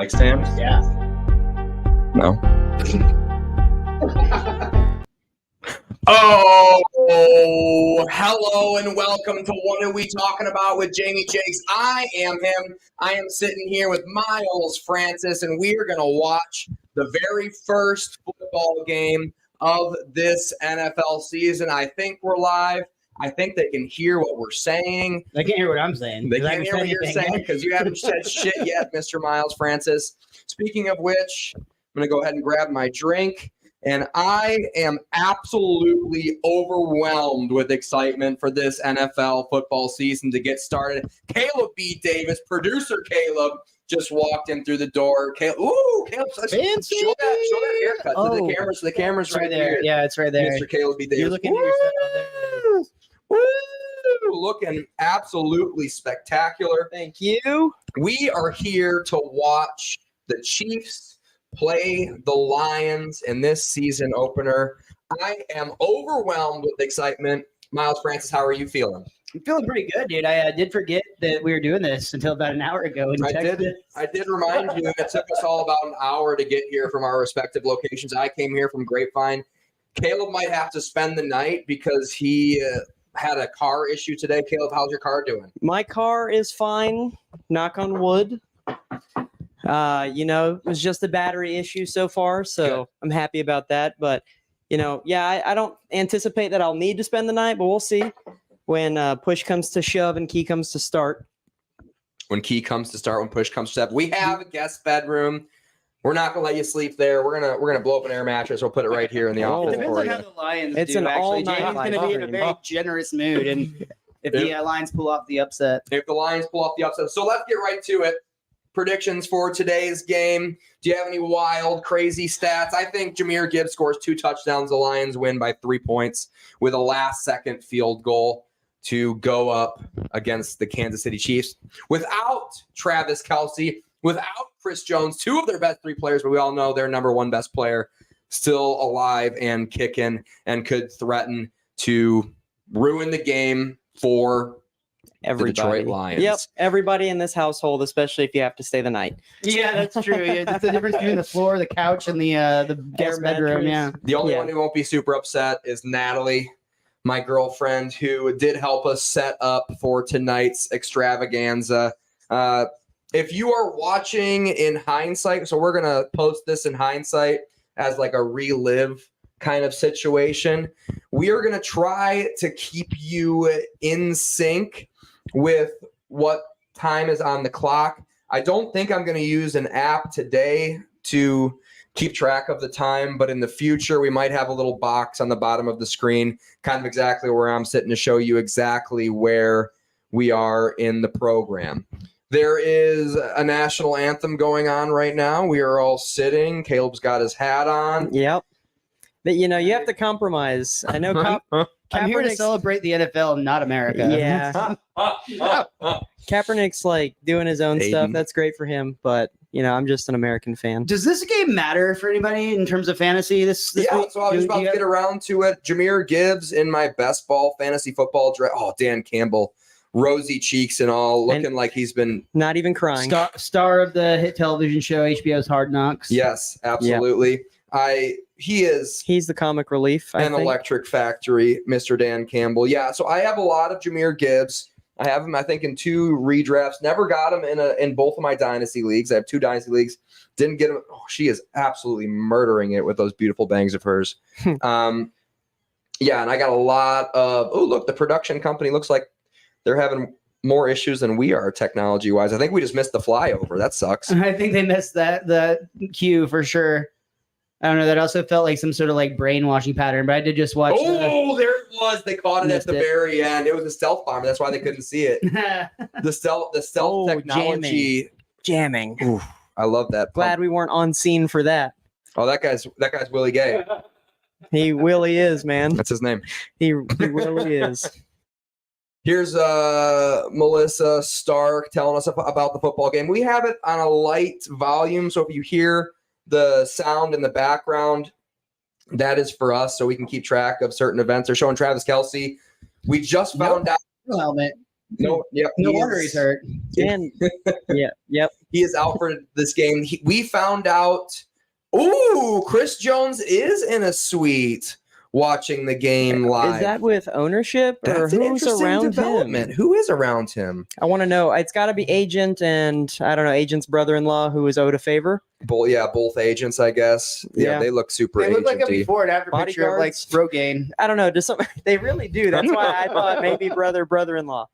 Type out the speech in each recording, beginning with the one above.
mic stand? Yeah. No. Oh, hello and welcome to What Are We Talking About with Jamie Jakes. I am him. I am sitting here with Miles Francis, and we are going to watch the very first football game of this NFL season. I think we're live. I think they can hear what we're saying. They can't hear what I'm saying. They can't hear what you're saying because you haven't said shit yet, Mr. Miles Francis. Speaking of which, I'm going to go ahead and grab my drink. And I am absolutely overwhelmed with excitement for this NFL football season to get started. Caleb B. Davis, producer Caleb, just walked in through the door. Caleb, show that haircut to the cameras. The camera's right there. Yeah, it's right there. Mr. Caleb B. Davis. You're looking at yourself out there. Woo! Looking absolutely spectacular. Thank you. We are here to watch the Chiefs play the Lions in this season opener. I am overwhelmed with excitement. Miles Francis, how are you feeling? I'm feeling pretty good, dude. I did forget that we were doing this until about an hour ago. I did remind you. It took us all about an hour to get here from our respective locations. I came here from Grapevine. Caleb might have to spend the night because he had a car issue today. Caleb, how's your car doing? My car is fine. Knock on wood. It was just a battery issue so far, so Good. I'm happy about that. But, I don't anticipate that I'll need to spend the night, but we'll see when push comes to shove and key comes to start. When key comes to start, when push comes to step. We have a guest bedroom. We're not gonna let you sleep there. We're gonna blow up an air mattress. We'll put it right here in the office. It depends for on you. how the Lions It's do, an actually. all-night Jamie's going to be in a very generous mood, and if the Lions pull off the upset. If the Lions pull off the upset. So let's get right to it. Predictions for today's game. Do you have any wild, crazy stats? I think Jahmyr Gibbs scores 2 touchdowns. The Lions win by 3 points with a last-second field goal to go up against the Kansas City Chiefs. Without Travis Kelce, without Chris Jones, 2 of their best 3 players, but we all know their number 1 best player still alive and kicking and could threaten to ruin the game for Everybody. the Detroit Lions. Yep, everybody in this household, especially if you have to stay the night. Yeah, that's true. Yeah, that's the difference between the floor, the couch, and the guest bedroom. Yeah. The only one who won't be super upset is Natalie, my girlfriend, who did help us set up for tonight's extravaganza. If you are watching in hindsight, so we're going to post this in hindsight as like a relive kind of situation. We are going to try to keep you in sync with what time is on the clock. I don't think I'm going to use an app today to keep track of the time, but in the future, we might have a little box on the bottom of the screen, kind of exactly where I'm sitting to show you exactly where we are in the program. There is a national anthem going on right now. We are all sitting. Caleb's got his hat on. Yep. But, you have to compromise. I know I'm here to celebrate the NFL, not America. Yeah. Kaepernick's like doing his own stuff. That's great for him. But, I'm just an American fan. Does this game matter for anybody in terms of fantasy? This Yeah, week? so I was about to get around to it. Jahmyr Gibbs in my best ball fantasy football draft. Oh, Dan Campbell, rosy cheeks and all, looking like he's been not even crying. Star of the hit television show HBO's Hard Knocks. Yes, absolutely. Yeah. He's the comic relief. An electric factory, Mr. Dan Campbell. Yeah, so I have a lot of Jahmyr Gibbs. I have him, I think, in 2 redrafts. Never got him in both of my dynasty leagues. I have 2 dynasty leagues. Didn't get him. Oh, she is absolutely murdering it with those beautiful bangs of hers. Yeah, and I got a lot of. Oh, look, the production company looks like they're having more issues than we are technology-wise. I think we just missed the flyover. That sucks. I think they missed the cue for sure. I don't know. That also felt like some sort of like brainwashing pattern, but I did just watch. Oh, there it was. They caught it at the very end. It was a stealth bomber. That's why they couldn't see it. The stealth technology. Jamming. Ooh, I love that. Glad we weren't on scene for that. Oh, that guy's Willie Gay. He really is, man. That's his name. He really is. Here's Melissa Stark telling us about the football game. We have it on a light volume, so if you hear the sound in the background, that is for us, so we can keep track of certain events. They're showing Travis Kelce. We just found out. Helmet. No, yep. No wonder he's hurt. And yep. He is out for this game. We found out. Ooh, Chris Jones is in a suite watching the game live. Is that with ownership or That's an who's interesting around development. him? Who is around him? I want to know. It's got to be agent and I don't know, agent's brother-in-law who is owed a favor. Both agents, I guess. Yeah, Yeah. they look super They look like a agenty. before and after picture of like Bodyguards. Rogaine. I don't know. Does some they really do? That's why I thought maybe brother-in-law.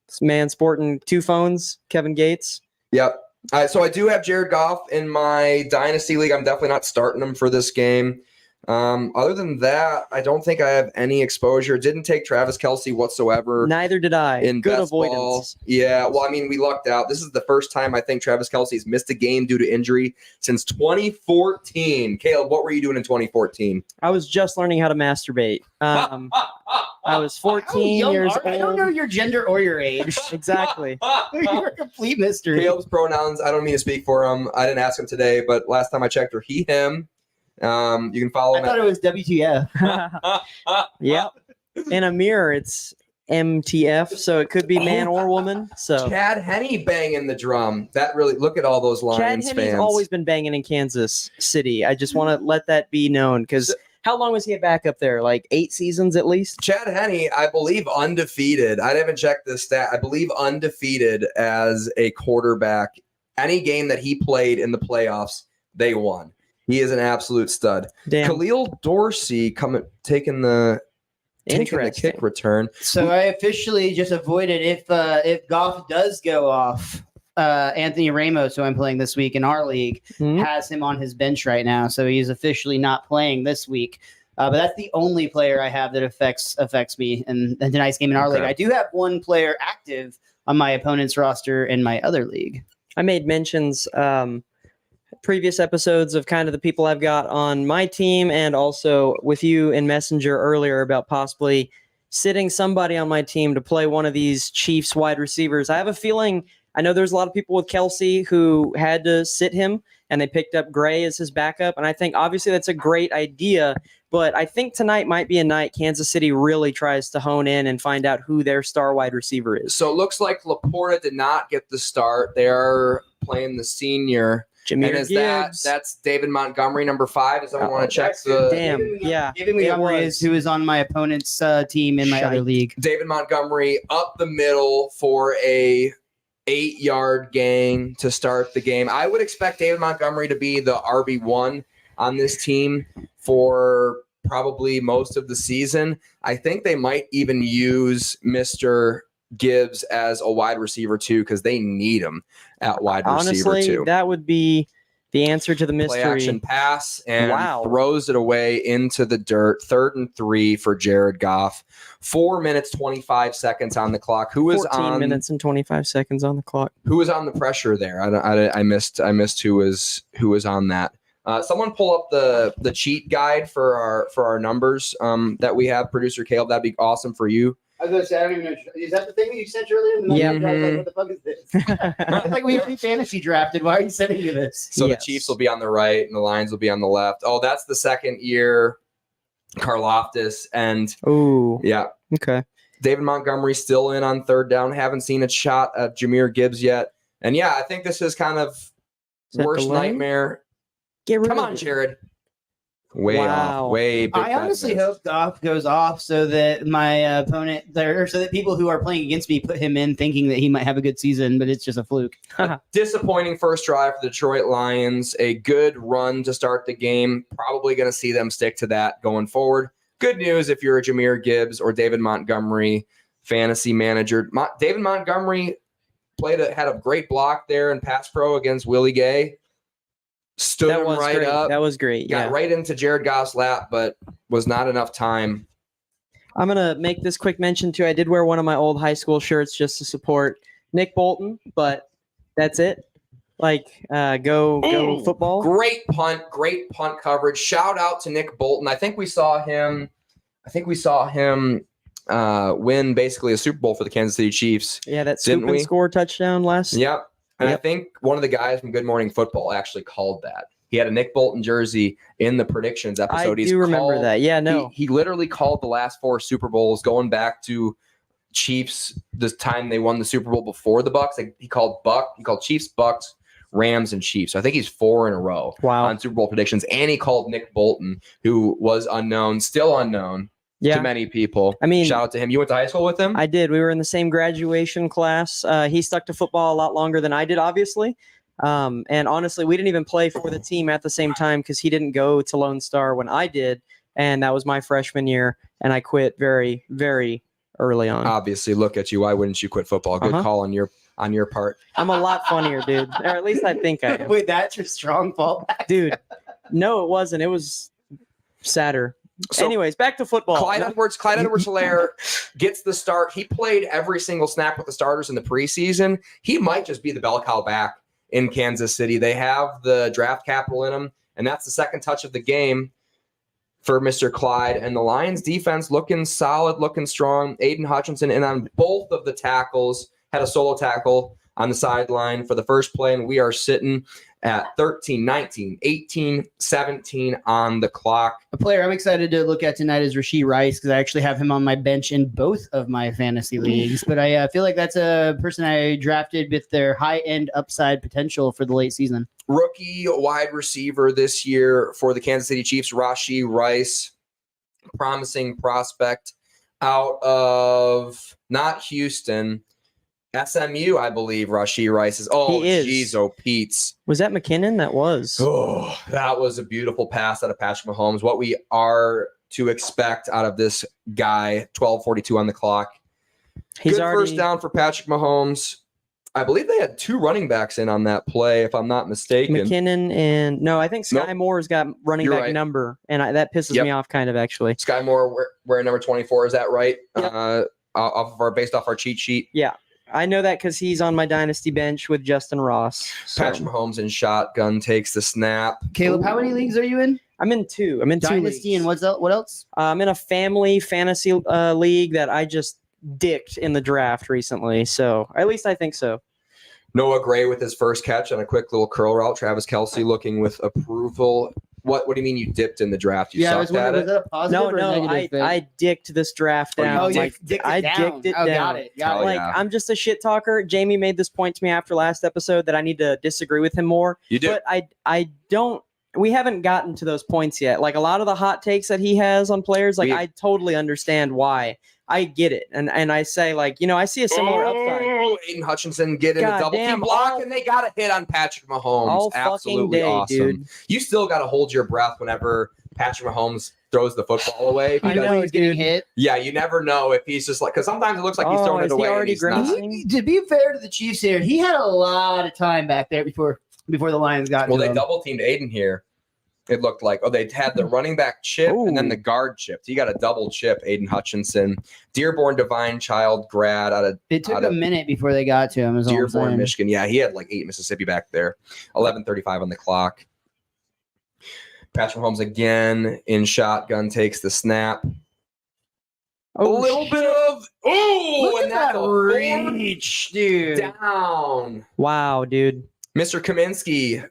This man sporting 2 phones. Kevin Gates. Yep. So I do have Jared Goff in my dynasty league. I'm definitely not starting him for this game. Other than that, I don't think I have any exposure. Didn't take Travis Kelce whatsoever. Neither did I. In Good best ball. avoidance. Yeah, well, I mean, we lucked out. This is the first time I think Travis Kelce's missed a game due to injury since 2014. Caleb, what were you doing in 2014? I was just learning how to masturbate. I was 14 years old. I don't know your gender or your age. Exactly. You're a complete mystery. Caleb's pronouns, I don't mean to speak for him. I didn't ask him today, but last time I checked, were he, him. You can follow I him thought it was WTF. Yep. In a mirror, it's MTF, so it could be man or woman. So Chad Henne banging the drum. That really, look at all those Chad Lions Henne's fans. always been banging in Kansas City. I just want to let that be known because how long was he back up there? Like 8 seasons at least? Chad Henne, I believe undefeated. I haven't checked this stat. I believe undefeated as a quarterback. Any game that he played in the playoffs, they won. He is an absolute stud. Damn. Khalil Dorsey taking the kick return. So I officially just avoided if Goff does go off. Anthony Ramos, who I'm playing this week in our league, has him on his bench right now, so he's officially not playing this week. But that's the only player I have that affects me in tonight's game in our league. I do have one player active on my opponent's roster in my other league. I made mentions previous episodes of kind of the people I've got on my team and also with you in Messenger earlier about possibly sitting somebody on my team to play one of these Chiefs wide receivers. I have a feeling, I know there's a lot of people with Kelce who had to sit him and they picked up Gray as his backup. And I think obviously that's a great idea, but I think tonight might be a night Kansas City really tries to hone in and find out who their star wide receiver is. So it looks like Laporta did not get the start. They're playing the senior. Jameer And is Gibbs. that's David Montgomery, number 5? Does someone want to check the Damn, yeah. David Montgomery is who is on my opponent's team in my other league. David Montgomery up the middle for a 8-yard gain to start the game. I would expect David Montgomery to be the RB1 on this team for probably most of the season. I think they might even use Mr. Gibbs as a wide receiver too, because they need him at wide receiver Honestly, too. that would be the answer to the mystery. Play action pass and Wow. throws it away into the dirt. 3rd and 3 for Jared Goff. 4 minutes 25 seconds on the clock. Who was 14 on minutes and 25 seconds on the clock. Who was on the pressure there? I missed who was on that. Someone pull up the cheat guide for our numbers that we have. Producer Caleb, that'd be awesome for you. I was going to say, I don't even know. Is that the thing that you sent earlier? Yeah. I was like, what the fuck is this? It's like we already fantasy drafted. Why are you sending me this? So Yes. the Chiefs will be on the right and the Lions will be on the left. Oh, that's the second year Karlaftis. And Ooh, yeah, okay. David Montgomery still in on 3rd down. Haven't seen a shot at Jameer Gibbs yet. And yeah, I think this is kind of that worst the line? nightmare. Get rid Come of on, it. Jared. Way Wow. off. Way big I honestly fat miss. hope Goff goes off so that my opponent there, so that people who are playing against me put him in thinking that he might have a good season, but it's just a fluke. Disappointing first drive for the Detroit Lions. A good run to start the game. Probably going to see them stick to that going forward. Good news if you're a Jameer Gibbs or David Montgomery fantasy manager. David Montgomery had a great block there in pass pro against Willie Gay. Stood That him was right great. up. That was great. Got Yeah. right into Jared Goff's lap, but was not enough time. I'm going to make this quick mention too. I did wear one of my old high school shirts just to support Nick Bolton, but that's it. Like, go football. Great punt coverage. Shout out to Nick Bolton. I think we saw him win basically a Super Bowl for the Kansas City Chiefs. Yeah, that Didn't scoop and we? score touchdown last. Yep. And I Yep. think one of the guys from Good Morning Football actually called that. He had a Nick Bolton jersey in the predictions episode. I do remember that. Yeah, no. He literally called the last 4 Super Bowls going back to Chiefs the time they won the Super Bowl before the Bucks. He called Chiefs, Bucks, Rams, and Chiefs. So I think he's 4 in a row on Super Bowl predictions. And he called Nick Bolton, who was unknown, still unknown to many people. I mean, shout out to him. You went to high school with him? I did. We were in the same graduation class. He stuck to football a lot longer than I did, obviously. And honestly, we didn't even play for the team at the same time because he didn't go to Lone Star when I did. And that was my freshman year. And I quit very, very early on. Obviously, look at you. Why wouldn't you quit football? Good call on your part. I'm a lot funnier, dude. Or at least I think I am. Wait, that's your strong fallback? Dude, no, it wasn't. It was sadder. So, anyways, back to football. Clyde Edwards-Helaire gets the start. He played every single snap with the starters in the preseason. He might just be the bell cow back in Kansas City. They have the draft capital in him, and that's the second touch of the game for Mr. Clyde. And the Lions defense looking solid, looking strong. Aiden Hutchinson, and on both of the tackles, had a solo tackle on the sideline for the first play, and we are sitting at 13, 19, 18, 17 on the clock. A player I'm excited to look at tonight is Rashee Rice because I actually have him on my bench in both of my fantasy leagues. But I feel like that's a person I drafted with their high-end upside potential for the late season. Rookie wide receiver this year for the Kansas City Chiefs, Rashee Rice, promising prospect out of not Houston, SMU, I believe. Rashee Rice is. Oh, geez, oh, Pete's. Was that McKinnon? That was. Oh, that was a beautiful pass out of Patrick Mahomes. What we are to expect out of this guy. 12:42 on the clock. Good first down for Patrick Mahomes. I believe they had 2 running backs in on that play, if I'm not mistaken. McKinnon and no, I think Sky Moore's got running back number, and that pisses me off kind of actually. Sky Moore wearing number 24, is that right? Yep. Based off our cheat sheet. Yeah, I know that because he's on my dynasty bench with Justin Ross. So. Patrick Mahomes in shotgun takes the snap. Caleb, how many leagues are you in? I'm in 2. I'm in dynasty 2 leagues. And what else? I'm in a family fantasy league that I just dicked in the draft recently. So at least I think so. Noah Gray with his first catch on a quick little curl route. Travis Kelce looking with approval. What do you mean you dipped in the draft? You sucked at it? Was that a positive or a negative thing? I dicked this draft down. Oh, you dicked it down. Got it. I'm just a shit talker. Jamie made this point to me after last episode that I need to disagree with him more. You do. But I don't. We haven't gotten to those points yet. Like a lot of the hot takes that he has on players, like I totally understand why. I get it. And I say, like, I see a similar upside. Aiden Hutchinson getting a double team block, and they got a hit on Patrick Mahomes. All Absolutely fucking day, awesome. Dude. You still got to hold your breath whenever Patrick Mahomes throws the football away. I know he's getting hit. Yeah, you never know if he's just like, because sometimes it looks like he's throwing it away. Already to be fair to the Chiefs here, he had a lot of time back there before the Lions got to him. Well, they double teamed Aiden here. It looked like, they had the running back chip and then the guard chipped. He got a double chip, Aiden Hutchinson. Dearborn Divine Child grad out of. It took a minute before they got to him. Dearborn, Michigan. Yeah, he had like 8 Mississippi back there. 11:35 on the clock. Patrick Mahomes again in shotgun takes the snap. A little bit of and that reach, dude. Down. Wow, dude. Mr. Kaminsky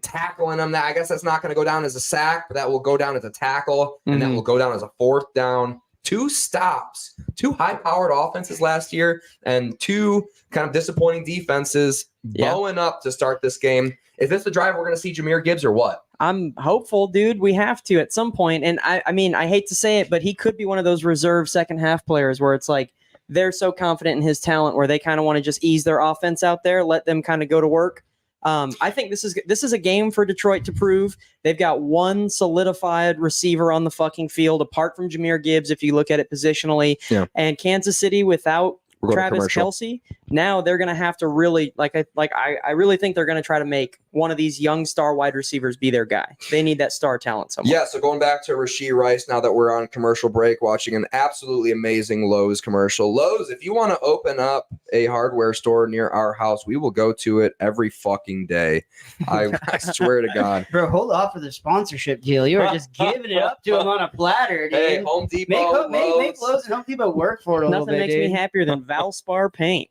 tackling him. I guess that's not going to go down as a sack, but that will go down as a tackle, and that will go down as a 4th down. 2 stops, 2 high-powered offenses last year, and 2 kind of disappointing defenses bowing up to start this game. Is this the drive we're going to see Jahmyr Gibbs or what? I'm hopeful, dude. We have to at some point. And I mean, I hate to say it, but he could be one of those reserve second half players where it's like they're so confident in his talent where they kind of want to just ease their offense out there, let them kind of go to work. I think this is a game for Detroit to prove. They've got one solidified receiver on the fucking field, apart from Jahmyr Gibbs, if you look at it positionally. Yeah. And Kansas City without Travis Kelce, now they're going to have to really, I really think they're going to try to make one of these young star wide receivers be their guy. They need that star talent somewhere. Yeah, so going back to Rashee Rice, now that we're on commercial break, watching an absolutely amazing Lowe's commercial. Lowe's, if you want to open up a hardware store near our house, we will go to it every fucking day. I swear to God. Bro, hold off for the sponsorship deal. You are just giving it up to him on a platter, dude. Hey, Home Depot, make Lowe's and Home Depot work for it a little bit, Nothing makes me happier than Valspar paint.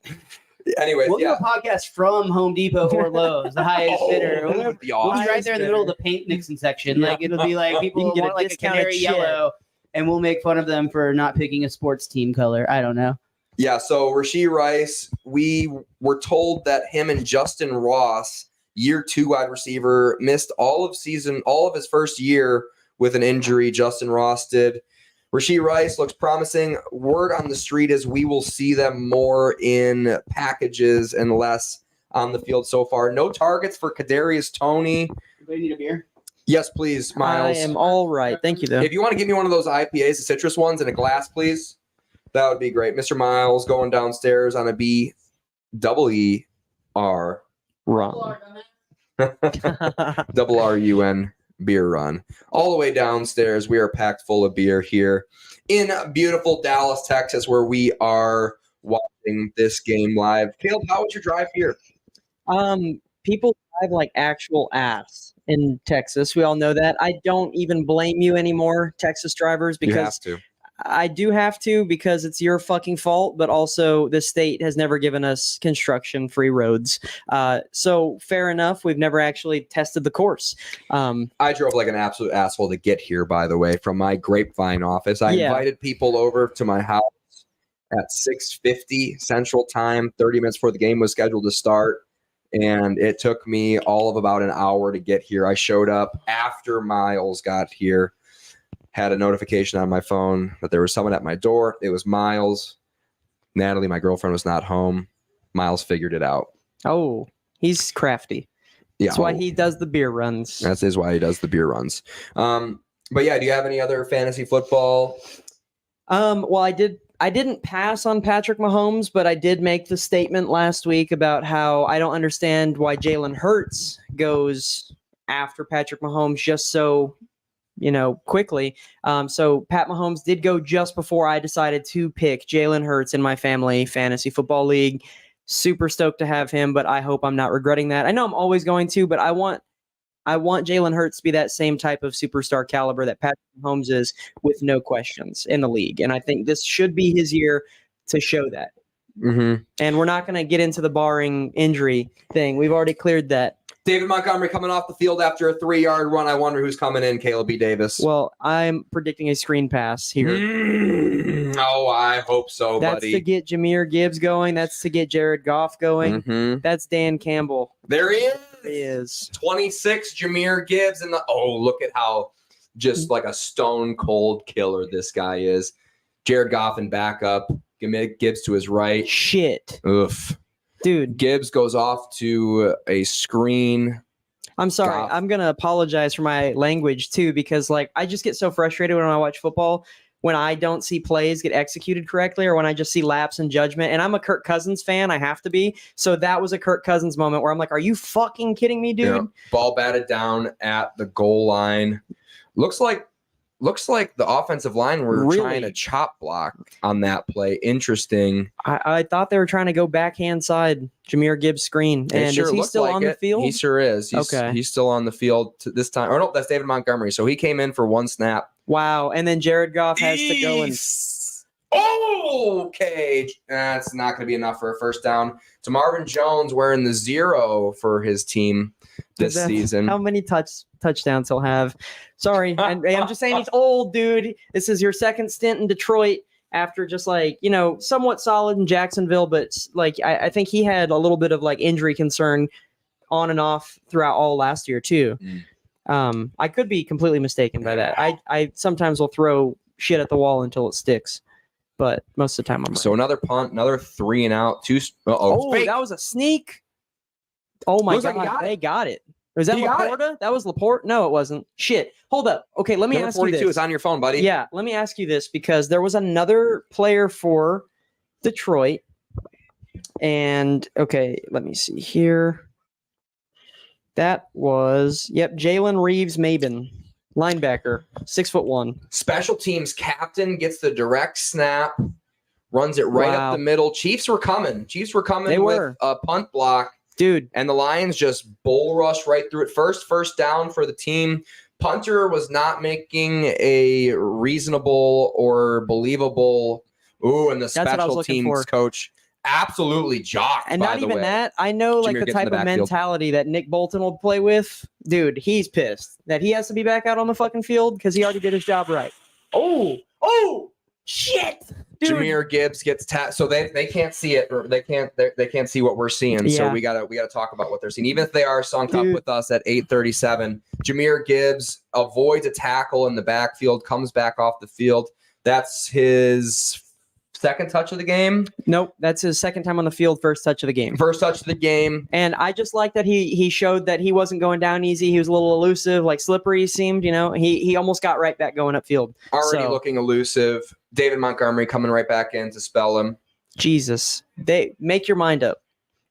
Anyways, we'll do a podcast from Home Depot or Lowe's, the highest bidder. We'll be right there in the middle of the paint mixing section. Yeah. Like it'll be like people will want like a canary yellow, and we'll make fun of them for not picking a sports team color. I don't know. Yeah, so Rashee Rice, we were told that him and Justin Ross, year 2 wide receiver, missed all of his first year with an injury. Justin Ross did. Rashee Rice looks promising. Word on the street is we will see them more in packages and less on the field so far. No targets for Kadarius Toney. Do you need a beer? Yes, please, Miles. I am all right. Thank you, though. If you want to give me one of those IPAs, the citrus ones, in a glass, please, that would be great. Mr. Miles going downstairs on a B-double-E-R Wrong. double R-U-N beer run. All the way downstairs, we are packed full of beer here in beautiful Dallas, Texas, where we are watching this game live. Caleb, how was your drive here? People drive like actual ass in Texas. We all know that. I don't even blame you anymore, Texas drivers, You because have to. I do have to, because it's your fucking fault, but also the state has never given us construction-free roads. So fair enough. We've never actually tested the course. I drove like an absolute asshole to get here, by the way, from my Grapevine office. I invited people over to my house at 6:50 Central Time, 30 minutes before the game was scheduled to start. And it took me all of about an hour to get here. I showed up after Miles got here. Had a notification on my phone that there was someone at my door. It was Miles. Natalie, my girlfriend, was not home. Miles figured it out. Oh, he's crafty. Yeah, That's why he does the beer runs. That is why he does the beer runs. But yeah, do you have any other fantasy football? Well, I didn't pass on Patrick Mahomes, but I did make the statement last week about how I don't understand why Jalen Hurts goes after Patrick Mahomes just so quickly. So Pat Mahomes did go just before I decided to pick Jalen Hurts in my family fantasy football league. Super stoked to have him, but I hope I'm not regretting that. I know I'm always going to, but I want Jalen Hurts to be that same type of superstar caliber that Patrick Mahomes is, with no questions, in the league. And I think this should be his year to show that. Mm-hmm. And we're not going to get into the barring injury thing. We've already cleared that. David Montgomery coming off the field after a 3-yard run. I wonder who's coming in, Caleb B. Davis. Well, I'm predicting a screen pass here. Oh, I hope so, That's buddy. to get Jahmyr Gibbs going. That's to get Jared Goff going. Mm-hmm. That's Dan Campbell. There he is. He is. 26, Jahmyr Gibbs. Look at how just like a stone cold killer this guy is. Jared Goff in backup. Gibbs to his right. Shit. Oof. Dude. Gibbs goes off to a screen. I'm sorry. Goff. I'm going to apologize for my language too, because I just get so frustrated when I watch football when I don't see plays get executed correctly, or when I just see lapse in judgment. And I'm a Kirk Cousins fan. I have to be. So that was a Kirk Cousins moment where I'm like, are you fucking kidding me, dude? Yeah. Ball batted down at the goal line. Looks like the offensive line were Really? trying to chop block on that play. Interesting. I thought they were trying to go backhand side Jahmyr Gibbs screen. It And sure is he looked still like on the it. field? He sure is. Okay. He's still on the field this time. Or no, that's David Montgomery. So he came in for one snap. Wow. And then Jared Goff has to go and Okay. That's not going to be enough for a first down. To Marvin Jones wearing the 0 for his team this season. How many touchdowns he'll have? Sorry. I'm just saying he's old, dude. This is your second stint in Detroit after just somewhat solid in Jacksonville. But I think he had a little bit of injury concern on and off throughout all last year too. I could be completely mistaken by that. I sometimes will throw shit at the wall until it sticks, but most of the time I'm right. So another punt, another 3 and out. That was a sneak. Oh my Looks like he god, got they got it. Was that He got Laporta? That was Laporte? No, it wasn't. Shit. Hold up. Okay, let me Number ask you 42 this. is on your phone, buddy. Yeah, let me ask you this, because there was another player for Detroit. And okay, let me see here. That was Jalen Reeves-Maybin, linebacker, 6'1". Special teams captain gets the direct snap, runs it right Wow. up the middle. Chiefs were coming. They with were. a punt block. Dude, And the Lions just bull rush right through it. First down for the team. Punter was not making a reasonable or believable. And the That's what I was special looking teams for. coach absolutely jocked. and by not the even way. that. I know Jahmyr the gets in type the of backfield. mentality that Nick Bolton will play with. Dude, he's pissed that he has to be back out on the fucking field because he already did his job right. Oh, shit. Dude. Jahmyr Gibbs gets tapped, so they can't see it. Or they can't see what we're seeing. So Yeah. we gotta talk about what they're seeing. Even if they are sunk up Dude. with us at 8:37, Jahmyr Gibbs avoids a tackle in the backfield, comes back off the field. That's his second touch of the game. Nope, that's his second time on the field, first touch of the game. First touch of the game. And I just like that he showed that he wasn't going down easy. He was a little elusive, like slippery seemed, He almost got right back going upfield. Already So- looking elusive. David Montgomery coming right back in to spell him. Jesus. They make your mind up.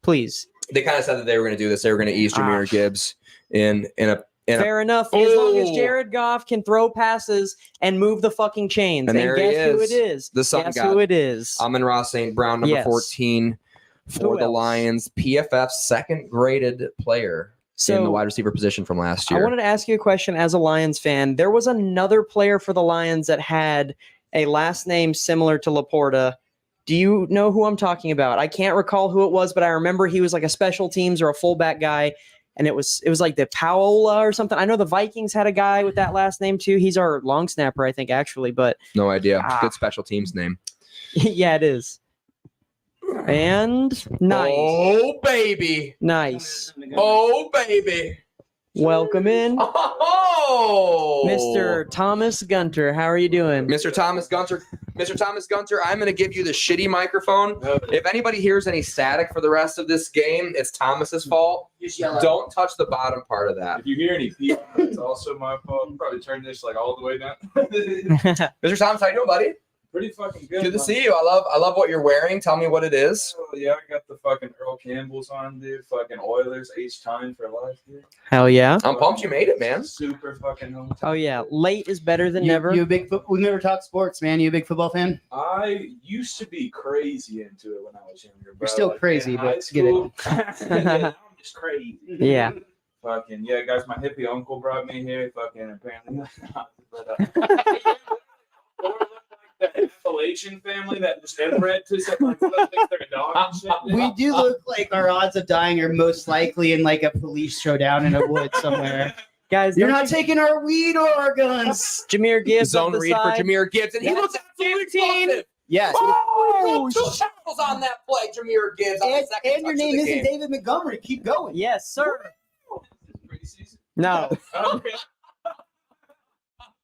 Please. They kind of said that they were going to do this. They were going to ease Jahmyr Gibbs in a Fair enough. As long as Oh. Jared Goff can throw passes and move the fucking chains. And there he guess who is. it is? The sun Guess god. who it is? Amon-Ra St. Brown, number Yes. 14 for Who the else? Lions. PFF's second graded player in the wide receiver position from last I year. wanted to ask you a question as a Lions fan. There was another player for the Lions that had a last name similar to Laporta. Do you know who I'm talking about? I can't recall who it was, but I remember he was like a special teams or a fullback guy, and it was like the Paola or something. I know the Vikings had a guy with that last name too. He's our long snapper, I think, actually, but No idea. Ah. Good special teams name. yeah, it is. And nice. Oh, baby. Nice. Oh, baby. Welcome in, Oh, Mr. Thomas Gunter. How are you doing? Mr. Thomas Gunter. Mr. Thomas Gunter, I'm going to give you the shitty microphone. If anybody hears any static for the rest of this game, it's Thomas's fault. Don't touch the bottom part of that. If you hear any people, it's also my fault. I'll probably turn this like all the way down. Mr. Thomas, how you doing, buddy? Pretty fucking good. Good to man. see you. I love what you're wearing. Tell me what it is. Oh, yeah, I got the fucking Earl Campbell's on, dude. Fucking Oilers, H-time for life, dude. Hell yeah. I'm pumped you made it, man. Super fucking hometown. Oh yeah. Late is better than You, never. You a big we've never talked sports, man. You a big football fan? I used to be crazy into it when I was younger. Bro. still Like, crazy, in but high get it. school, yeah, I'm just crazy. Yeah. Fucking, yeah, guys, my hippie uncle brought me here. Fucking, apparently. But, or look like that Appalachian family that just inbred to something like their dog and shit. We do look like our odds of dying are most likely in like a police showdown in a wood somewhere. Guys, You're don't not taking our weed or our guns. Jameer Gibbs Zone up the read for side. Jahmyr Gibbs, and he That's looks absolutely 15. explosive. Yes. Oh, two tackles on that play, Jahmyr Gibbs. On the And, second and your touch of name the isn't game. David Montgomery. Keep going. Yes, sir. Preseason? No. Okay.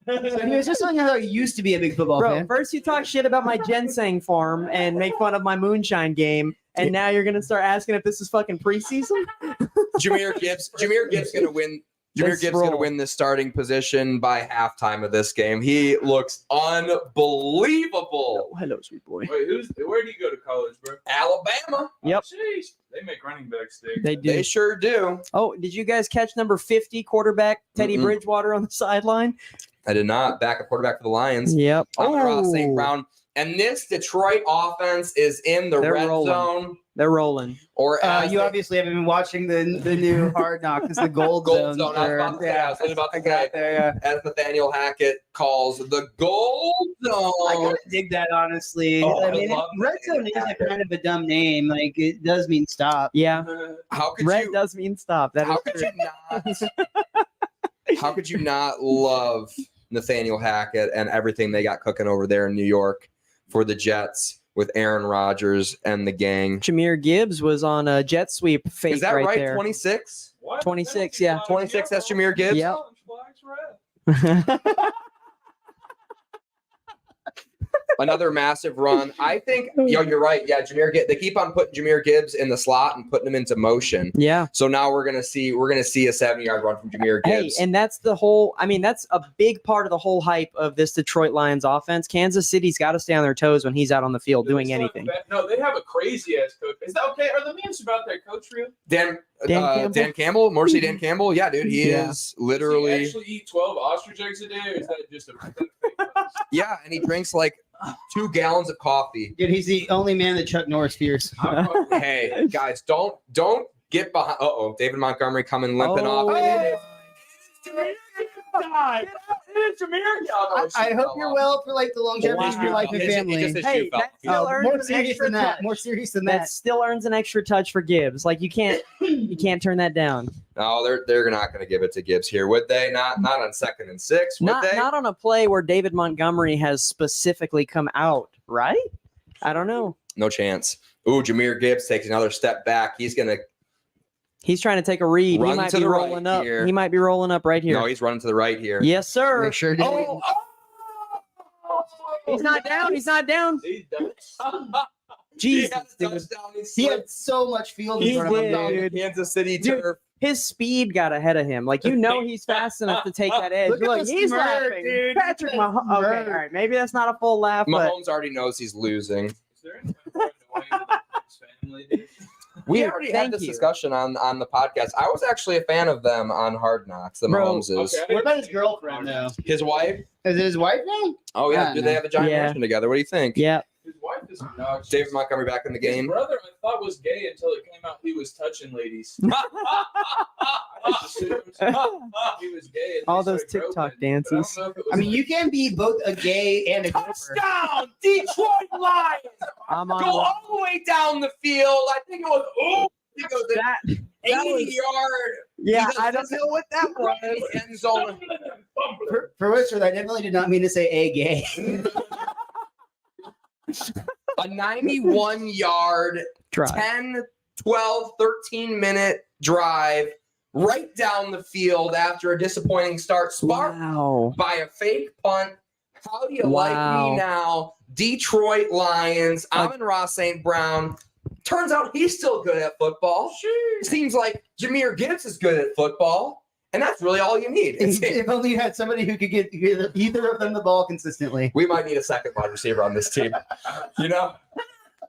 So he was just telling you how he used to be a big football Bro, fan. first you talk shit about my ginseng farm and make fun of my moonshine game, and now you're gonna start asking if this is fucking preseason? Jahmyr Gibbs gonna win. Jahmyr Let's Gibbs gonna roll. win this starting position by halftime of this game. He looks unbelievable. Oh, hello, sweet boy. Wait, where did he go to college, bro? Alabama. Yep. Oh, jeez. They make running backs stick. They do. They sure do. Oh, did you guys catch number 50 quarterback Teddy Mm-mm. Bridgewater on the sideline? I did not. Backup quarterback for the Lions. Yep. Amon-Ra St. Brown. And this Detroit offense is in the They're red rolling. zone. They're rolling. Or as You they- obviously haven't been watching the new Hard Knocks. It's the gold, Gold zone. zone. I was about to say, I was about to I got say. there. Yeah. as Nathaniel Hackett calls the gold I zone. kind of dig that, honestly. Oh, I I mean, love red zone is a kind of a dumb name. Like, it does mean stop. Yeah. How could Red you? does mean stop. That How is could true. you not? How could you not love Nathaniel Hackett and everything they got cooking over there in New York for the Jets with Aaron Rodgers and the gang? Jameer Gibbs was on a jet sweep fake Is that right? there. 26? What? 26, yeah. 26, that's Jahmyr Gibbs? Yep. Flags red. Another massive run. I think, you're right. Yeah, they keep on putting Jahmyr Gibbs in the slot and putting him into motion. Yeah. So now we're gonna see a 70-yard run from Jahmyr Hey, Gibbs. and that's the whole. I mean, that's a big part of the whole hype of this Detroit Lions offense. Kansas City's got to stay on their toes when he's out on the field doing It's not anything. bad. No, they have a crazy ass coach. Is that okay? Are the memes about their coach real? Dan Dan Dan Campbell, Morrissey Dan Campbell. Yeah, dude, he Yeah. is Does literally. he actually eat 12 ostrich eggs a day, or is that just a fake post? Yeah, and he drinks like 2 gallons of coffee. Dude, he's the only man that Chuck Norris fears. Hey, guys, don't get behind. David Montgomery coming limping Oh. off. Hey. I hope you're well for like the longevity of your life and family. Hey, that still earns More an serious extra than that. touch. More serious than That that. still earns an extra touch for Gibbs. Like you can't turn that down. No, they're not going to give it to Gibbs here, would they? Not on 2nd and 6, would Not they? not on a play where David Montgomery has specifically come out, right? I don't know. No chance. Ooh, Jahmyr Gibbs takes another step back. He's going to He's trying to take a read. Run He might to be the right rolling up. here. He might be rolling up right here. No, he's running to the right here. Yes, sir. Make sure to Oh, He's not down. He's not down. He does. Jesus, He dude. had a touchdown. He he slipped had so much field He in front of him. did. down the Kansas City Dude. turf. His speed got ahead of him. Like he's fast enough to take that edge. Look at Look, the he's smirk, laughing. dude. Patrick Look at the Mahomes. Okay, smirk. all right. Maybe that's not a full laugh, but Mahomes already knows he's losing. Is there anything more annoying than his family? Dude? We Dude, already thank had this you. discussion on the podcast. I was actually a fan of them on Hard Knocks, the Bro, Mahomeses. Okay, I What about his didn't- girlfriend though? His wife? Is it his wife now? Oh, yeah. I Do don't they know. have a giant Yeah. mansion together? What do you think? yeah. His wife is obnoxious. David Montgomery back in the His game. brother, I thought, was gay until it came out he was touching ladies. I just assumed he was gay. and All they those started TikTok groping. But I don't dances. know if it I was mean, you can be both a gay and a gopher. Touchdown, Detroit Lions! I'm Go on all the way down the field. I think it was, it goes that. 80-yard. Yeah, I don't know what that was. Right end zone. For which, I definitely did not mean to say a gay. A 91-yard, Drive. 10, 12, 13-minute drive right down the field after a disappointing start. Sparked Wow. by a fake punt. How do you like Wow. me now? Detroit Lions. Amon-Ra St. Brown. Turns out he's still good at football. Seems like Jahmyr Gibbs is good at football. And that's really all you need. If only you had somebody who could get either of them the ball consistently. We might need a second wide receiver on this team. You know?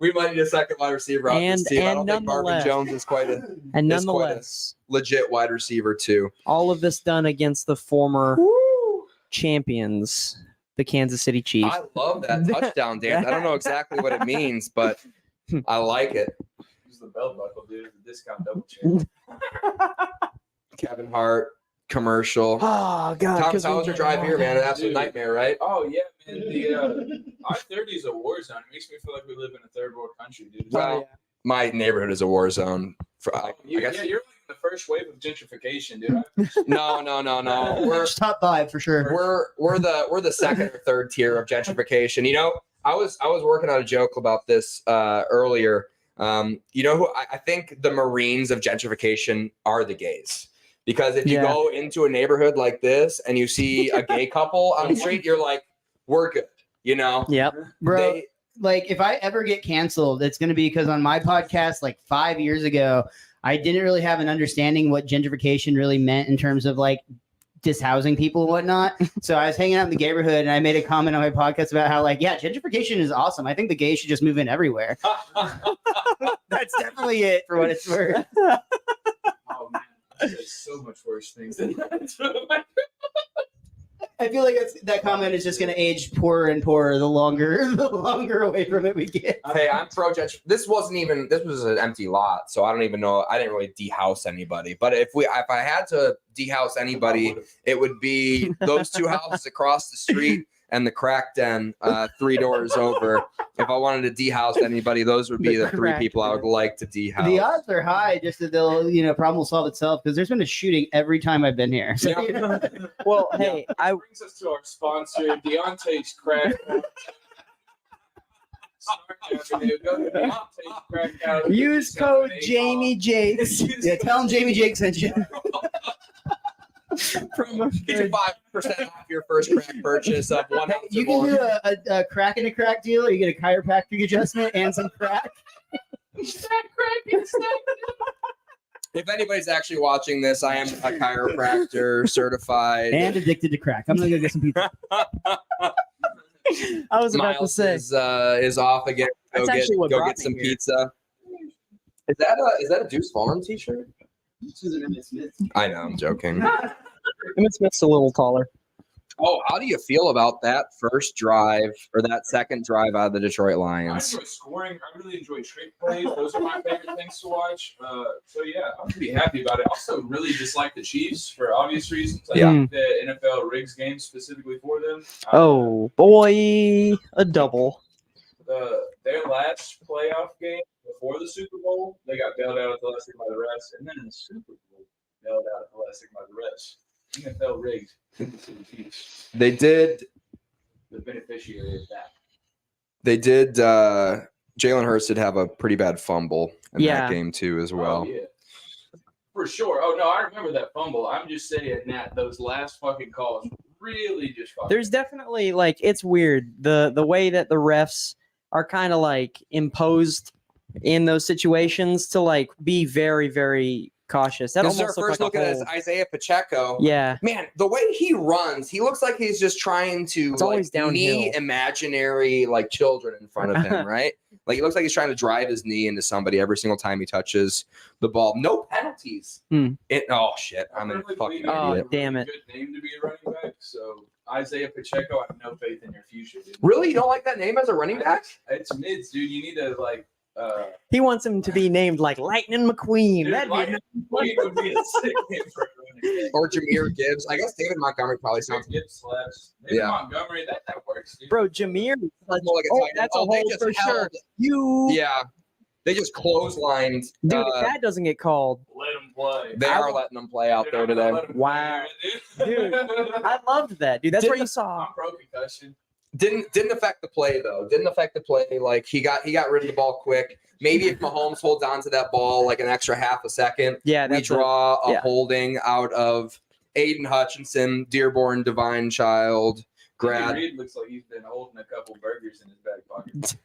We might need a second wide receiver on this team. I don't think Marvin nonetheless- Jones is quite a And It's quite a- nonetheless, legit wide receiver, too. all of this done against the former champions, the Kansas City Chiefs. I love that touchdown dance. I don't know exactly what it means, but I like it. Use the belt buckle, dude. The discount double check. Kevin Hart commercial. Oh God! Thomas, how was your drive here, man? An absolute Dude. nightmare, right? Oh yeah, man. The I-30 is a war zone. It makes me feel like we live in a third world country, dude. Well, my neighborhood is a war zone. I you're guess. like in the first wave of gentrification, dude. No. We're Top 5 for sure. we're the second or third tier of gentrification. You know, I was working on a joke about this earlier. You know who I think the Marines of gentrification are the gays. Because if you Yeah. go into a neighborhood like this and you see a gay couple on the street, you're like, we're good. You know? Yep. Bro, They- like if I ever get canceled, it's going to be because on my podcast like 5 years ago, I didn't really have an understanding what gentrification really meant in terms of like dishousing people and whatnot. So I was hanging out in the neighborhood and I made a comment on my podcast about how like, yeah, gentrification is awesome. I think the gays should just move in everywhere. That's definitely it for what it's worth. Oh man, there's so much worse things than that. I feel like that comment is just going to age poorer and poorer the longer away from it we get. Hey, I'm pro gentrification. This was an empty lot, so I don't even know. I didn't really dehouse anybody. But if I had to dehouse anybody, it would be those two houses across the street and the crack den 3 doors over. If I wanted to dehouse anybody, those would be The the 3 crack people I would den. like to dehouse. The odds are high just that they'll, problem will solve itself because there's been a shooting every time I've been here. So, Yeah. Well, hey, I brings us to our sponsor, Deontay's Crack. Go to Deontay's Crack House. use code Jamie Jakes. Yeah, tell him Jamie Jakes sent you. Get your 5% off your first crack purchase of 1 ounce. You or can more. do a crack and a crack deal, or you get a chiropractic adjustment and some crack. If anybody's actually watching this, I am a chiropractor certified. And addicted to crack. I'm gonna go get some pizza. I was about to Miles say. is off again. That's actually what go brought get me some here. pizza. Is that a Deuce Farm t-shirt? I know, I'm joking. Emmett Smith's a little taller. Oh, How do you feel about that first drive or that second drive out of the Detroit I Lions? enjoy scoring. I really enjoy trick plays. Those are my favorite things to watch. So yeah, I'm pretty happy about it. Also, really dislike the Chiefs for obvious reasons. I Yeah. like the NFL rigs games specifically for them. Oh boy, a double. Their last playoff game before the Super Bowl, they got bailed out at the last second by the refs, and then in the Super Bowl, bailed out at the last second by the refs. NFL rigged. The Chiefs, They did. the beneficiary of that. They did. Jalen Hurts did have a pretty bad fumble in Yeah. that game too, as well. Oh, yeah. For sure. Oh no, I remember that fumble. I'm just saying that those last fucking calls really just fucking. There's definitely like it's weird the way that the refs are kind of like imposed in those situations to like be very very cautious. That This is our almost looked first like look a at hold. Isaiah Pacheco. Yeah, Man, the way he runs, he looks like he's just trying to It's always like, knee downhill. imaginary like children in front of him, right? Like he looks like he's trying to drive his knee into somebody every single time he touches the ball. No penalties. Hmm. Oh shit, I'm a Really fucking believe Oh, you idiot. have a damn really it. Good name to be a running back. So Isaiah Pacheco, I have no faith in your future, dude. Really, you don't like that name as a running back? It's mids, dude. You need to like. he wants him to be named like Lightning McQueen. Dude, That'd like, be Queen would be a sick name for a running back. Or Jameer Gibbs? I guess David Montgomery probably sounds Gibbs slaps. Maybe Yeah. Montgomery. That works, dude. bro. Jameer, like, more like a oh, tight end. that's a Oh, they hold just for sure. held- You, Yeah, they just clotheslined. dude, if that doesn't get called, Let him play. They are letting them play out Dude, there I'm gonna today. let him play, Wow. dude. I loved that, dude. That's where Didn't- you saw. I'm pro concussion. Didn't affect the play though. Didn't affect the play. Like he got rid of the ball quick. Maybe if Mahomes holds on to that ball like an extra half a second, Yeah, we that's draw a yeah. holding out of Aiden Hutchinson, Dearborn Divine Child Andy grad. Reid looks like he's been holding a couple burgers in his back pocket.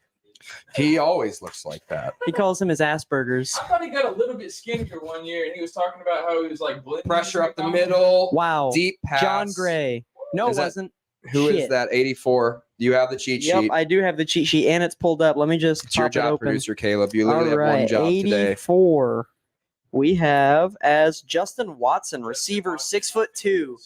He always looks like that. He calls him his Asperger's. I thought he got a little bit skinnier one year, and he was talking about how he was like blending Pressure up the McDonald's. middle. Wow, Deep pass. John Gray. No, Is it that- wasn't. Who is Shit. that? 84. You have the cheat Yep, sheet. I do have the cheat sheet, and it's pulled up. Let me just It's your pop it job, open. producer Caleb. You All literally have one right, job today. 84. We have as Justin Watson, receiver, 6'2".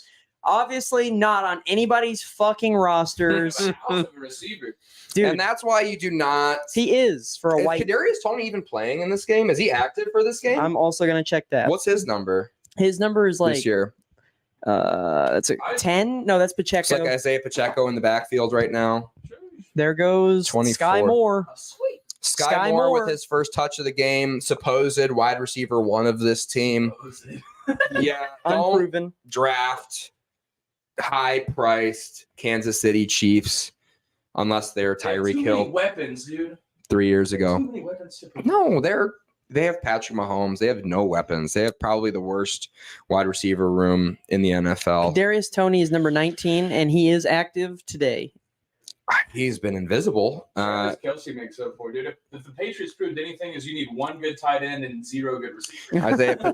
Obviously not on anybody's fucking rosters, House of a receiver. dude. And that's why you do not. He is for a Is white. Kadarius Toney even playing in this game? Is he active for this game? I'm also gonna check that. What's his number His number is like this year? that's a 10. No, that's It's Pacheco. like Isaiah Pacheco in the backfield right now. There goes 24. Sky Moore. Oh, sweet. Sky, Sky Moore Moore. with his first touch of the game, supposed wide receiver one of this team. Yeah, don't Unproven. draft high-priced Kansas City Chiefs unless they're They have Tyreek too Hill many weapons, dude. 3 years Too ago. many weapons to No, they have Patrick Mahomes. They have no weapons. They have probably the worst wide receiver room in the NFL. Darius Toney is number 19, and he is active today. He's been invisible. Travis Kelsey makes up for, dude. If the Patriots proved anything, is you need one good tight end and zero good receivers.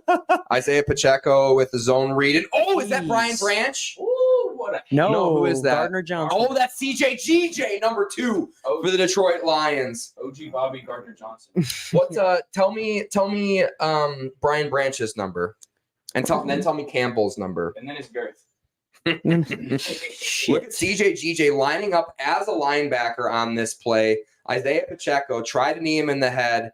Isaiah Pacheco with the zone read. And, oh, is that Brian Jeez. Branch? Ooh, what a No, who is that? Gardner Johnson. Oh, that's CJGJ, number 2 for the Detroit Lions. OG Bobby Gardner Johnson. What? Tell me, Brian Branch's number, and then tell me Campbell's number. And then it's Girth. Look at CJGJ lining up as a linebacker on this play. Isaiah Pacheco tried to knee him in the head.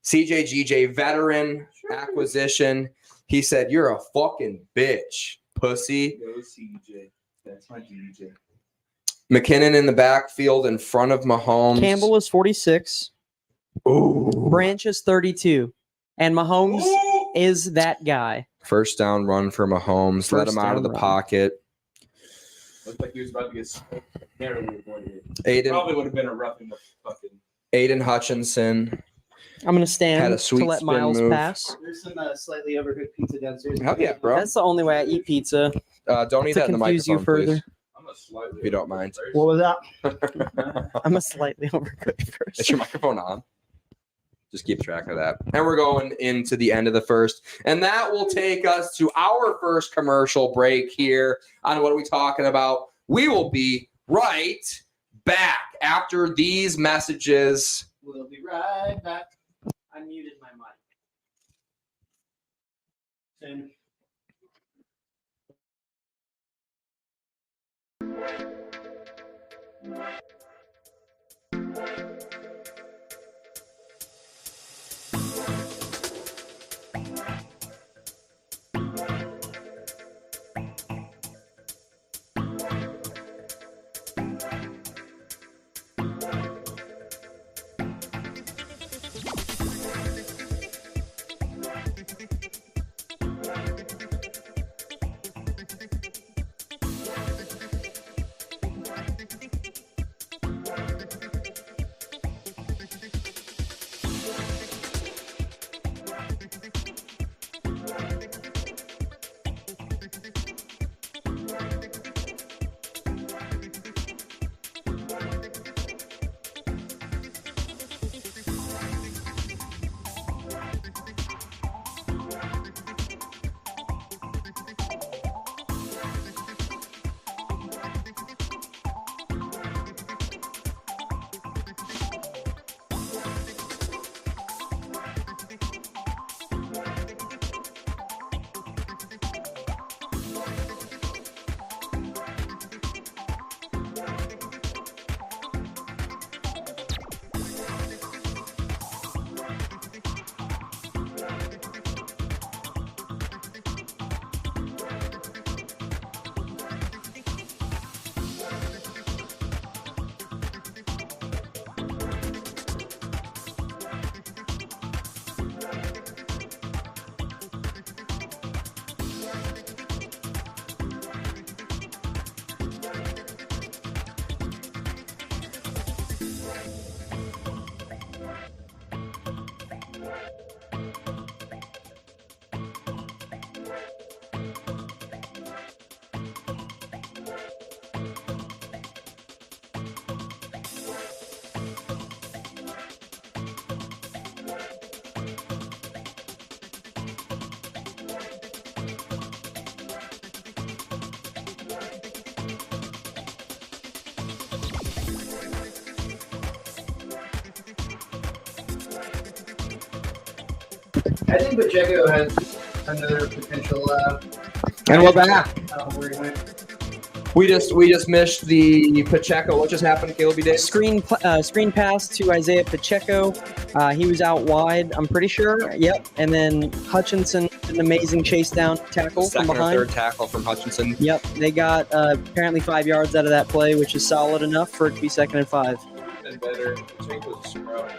CJGJ, veteran acquisition. He said, "You're a fucking bitch, pussy." Go CJ. That's my DJ. McKinnon in the backfield in front of Mahomes. Campbell is 46. Ooh. Branch is 32. And Mahomes Ooh! is that guy. First down run for Mahomes. Let First him out of down the run. pocket. Looked like he was about to get narrowly avoided. Aiden Probably would have been a roughing the fucking. Aiden Hutchinson. I'm going to stand Had a to sweet let spin Miles move. pass. There's some slightly overcooked pizza downstairs. Hell yeah, bro. That's the only way I eat pizza. Don't eat To that in the confuse microphone, you further. please. I'm a slightly. If you don't mind. What was that? I'm a slightly overcooked Is person. your microphone on? Just keep track of that. And we're going into the end of the first. And that will take us to our first commercial break here on What Are We Talking About? We will be right back after these messages. We'll be right back. I muted my mic. I think Pacheco has another potential. And we're back. Where he went. We just missed the Pacheco. What just happened, Caleb B. Davis? Screen pass to Isaiah Pacheco. He was out wide, I'm pretty sure. Yep. And then Hutchinson, an amazing chase down tackle Second from or behind. third tackle from Hutchinson. Yep. They got apparently 5 yards out of that play, which is solid enough for it to be 2nd and 5. Been better. Pacheco's scrub.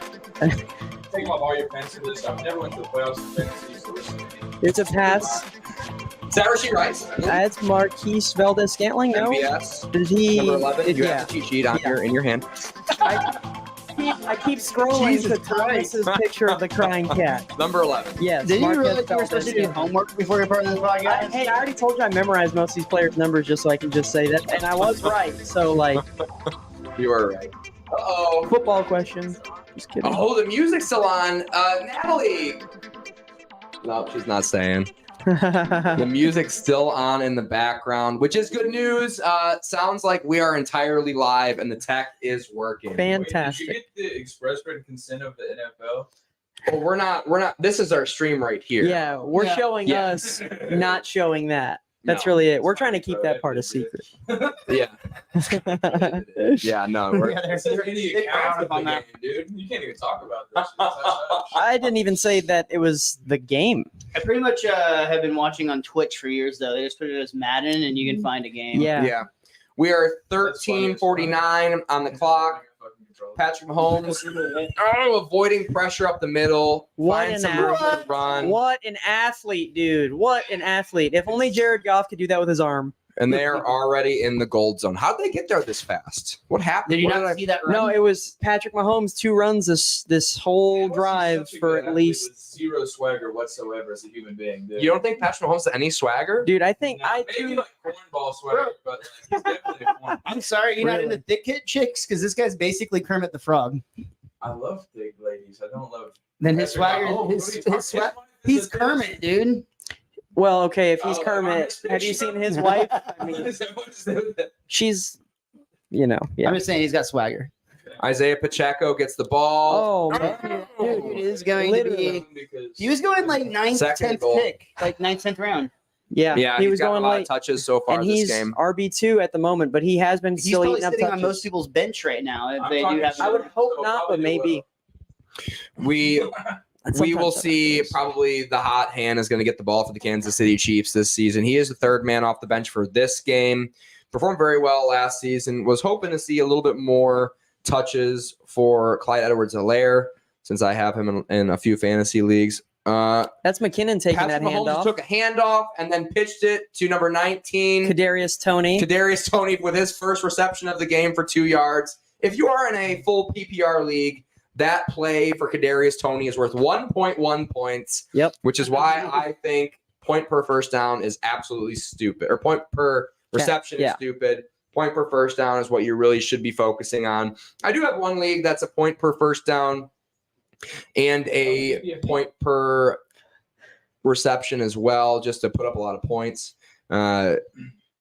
Take off all your fancy list. I've never went to the playoffs in fantasy, so listen to me. It's a pass. Is that Rasheed Rice? That's Marquise Valdez-Scantling, no? MVS. Did he? Number 11. You yeah. have the cheat sheet on Yeah. in your hand. I keep scrolling Jesus to Thomas's Christ. picture of the crying cat. Number 11. Yes. Did you Marquez realize you were supposed to do Valdez-Scantling. homework before you're part of this podcast? Hey, I already told you I memorized most of these players' numbers just so I can just say that, and I was right. So, like, You were right. Uh-oh. football question. Just kidding. Oh, the music's still on. Natalie. No, she's not saying. The music's still on in the background, which is good news. Sounds like we are entirely live and the tech is working. Fantastic. Wait, did you get the express written consent of the NFL? Well, we're not. This is our stream right here. Yeah, we're Yeah. showing Yeah. us, not showing that. That's No. really it. We're trying to keep that part a secret. Yeah. Yeah. No. We're, Yeah, This is any Big account accent of on the that. game, dude. You can't even talk about this. Shit. I didn't even say that it was the game. I pretty much have been watching on Twitch for years, though. They just put it as Madden, and you can find a game. Yeah. yeah. We are 13:49 on the clock. Patrick Mahomes, avoiding pressure up the middle. What Find an some room to athlete. run. What an athlete, dude. What an athlete. If only Jared Goff could do that with his arm. And they are already in the gold zone. How'd they get there this fast? What happened? Did you What not see that run? No, it was Patrick Mahomes 2 runs this whole drive for at least. With zero swagger whatsoever as a human being, dude. You don't think Patrick Mahomes has any swagger? Dude, I think Nah, I maybe too. like cornball swagger, but like, he's definitely a cornball. I'm sorry, you're not Really? into thick kid chicks because this guy's basically Kermit the Frog. I love thick ladies. I don't love. Then his Patrick swagger, Mahomes. his What are you talking swag. about? He's Kermit, dude. Well, okay, if he's Oh, Kermit, I'm have you seen his wife? I mean, Is that what is that? she's, yeah. I'm just saying he's got swagger. Isaiah Pacheco gets the ball. Oh, man. Dude, it is going to Literally. be. Because He was going like 9th, Second 10th goal. pick, like 9th, 10th round. Yeah, Yeah, he he's was got going a lot late. of touches so far And this he's game. RB2 at the moment, but he has been He's still probably eating up sitting on touches. most people's bench right now if I'm they do talking have. shit. I would hope So not, but probably maybe. We we will Sometimes that see. happens. Probably the hot hand is going to get the ball for the Kansas City Chiefs this season. He is the third man off the bench for this game. Performed very well last season. Was hoping to see a little bit more touches for Clyde Edwards-Helaire since I have him in a few fantasy leagues. That's McKinnon taking Patrick that Mahomes handoff. took a handoff and then pitched it to number 19. Kadarius Toney. Kadarius Toney with his first reception of the game for 2 yards. If you are in a full PPR league, that play for Kadarius Toney is worth 1.1 points. Yep. Which is why I think point per first down is absolutely stupid, or point per reception Yeah. is stupid. Point per first down is what you really should be focusing on. I do have one league that's a point per first down and a point per reception as well, just to put up a lot of points.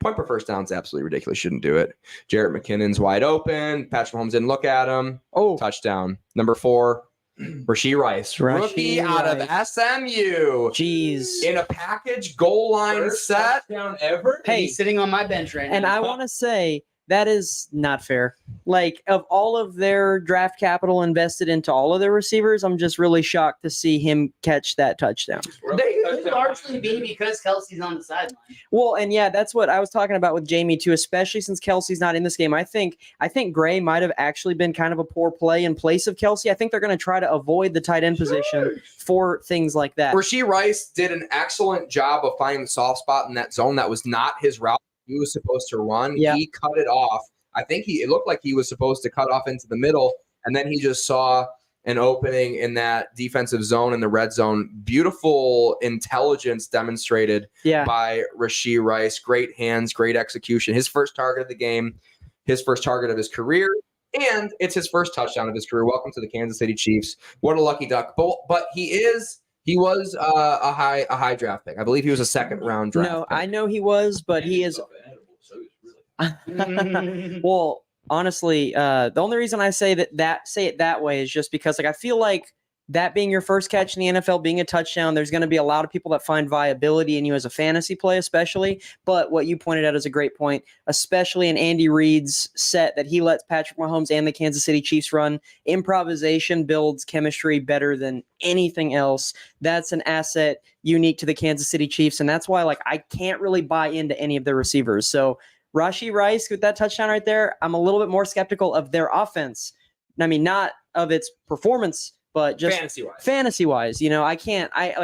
Point per first down is absolutely ridiculous. Shouldn't do it. Jarrett McKinnon's wide open. Patrick Mahomes didn't look at him. Oh, Touchdown. Number 4, Rashee Rice. Rookie Rashee out of Rice. SMU. jeez. In a package goal line First set. touchdown ever. Hey, He's sitting on my bench right now. And I want to say that is not fair. Like, of all of their draft capital invested into all of their receivers, I'm just really shocked to see him catch that touchdown. They could largely be because Kelsey's on the sideline. Well, and yeah, that's what I was talking about with Jamie too, especially since Kelsey's not in this game. I think Gray might have actually been kind of a poor play in place of Kelsey. I think they're going to try to avoid the tight end position for things like that. Rashee Rice did an excellent job of finding the soft spot in that zone. That was not his route he was supposed to run. Yeah. He cut it off. I think it looked like he was supposed to cut off into the middle, and then he just saw an opening in that defensive zone in the red zone. Beautiful intelligence demonstrated Yeah. by Rashee Rice. Great hands, great execution. His first target of the game, his first target of his career, and it's his first touchdown of his career. Welcome to the Kansas City Chiefs. What a lucky duck. But he was a high draft pick. I believe he was a second round draft No, pick. I know he was, but he is. Well, honestly, the only reason I say it that way is just because, like, I feel like that being your first catch in the NFL, being a touchdown, there's going to be a lot of people that find viability in you as a fantasy play, especially. But what you pointed out is a great point, especially in Andy Reid's set that he lets Patrick Mahomes and the Kansas City Chiefs run. Improvisation builds chemistry better than anything else. That's an asset unique to the Kansas City Chiefs, and that's why, like, I can't really buy into any of their receivers. So Rashee Rice with that touchdown right there, I'm a little bit more skeptical of their offense. I mean, not of its performance, but just fantasy-wise. You know, I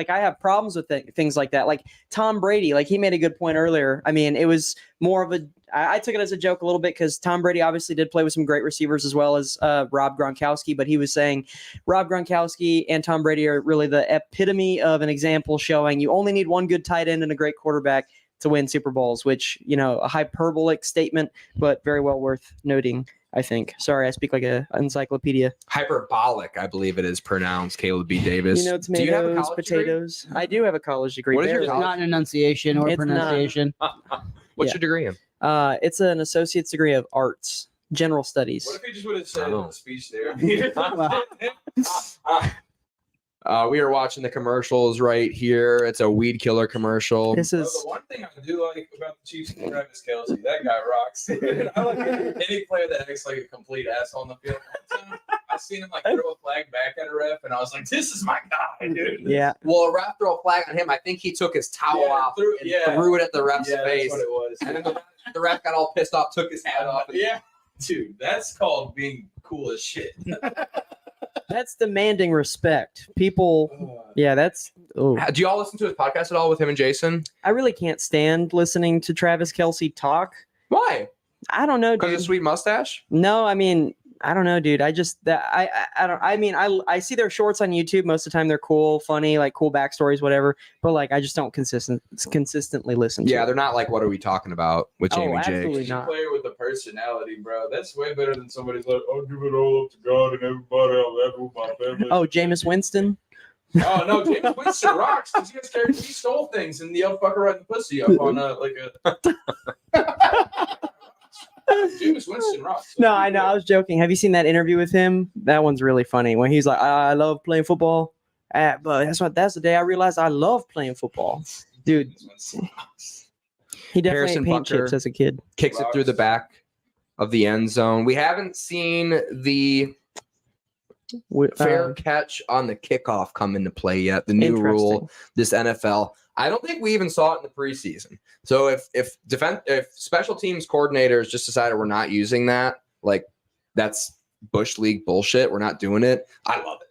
have problems with things like that. Like Tom Brady, like he made a good point earlier. I mean, it was more of I took it as a joke a little bit because Tom Brady obviously did play with some great receivers as well as Rob Gronkowski, but he was saying Rob Gronkowski and Tom Brady are really the epitome of an example showing you only need one good tight end and a great quarterback to win Super Bowls, which, you know, a hyperbolic statement, but very well worth noting, I think. Sorry, I speak like an encyclopedia. Hyperbolic, I believe it is pronounced, Caleb B. Davis. You know, Do you have a tomatoes, college degree? potatoes. I do have a college degree. What is your It's barely. not an enunciation or It's not. pronunciation. What's Yeah. your degree in? It's an associate's degree of arts, general studies. What if he just would have said Oh. speech there? We are watching the commercials right here. It's a weed killer commercial. This Bro, is the one thing I do like about the Chiefs is Travis Kelsey. That guy rocks. I like any player that acts like a complete asshole on the field. I seen him like throw a flag back at a ref, and I was like, "This is my guy, dude." yeah. Well, a ref threw a flag on him. I think he took his towel off and threw it at the ref's Yeah, face. that's what it was. And then the ref got all pissed off, took his hat off. And Yeah, dude, that's called being cool as shit. That's demanding respect. People, yeah, that's. Oh, Do y'all listen to his podcast at all with him and Jason? I really can't stand listening to Travis Kelsey talk. Why? I don't know, Because of dude. his sweet mustache? No, I mean, I don't know, dude. I just that I don't. I mean, I see their shorts on YouTube. Most of the time, they're cool, funny, like cool backstories, whatever. But like, I just don't consistently listen. to Yeah, it. they're not like, what are we talking about with Oh, Jamie absolutely Jake? not. Player with a personality, bro. That's way better than somebody's like, "I'll give it all up to God and everybody. I'll have with my family." Oh, Jameis Winston. Oh no, James Winston rocks. Because he stole things and the fucker right in the pussy up on like a. James Winston rocks. No, I know. I was joking. Have you seen that interview with him? That one's really funny. When he's like, "I love playing football," but that's the day I realized I love playing football. Dude, he definitely Harrison ate paint Butker. chips as a kid. Kicks it through the back of the end zone. We haven't seen the fair catch on the kickoff come into play yet. The new rule, this NFL. I don't think we even saw it in the preseason. So if special teams coordinators just decided we're not using that, like that's Bush League bullshit. We're not doing it. I love it.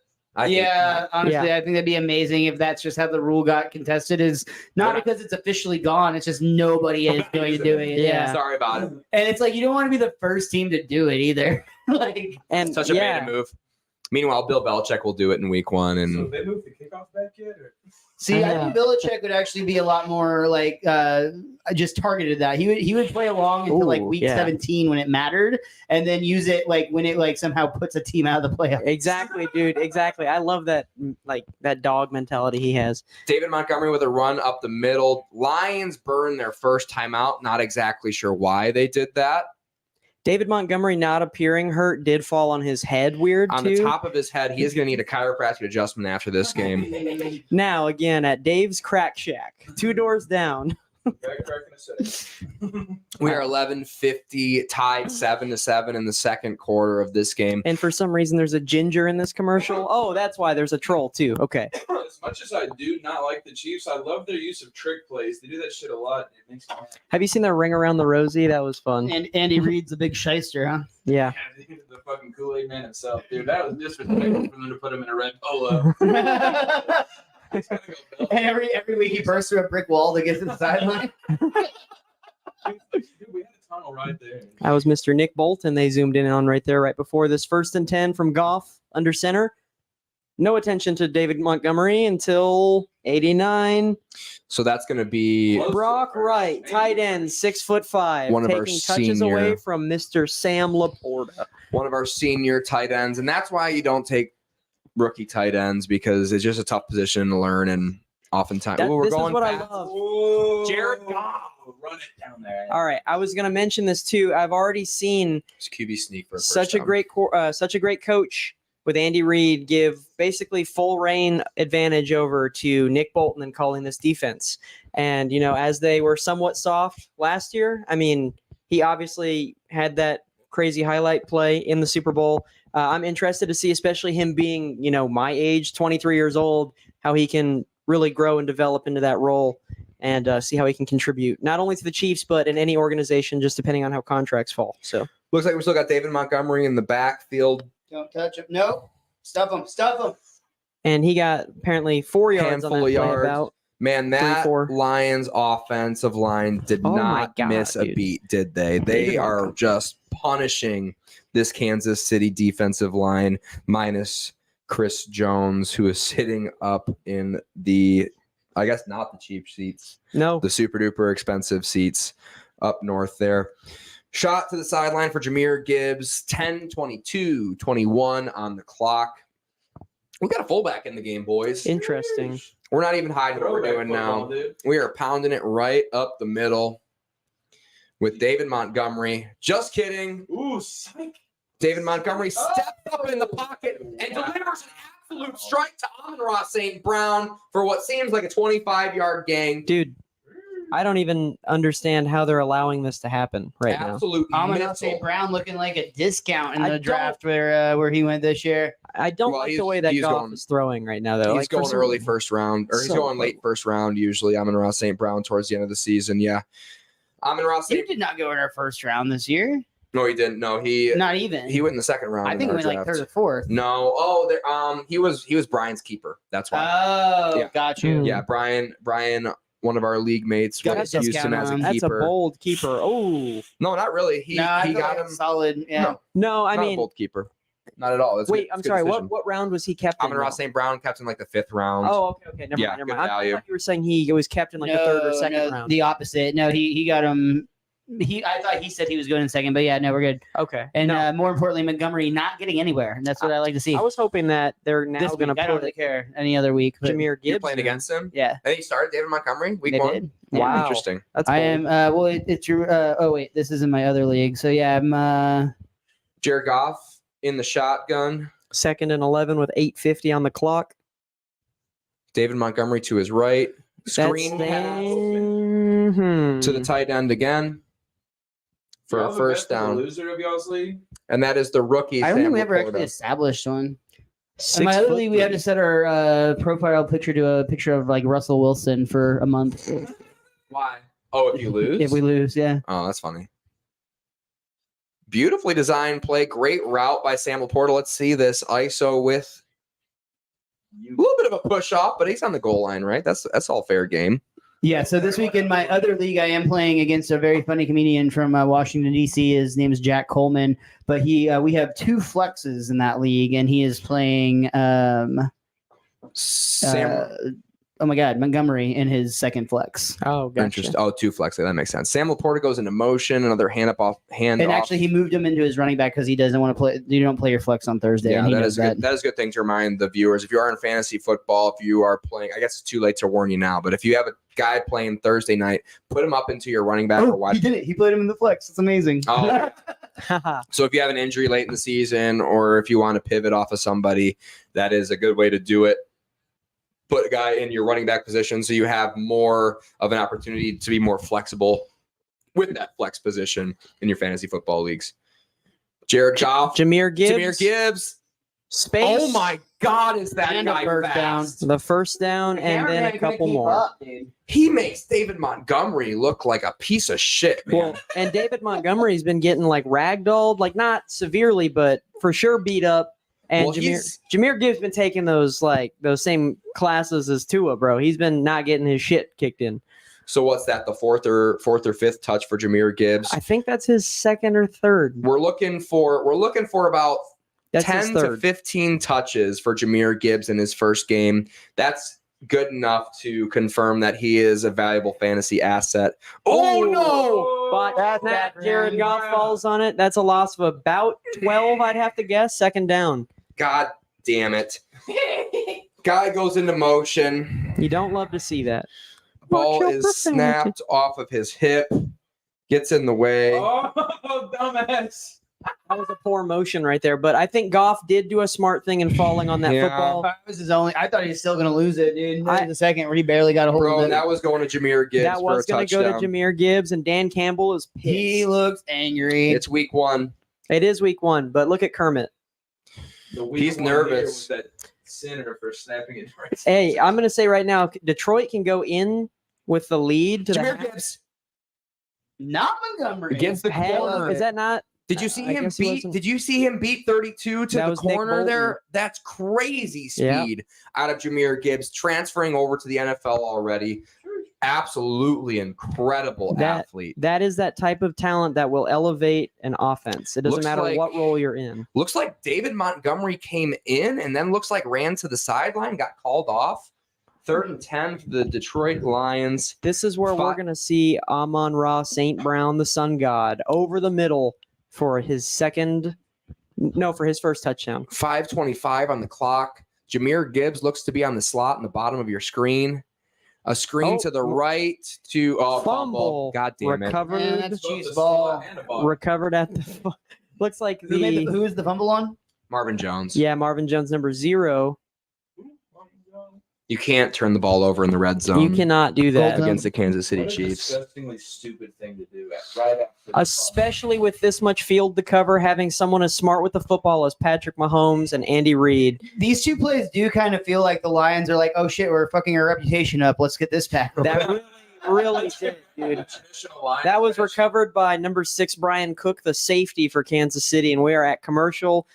Honestly, I think that'd be amazing if that's just how the rule got contested. Is not because it's officially gone. It's just nobody is going to do it. Yeah. Sorry about it. And it's like you don't want to be the first team to do it either. Like, And Such a beta move. Meanwhile, Bill Belichick will do it in week 1. And So they moved the kickoff back yet? Or? see, I think Belichick would actually be a lot more like just targeted that. He would play along until like week 17 when it mattered, and then use it like when it like somehow puts a team out of the playoffs. Exactly, dude. Exactly. I love that, like that dog mentality he has. David Montgomery with a run up the middle. Lions burn their first timeout. Not exactly sure why they did that. David Montgomery not appearing hurt did fall on his head weird On too. the top of his head, he is going to need a chiropractic adjustment after this game. Now again at Dave's Crack Shack, 2 doors down. We are 11:50, tied 7-7 in the second quarter of this game. And for some reason there's a ginger in this commercial. Oh, that's why there's a troll too. Okay. As much as I do not like the Chiefs, I love their use of trick plays. They do that shit a lot. It makes me happy. Have you seen the ring around the Rosie? That was fun. And Andy Reid's a big shyster, huh? Yeah. The fucking Kool-Aid man himself, dude. That was disrespectful for them to put him in a red polo. And every week he bursts through a brick wall to get to the sideline. Dude, we had a tunnel right there. That was Mr. Nick Bolton they zoomed in on right there right before this 1st and 10 from Goff under center. No attention to David Montgomery until 89. So that's going to be Brock Wright, tight end, 6'5", One of our taking touches senior- away from Mr. Sam Laporta. one of our senior tight ends. And that's why you don't take rookie tight ends, because it's just a tough position to learn. And oftentimes, we're This is going what I fast. love. Whoa. Jared Goff. Run it down there. All right, I was going to mention this too. I've already seen It's QB sneak for such a great coach with Andy Reid give basically full reign advantage over to Nick Bolton and calling this defense. And, you know, as they were somewhat soft last year, I mean, he obviously had that crazy highlight play in the Super Bowl. I'm interested to see, especially him being, you know, my age, 23 years old, how he can really grow and develop into that role and see how he can contribute not only to the Chiefs, but in any organization, just depending on how contracts fall. So Looks like we still got David Montgomery in the backfield. Don't touch him. No. Stuff him. Stuff him. and he got apparently 4 yards on that Handful of play yards. about. Man, that 3-4. Lions offensive line did Oh my not God, miss a dude. beat, did they? They David are Montgomery. just punishing this Kansas City defensive line, minus Chris Jones, who is sitting up in the, I guess not the cheap seats, No, the super duper expensive seats up north there. Shot to the sideline for Jahmyr Gibbs, 10-22, 21 on the clock. We got a fullback in the game, boys. interesting. We're not even hiding what we're doing now. We are pounding it right up the middle with David Montgomery. Just kidding. Ooh, psych. David Montgomery steps up in the pocket and delivers an absolute strike to Amon-Ra St. Brown for what seems like a 25-yard gain. Dude, I don't even understand how they're allowing this to happen right now. Absolute Amon-Ra missile. St. Brown looking like a discount in I the don't- draft where he went this year. I don't Well, like he's- the way that he's Goff going- is throwing right now, though. He's Like, for going some- early first round, or he's So going late first round usually. Amon-Ra St. Brown towards the end of the season. Yeah. Amon-Ra He St. did not go in our first round this year. No, he didn't. No, he Not even. went in the second round. I in think he our went like draft. third or fourth. No. Oh, there. He was Brian's keeper. That's why. Oh, Yeah. got you. Hmm. Yeah, Brian, one of our league mates, Got a used him discount as a on him. That's a keeper. bold keeper. Oh, No, not really. He No, I he feel got like him. solid. Yeah. No, no, I not a mean, bold keeper. Not at all. It's wait, good- I'm it's a good sorry. decision. What round was he kept in? Amon-Ra now? St. Brown kept in like the 5th round. Oh, okay. Never Yeah, mind. Never good mind. I value. thought you were saying he was kept in like the third or second round. The opposite. No, he got him. I thought he said he was going in second, but yeah, no, we're good. Okay. And no, more importantly, Montgomery not getting anywhere. And that's what I like to see. I was hoping that they're now This going to week, I don't put really care any other week. But Jahmyr You're Gibbs. playing in. against him. yeah, And he started David Montgomery week they 1. did. Yeah. Wow. Interesting. That's I bold. am. Well, it's your. Oh wait, this is in my other league. So yeah, I'm. Jared Goff in the shotgun. 2nd and 11 with 8:50 on the clock. David Montgomery to his right. Screen pass to to the tight end again for Y'all a the first best of the down. loser of y'all's league? And that is the rookie. I don't think Sam we ever actually Laporta. established one. In my other league, we had to set our profile picture to a picture of like Russell Wilson for a month. Why? Oh, if you lose? If we lose, yeah. Oh, that's funny. Beautifully designed play. Great route by Sam Laporta. Let's see this ISO with a little bit of a push off, but he's on the goal line, right? That's all fair game. Yeah, so this week in my other league, I am playing against a very funny comedian from Washington, D.C. His name is Jack Coleman, but we have 2 flexes in that league, and he is playing oh my God, Montgomery in his second flex. Oh, gotcha. Interesting. Oh, 2 flex. That makes sense. Sam Laporta goes into motion. Another hand off. And actually, he moved him into his running back because he doesn't want to play. You don't play your flex on Thursday. Yeah, and he that knows is good. That is a good thing to remind the viewers. If you are in fantasy football, if you are playing, I guess it's too late to warn you now, but if you have a guy playing Thursday night, put him up into your running back or Oh, wide. he did it. He played him in the flex. It's amazing. Oh, so if you have an injury late in the season, or if you want to pivot off of somebody, that is a good way to do it. Put a guy in your running back position so you have more of an opportunity to be more flexible with that flex position in your fantasy football leagues. Jared Goff, Jameer Gibbs. Jameer Gibbs. Space. Oh my God, is that And a guy first fast? The first down and then a couple more. He makes David Montgomery look like a piece of shit, man. Well, and David Montgomery's been getting like ragdolled, like not severely, but for sure beat up. And Well, Jameer Gibbs been taking those same classes as Tua, bro. He's been not getting his shit kicked in. So what's that? The fourth or fifth touch for Jameer Gibbs? I think that's his second or third. We're looking for about That's his 10 to third. 15 touches for Jameer Gibbs in his first game. That's good enough to confirm that he is a valuable fantasy asset. Oh no! But That's that bad, Jared man. Goff falls on it. That's a loss of about 12, I'd have to guess. Second down. God damn it. Guy goes into motion. You don't love to see that. Ball Watch your is profanity. snapped off of his hip. Gets in the way. Oh, dumbass. That was a poor motion right there. But I think Goff did do a smart thing in falling on that Yeah. football. That was his only. I thought he was still going to lose it, dude. That was the second where he barely got a hold Bro, of it. that was going to Jameer Gibbs That was for a going to go touchdown. to Jameer Gibbs, and Dan Campbell is pissed. He looks angry. It's week 1. It is week 1, but look at Kermit. The weak He's one here nervous. was that center for snapping it right. Hey, I'm going to say right now, Detroit can go in with the lead to Jameer the Gibbs Not Montgomery. against the hell. corner. Is that not? Did you see I him guess he beat? wasn't- Did you see him beat 32 to That the was Nick corner Bolton. there? That's crazy Yeah. speed out of Jameer Gibbs, transferring over to the NFL already. Absolutely incredible athlete. That is that type of talent that will elevate an offense. It doesn't Looks matter like- what role you're in. Looks like David Montgomery came in and then looks like ran to the sideline, got called off. 3rd and 10 for the Detroit Lions. This is where we're Fi- going to see Amon-Ra St. Brown, the sun god, over the middle for his first touchdown. 5:25 on the clock. Jameer Gibbs looks to be on the slot in the bottom of your screen. A screen Oh, to the right to fumble. Fumble. God damn it. Recovered, Man, that's Both Chiefs a ball. slot and a bar. recovered at the. Looks like Who was the fumble on? Marvin Jones. Marvin Jones, number 0. You can't turn the ball over in the red zone You cannot do that. Golden. against the Kansas City What a Chiefs. disgustingly stupid thing to do right after the Especially with this much field to cover, having someone as smart with the football as Patrick Mahomes and Andy Reid. These 2 plays do kind of feel like the Lions are like, oh shit, we're fucking our reputation up. Let's get this back. That really did, dude. traditional line That was special. recovered by number 6, Brian Cook, the safety for Kansas City, and we are at commercial.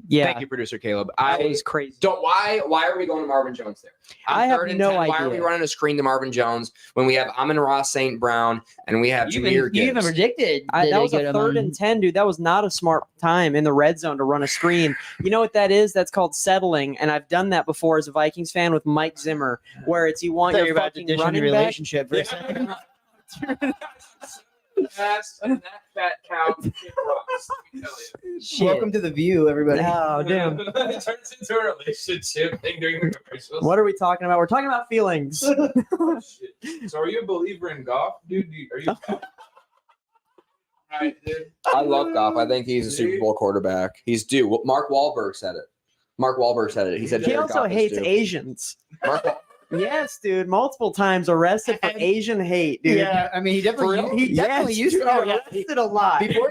Yeah, Thank you, producer Caleb. that was crazy. Why are we going to Marvin Jones there? On I have 3rd and no 10, Why are we idea. running a screen to Marvin Jones when we have Amon-Ra St. Brown and we have You Jameer even Gibbs? predicted. That was a get him 3rd on- and 10, dude. That was not a smart time in the red zone to run a screen. You know what that is? That's called settling, and I've done that before as a Vikings fan with Mike Zimmer, where it's you want Thought you your were about to fucking dish on your running back. relationship for a second. Ass and that fat cow kick rocks. let me tell you. Shit. Welcome to the View, everybody. Oh, damn. It turns into a relationship thing during the commercials. What are we talking about? We're talking about feelings. Oh, shit. So are you a believer in golf, dude? Are you? Right, dude. I love Goff. I think he's a Super Bowl quarterback. He's due. Mark Wahlberg said it. Mark Wahlberg said it. He said He Jared also Goff is hates due. Asians. Mark Wahlberg? Yes, dude. Multiple times arrested for And- Asian hate, dude. Yeah, I mean, he definitely Yes, used to dude, get arrested a lot. before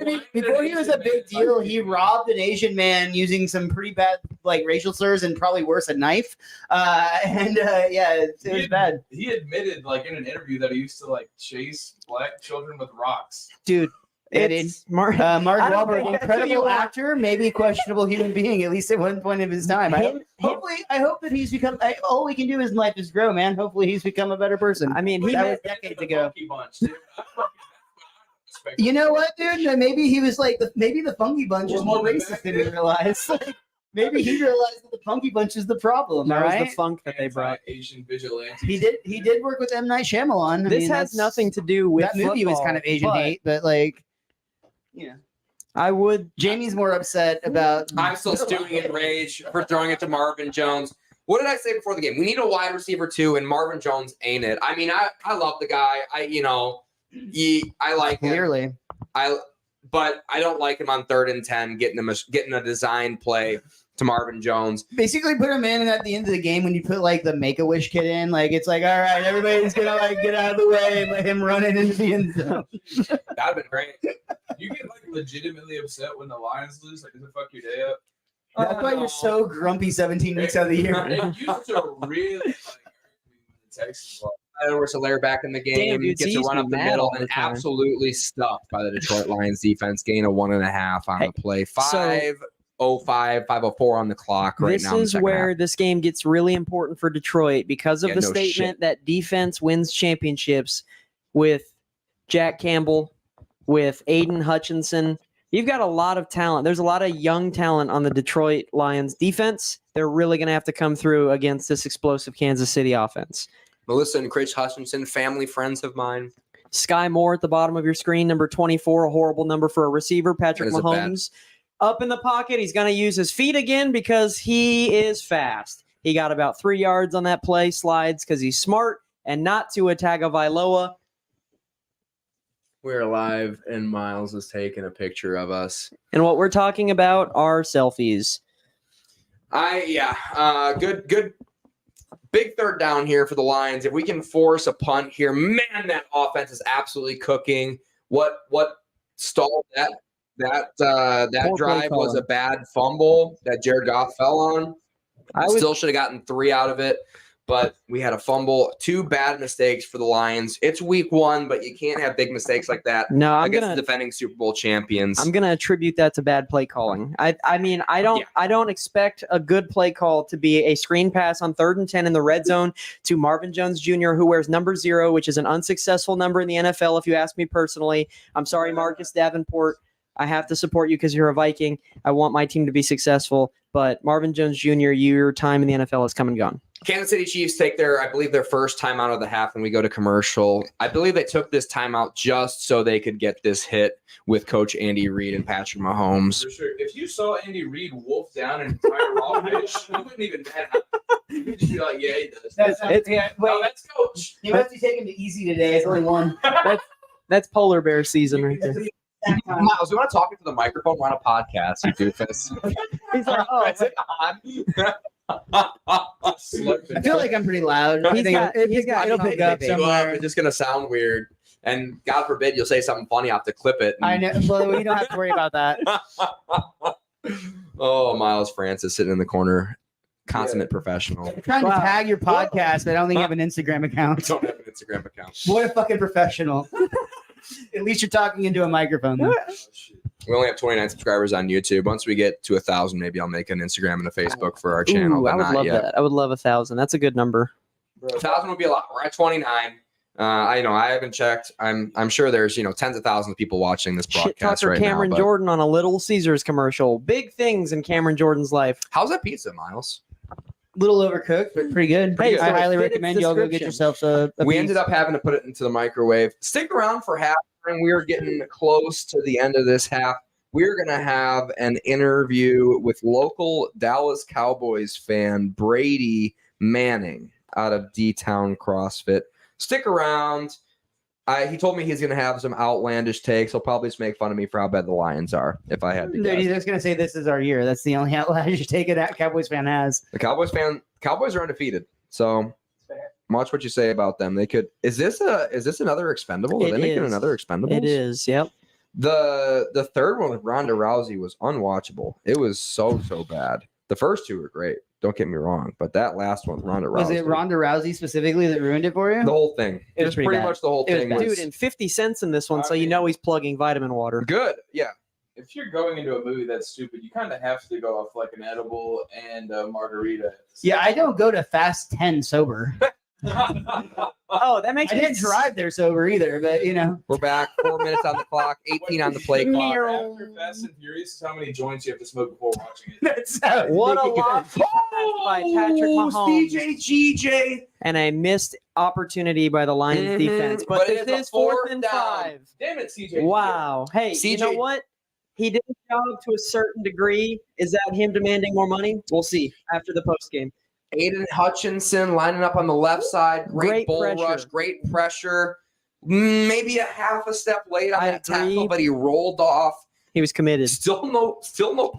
he was a big deal. He robbed an Asian man using some pretty bad like racial slurs and probably worse, a knife. Yeah, it was bad, He admitted, like in an interview, that he used to like chase black children with rocks. Dude, Yeah, it's Mark. Mark I don't Wahlberg, think that's what you incredible want. actor, maybe questionable human being, at least at one point of his time. I hope that he's become. All we can do in life is grow, man. Hopefully, he's become a better person. I mean, That was decades The ago. Funky Bunch, dude. You know what, dude? Maybe he was like, maybe the Funky Bunch is more racist than he realized. Like, maybe he realized that the Funky Bunch is the problem. that All was right. the funk that they brought. Asian vigilante. He did work with M. Night Shyamalan. I This mean, has that's- nothing to do with that movie was football, kind of Asian but hate, but like, you know, I would. Jamie's more upset about. I'm still stewing in rage for throwing it to Marvin Jones. What did I say before the game? We need a wide receiver too, and Marvin Jones ain't it. I mean, I love the guy. I like him. Clearly. But I don't like him on 3rd and 10, getting a design play to Marvin Jones. Basically, put him in at the end of the game when you put like the Make-A-Wish kid in. Like it's like, all right, everybody's gonna like get out of the way and let him run it into the end zone. That'd have been great. You get like legitimately upset when the Lions lose. Like, does it fuck your day up? That's why you're so grumpy 17 weeks out of the year. It used to really like hurt me when the Texans lost. Edwards Helaire back in the game, Damn, dude, so gets you a used run to up be the mad middle, all the and time. absolutely stuffed by the Detroit Lions defense. Gain of 1.5 on Hey, the play. so- 5:04 on the clock right This now. in the is second where half. this game gets really important for Detroit because of Yeah, the no statement that defense wins championships with Jack Campbell, with Aiden Hutchinson. You've got a lot of talent. There's a lot of young talent on the Detroit Lions defense. They're really going to have to come through against this explosive Kansas City offense. Melissa and Chris Hutchinson, family friends of mine. Sky Moore at the bottom of your screen, number 24, a horrible number for a receiver. Patrick That is a bad- Mahomes up in the pocket. He's going to use his feet again because he is fast. He got about 3 yards on that play, slides because he's smart, and not to a Tagovailoa. We're live, and Miles is taking a picture of us. And what we're talking about are selfies. Good. Big 3rd down here for the Lions. If we can force a punt here, man, that offense is absolutely cooking. What stalled that Poor play drive was calling. a bad fumble that Jared Goff fell on. I would Still should have gotten 3 out of it, but we had a fumble. 2 bad mistakes for the Lions. It's week 1, but you can't have big mistakes like that no, I'm against gonna the defending Super Bowl champions. I'm gonna attribute that to bad play calling. I mean I don't expect a good play call to be a screen pass on 3rd and 10 in the red zone to Marvin Jones Jr., who wears number 0, which is an unsuccessful number in the NFL. If you ask me personally, I'm sorry, Marcus Davenport. I have to support you because you're a Viking. I want my team to be successful, but Marvin Jones Jr., your time in the NFL has come and gone. Kansas City Chiefs take their first timeout of the half when we go to commercial. I believe they took this timeout just so they could get this hit with Coach Andy Reid and Patrick Mahomes. For sure. If you saw Andy Reid wolf down an entire raw fish, you wouldn't even bet. You'd just be like, yeah, he does. Oh, that's Coach. You must be taking it easy today. It's only one. That's polar bear season right there. Miles, you want to talk into the microphone? We're on a podcast, you doofus. He's like, oh, Is it on? I feel like I'm pretty loud. He's got- it'll pick up somewhere. It's just gonna sound weird, and God forbid you'll say something funny. I'll have to clip it. I know. Well, you don't have to worry about that. Oh, Miles Francis sitting in the corner, consummate professional. I'm trying to Wow. tag your podcast, but I don't think you have an Instagram I account. don't have an Instagram account. What a fucking professional. At least you're talking into a microphone. Though. We only have 29 subscribers on YouTube. Once we get to 1,000, maybe I'll make an Instagram and a Facebook for our channel. Ooh, but I would not love yet. that. I would love 1,000. That's a good number. 1,000 would be a lot. We're at 29. I haven't checked. I'm sure there's tens of thousands of people watching this Shit broadcast talker right Cameron now. But Jordan on a Little Caesars commercial. Big things in Cameron Jordan's life. how's that pizza, Miles? Little overcooked, but pretty good. Hey, I so it highly fit its recommend you all go get description. yourself a We piece. ended up having to put it into the microwave. Stick around for half, and we are getting close to the end of this half. We're going to have an interview with local Dallas Cowboys fan Brady Manning out of D-Town CrossFit. Stick around. He told me he's going to have some outlandish takes. He'll probably just make fun of me for how bad the Lions are, if I had to Dude, he's guess. just gonna say this is our year. That's the only outlandish take it that Cowboys fan has. The Cowboys are undefeated. So much what you say about them. They could. Is this another expendable? Are It they making is. another expendable? It is. Yep. The third one with Ronda Rousey was unwatchable. It was so bad. The first two were great. Don't get me wrong, but that last one, Ronda Rousey. Was it Ronda Rousey specifically that ruined it for you? The whole thing. It was Just pretty pretty bad. much the whole It was thing. bad. Was Dude, and 50 cents in this one, so you know he's plugging vitamin water. good. Yeah. If you're going into a movie that's stupid, you kind of have to go off like an edible and a margarita. Yeah, I don't go to Fast 10 sober. Oh, that makes I didn't drive there sober either, but We're back. 4 minutes on the clock. 18 on the play clock. After Fast and Furious is how many joints you have to smoke before watching it. that's how What a it lot goes. by Patrick Mahomes. GJ. And a missed opportunity by the Lions Mhm. defense. But, But it this is is a fourth fourth and down. 5. Damn it, CJ. Wow. Hey, you know CJ what? He did his job to a certain degree. Is that him demanding more money? We'll see after the post game. Aiden Hutchinson lining up on the left side. Great, Great bull pressure. rush. Great pressure. Maybe a half a step late on I that tackle, agree. but he rolled off. He was committed. Still no.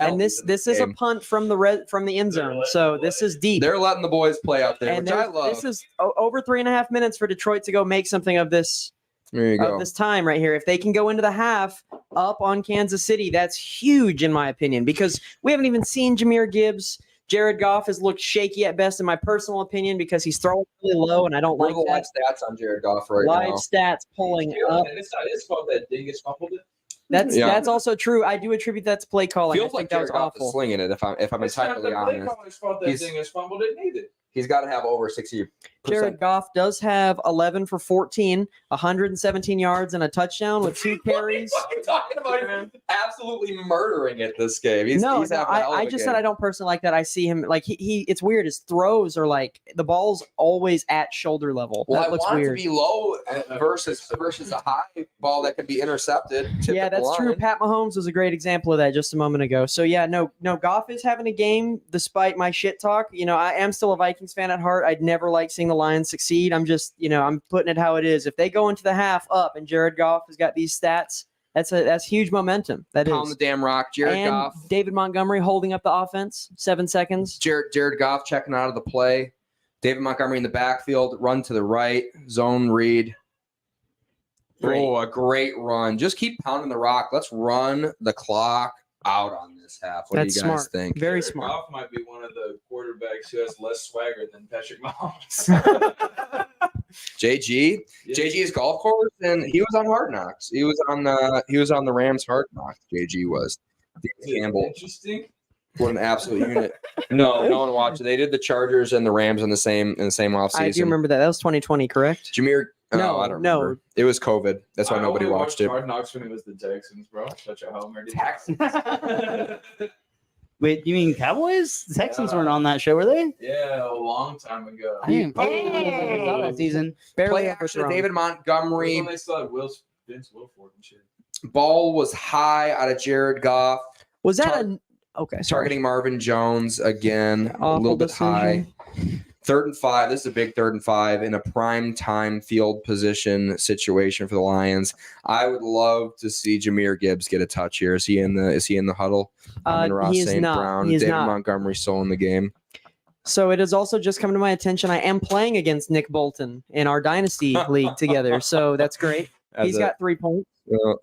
And this penalties in is a game. punt from the end zone. So this is deep. They're letting the boys play out there, And which I there's- love. this is over 3.5 minutes for Detroit to go make something of this There you go. of this time right here. If they can go into the half up on Kansas City, that's huge in my opinion, because we haven't even seen Jahmyr Gibbs. Jared Goff has looked shaky at best, in my personal opinion, because he's throwing really low, and I don't What are like the live that. stats on Jared Goff right Live now? stats pulling up. And it's not his fault that Dingus fumbled it. Yeah. That's also true. I do attribute that to play calling. I Feels think like that was Jared Goff is awful. slinging it. If I'm It's not entirely the play honest, caller's fault that He's- Dingus fumbled it neither. he's got to have over 60%. Jared Goff does have 11 for 14, 117 yards and a touchdown with 2 carries. What are you talking about? Him absolutely murdering it this game. He's No, having a hell of I a just game. said I don't personally like that. I see him like he it's weird. His throws are like the ball's always at shoulder level. Well, That I looks want weird. it to be low versus a high ball that could be intercepted. Yeah, that's true. Pat Mahomes was a great example of that just a moment ago. So yeah, no, Goff is having a game despite my shit talk. I am still a Vikings fan at heart. I'd never like seeing the Lions succeed. I'm just, I'm putting it how it is. If they go into the half up and Jared Goff has got these stats, that's huge momentum. That Pound is. the damn rock. Jared And Goff. David Montgomery holding up the offense, 7 seconds. Jared Goff checking out of the play. David Montgomery in the backfield. Run to the right. Zone read. Great. Oh, a great run. Just keep pounding the rock. Let's run the clock out on this half. What That's do you guys smart. think? Very Jared smart. Goff might be one of the quarterbacks who has less swagger than Patrick Mahomes. JG. Yeah. JG's golf course, and he was on Hard Knocks. He was on the Rams Hard Knocks. JG was. Dan Campbell, Interesting. what an absolute unit. No one watched it. They did the Chargers and the Rams in the same offseason. I do remember that. That was 2020, correct? Jahmyr. No, I don't no. remember. It was COVID. That's why I nobody only watched it. Hard Knocks when it was the Texans, bro. Such a homer. Texans? Wait, you mean Cowboys? The Texans Yeah. weren't on that show, were they? Yeah, a long time ago. I didn't that season. Barely Play ever action of thrown. David Montgomery. When they still had Vince Wilfork and shit. Ball was high out of Jared Goff. Was that Tar- okay? Sorry. Targeting Marvin Jones again. A Awful little bit decision. high. 3rd and 5. This is a big 3rd and 5 in a prime time field position situation for the Lions. I would love to see Jahmyr Gibbs get a touch here. Is he in the huddle? Ross He is St. not. Brown. He is David not. Montgomery still in the game. So it has also just come to my attention. I am playing against Nick Bolton in our dynasty league together. So that's great. He's got 3 points.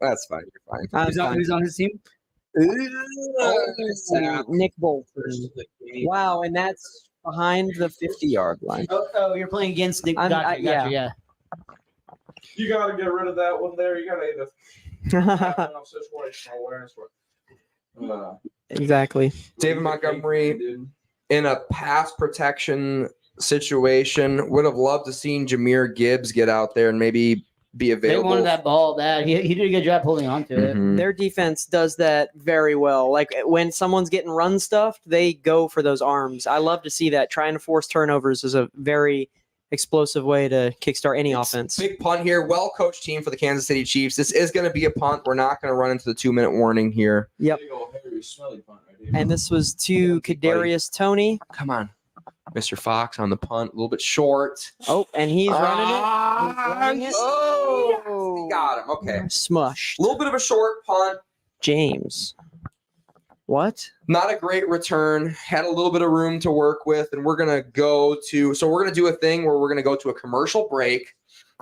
That's fine. You're fine. I'm Who's on, fine. who's on his team? Nick Bolton. Wow, and that's behind the 50-yard line. Oh, you're playing against Nick. I'm- Gotcha, yeah. You gotta get rid of that one there. You gotta either situational awareness. Exactly. David Montgomery in a pass protection situation. Would have loved to seen Jahmyr Gibbs get out there and maybe be They available. wanted that ball bad. He did a good job holding on to it. Mhm. Their defense does that very well. Like when someone's getting run stuffed, they go for those arms. I love to see that. Trying to force turnovers is a very explosive way to kickstart any offense. Big punt here. Well-coached team for the Kansas City Chiefs. This is going to be a punt. We're not going to run into the 2-minute warning here. Yep. Big old hairy, smelly punt right here. And this was to Kadarius Toney. Come on. Mr. Fox on the punt. A little bit short. Oh, and he's running it. He's running it. Oh, he got him. Okay. Smush. A little bit of a short punt. James. What? Not a great return. Had a little bit of room to work with, and we're gonna do a thing where we're gonna go to a commercial break,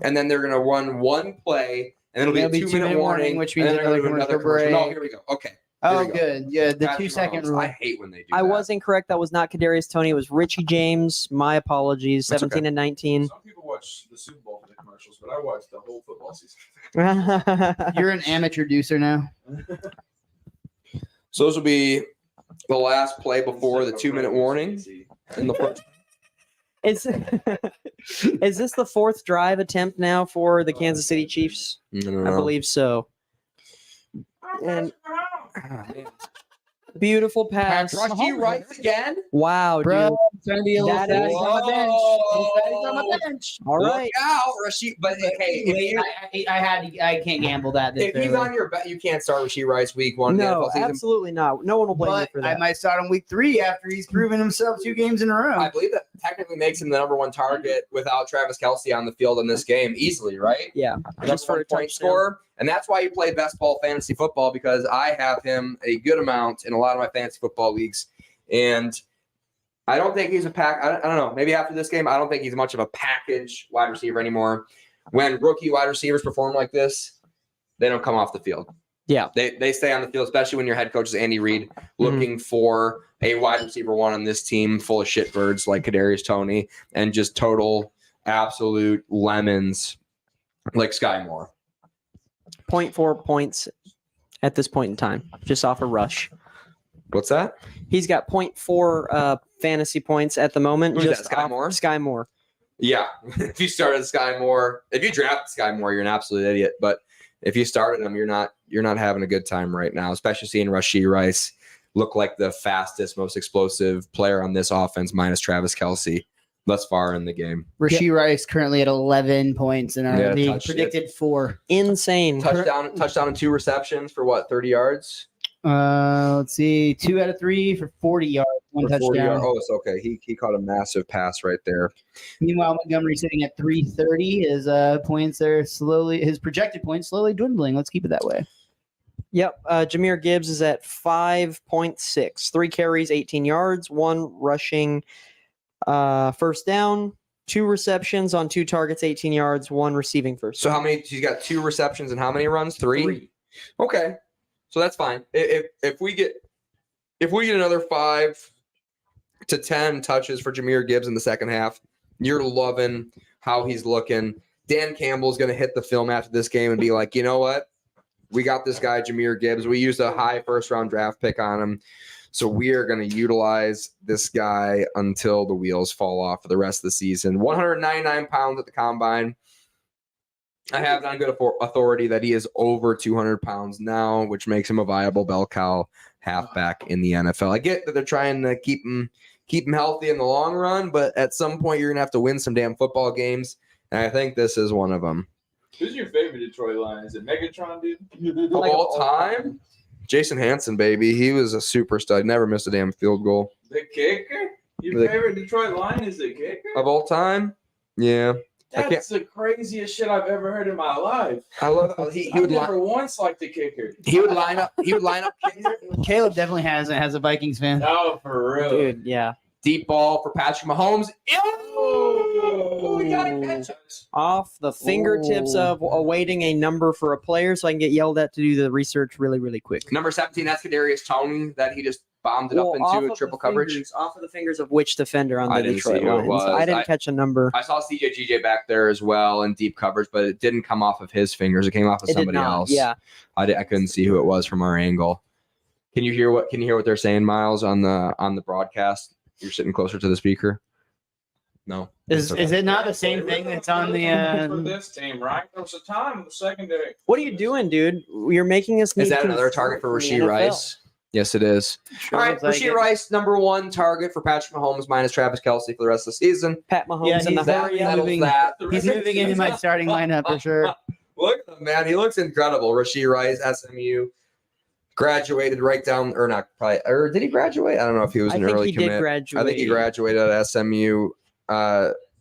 and then they're gonna run one play, and it'll be a It'll be 2-minute warning, which and means then they're gonna do another another commercial commercial. No, break. here we go. Okay. Oh, we go. good. Yeah, the Patrick 2-second Mahomes. rule. I hate when they do I that. was incorrect. That was not Kadarius Toney. It was Richie James. My apologies. That's 17 and 19. Some people watch the Super Bowl for the commercials, but I watch the whole football season. You're an amateur deucer now. So those will be the last play before the 2-minute warning in the first. Is is this the fourth drive attempt now for the Kansas City Chiefs? I believe so. And beautiful pass. Rushy Rice again. Wow, Bro, dude. it's going to be a little That static is- on the bench. Whoa. Static on the bench. All right. Look out, Rasheed. But hey, I can't gamble that. This if he's early. on your bet, you can't start Rasheed Rice week 1 of the No, NFL season. absolutely not. No one will blame you But for I that. might start on week 3 after he's proven himself 2 games in a row. I believe that technically makes him the number 1 target without Travis Kelce on the field in this game easily, right? Yeah. Just for a touchdown. point scorer. And that's why you play best ball fantasy football, because I have him a good amount in a lot of my fantasy football leagues. And I don't think he's a pack. I don't know. Maybe after this game, I don't think he's much of a package wide receiver anymore. When rookie wide receivers perform like this, they don't come off the field. Yeah. They stay on the field, especially when your head coach is Andy Reid, looking for a wide receiver 1 on this team full of shitbirds like Kadarius Toney and just total absolute lemons like Sky Moore. 0.4 points at this point in time, just off a rush. What's that? He's got 0.4 fantasy points at the moment. Who's that, just Sky off Moore? Sky Moore. Yeah. If you started Sky Moore, if you draft Sky Moore, you're an absolute idiot. But if you started him, you're not having a good time right now, especially seeing Rasheed Rice look like the fastest, most explosive player on this offense minus Travis Kelce thus far in the game. Rasheed Rice currently at 11 points in our Yeah, league. touched Predicted 4. Insane. Touchdown and 2 receptions for what, 30 yards? Let's see. 2 out of 3 for 40 yards. 1 For 40 touchdown. yards. Oh, it's okay. He caught a massive pass right there. Meanwhile, Montgomery sitting at 330. His points are his projected points slowly dwindling. Let's keep it that way. Yep. Jahmyr Gibbs is at 5.6. 3 carries, 18 yards, 1 rushing first down, 2 receptions on 2 targets, 18 yards, 1 receiving first. So how many? He's got 2 receptions and how many runs? 3? 3. Okay, so that's fine. If we get another 5 to 10 touches for Jahmyr Gibbs in the second half, you're loving how he's looking. Dan Campbell's going to hit the film after this game and be like, you know what? We got this guy, Jahmyr Gibbs. We used a high first-round draft pick on him. So we are going to utilize this guy until the wheels fall off for the rest of the season. 199 pounds at the combine. I have it on good authority that he is over 200 pounds now, which makes him a viable bell cow halfback in the NFL. I get that they're trying to keep him healthy in the long run, but at some point you're going to have to win some damn football games, and I think this is one of them. Who's your favorite Detroit Lion? Is it Megatron, dude? Of all time, Jason Hansen, baby. He was a super stud. Never missed a damn field goal. The kicker? Your The- favorite Detroit Lion is the kicker? Of all time, yeah. I can't- That's the craziest shit I've ever heard in my life. I love how he I've would never once liked the kicker. line up. He would line up Caleb definitely has a Vikings fan. No, for real. Dude, yeah. deep ball for Patrick Mahomes. Oh, He got it, catch. Off the fingertips of awaiting a number for a player so I can get yelled at to do the research really, really quick. Number 17, that's Kadarius Toney that he just bombed it Well, up off into of a triple the coverage. fingers- Off of the fingers of which defender on the I didn't Detroit see who it Lions? was. I didn't catch a number. I saw CJ back there as well in deep coverage, but it didn't come off of his fingers. It came off of It did somebody not. else. Yeah. I couldn't see who it was from our angle. Can you hear what they're saying, Miles, on the broadcast? You're sitting closer to the speaker. No. Is it not the same thing that's on for the? this team, right? There was a time in the secondary. What are you doing, dude? You're making us. Is need that another to- target for in the Rasheed NFL. Rice? Yes, it is. Sure All right, looks like Rasheed it. Rice, number 1 target for Patrick Mahomes minus Travis Kelce for the rest of the season. Pat Mahomes Yeah, in the he's That hurry moving- up. settles that. He's moving into my starting lineup for sure. Look at him, man. He looks incredible. Rasheed Rice, SMU, graduated right down, or not probably, or did he graduate? I don't know if he was I an think early he commit. did graduate. I think he graduated at SMU.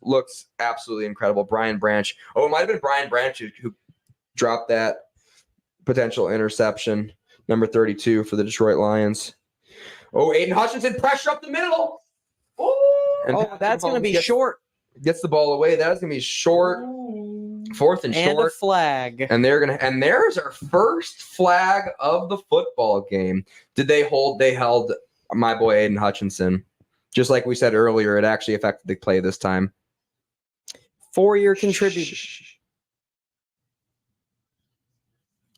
Looks absolutely incredible. Brian Branch. Oh, it might have been Brian Branch who dropped that potential interception. Number 32 for the Detroit Lions. Oh, Aiden Hutchinson, pressure up the middle. And Oh, Patrick that's going to Mahomes be gets- short. Gets the ball away. That is going to be short. Fourth and And a short. flag. And there's our first flag of the football game. They held my boy Aiden Hutchinson. Just like we said earlier, it actually affected the play this time. 4-year contributor.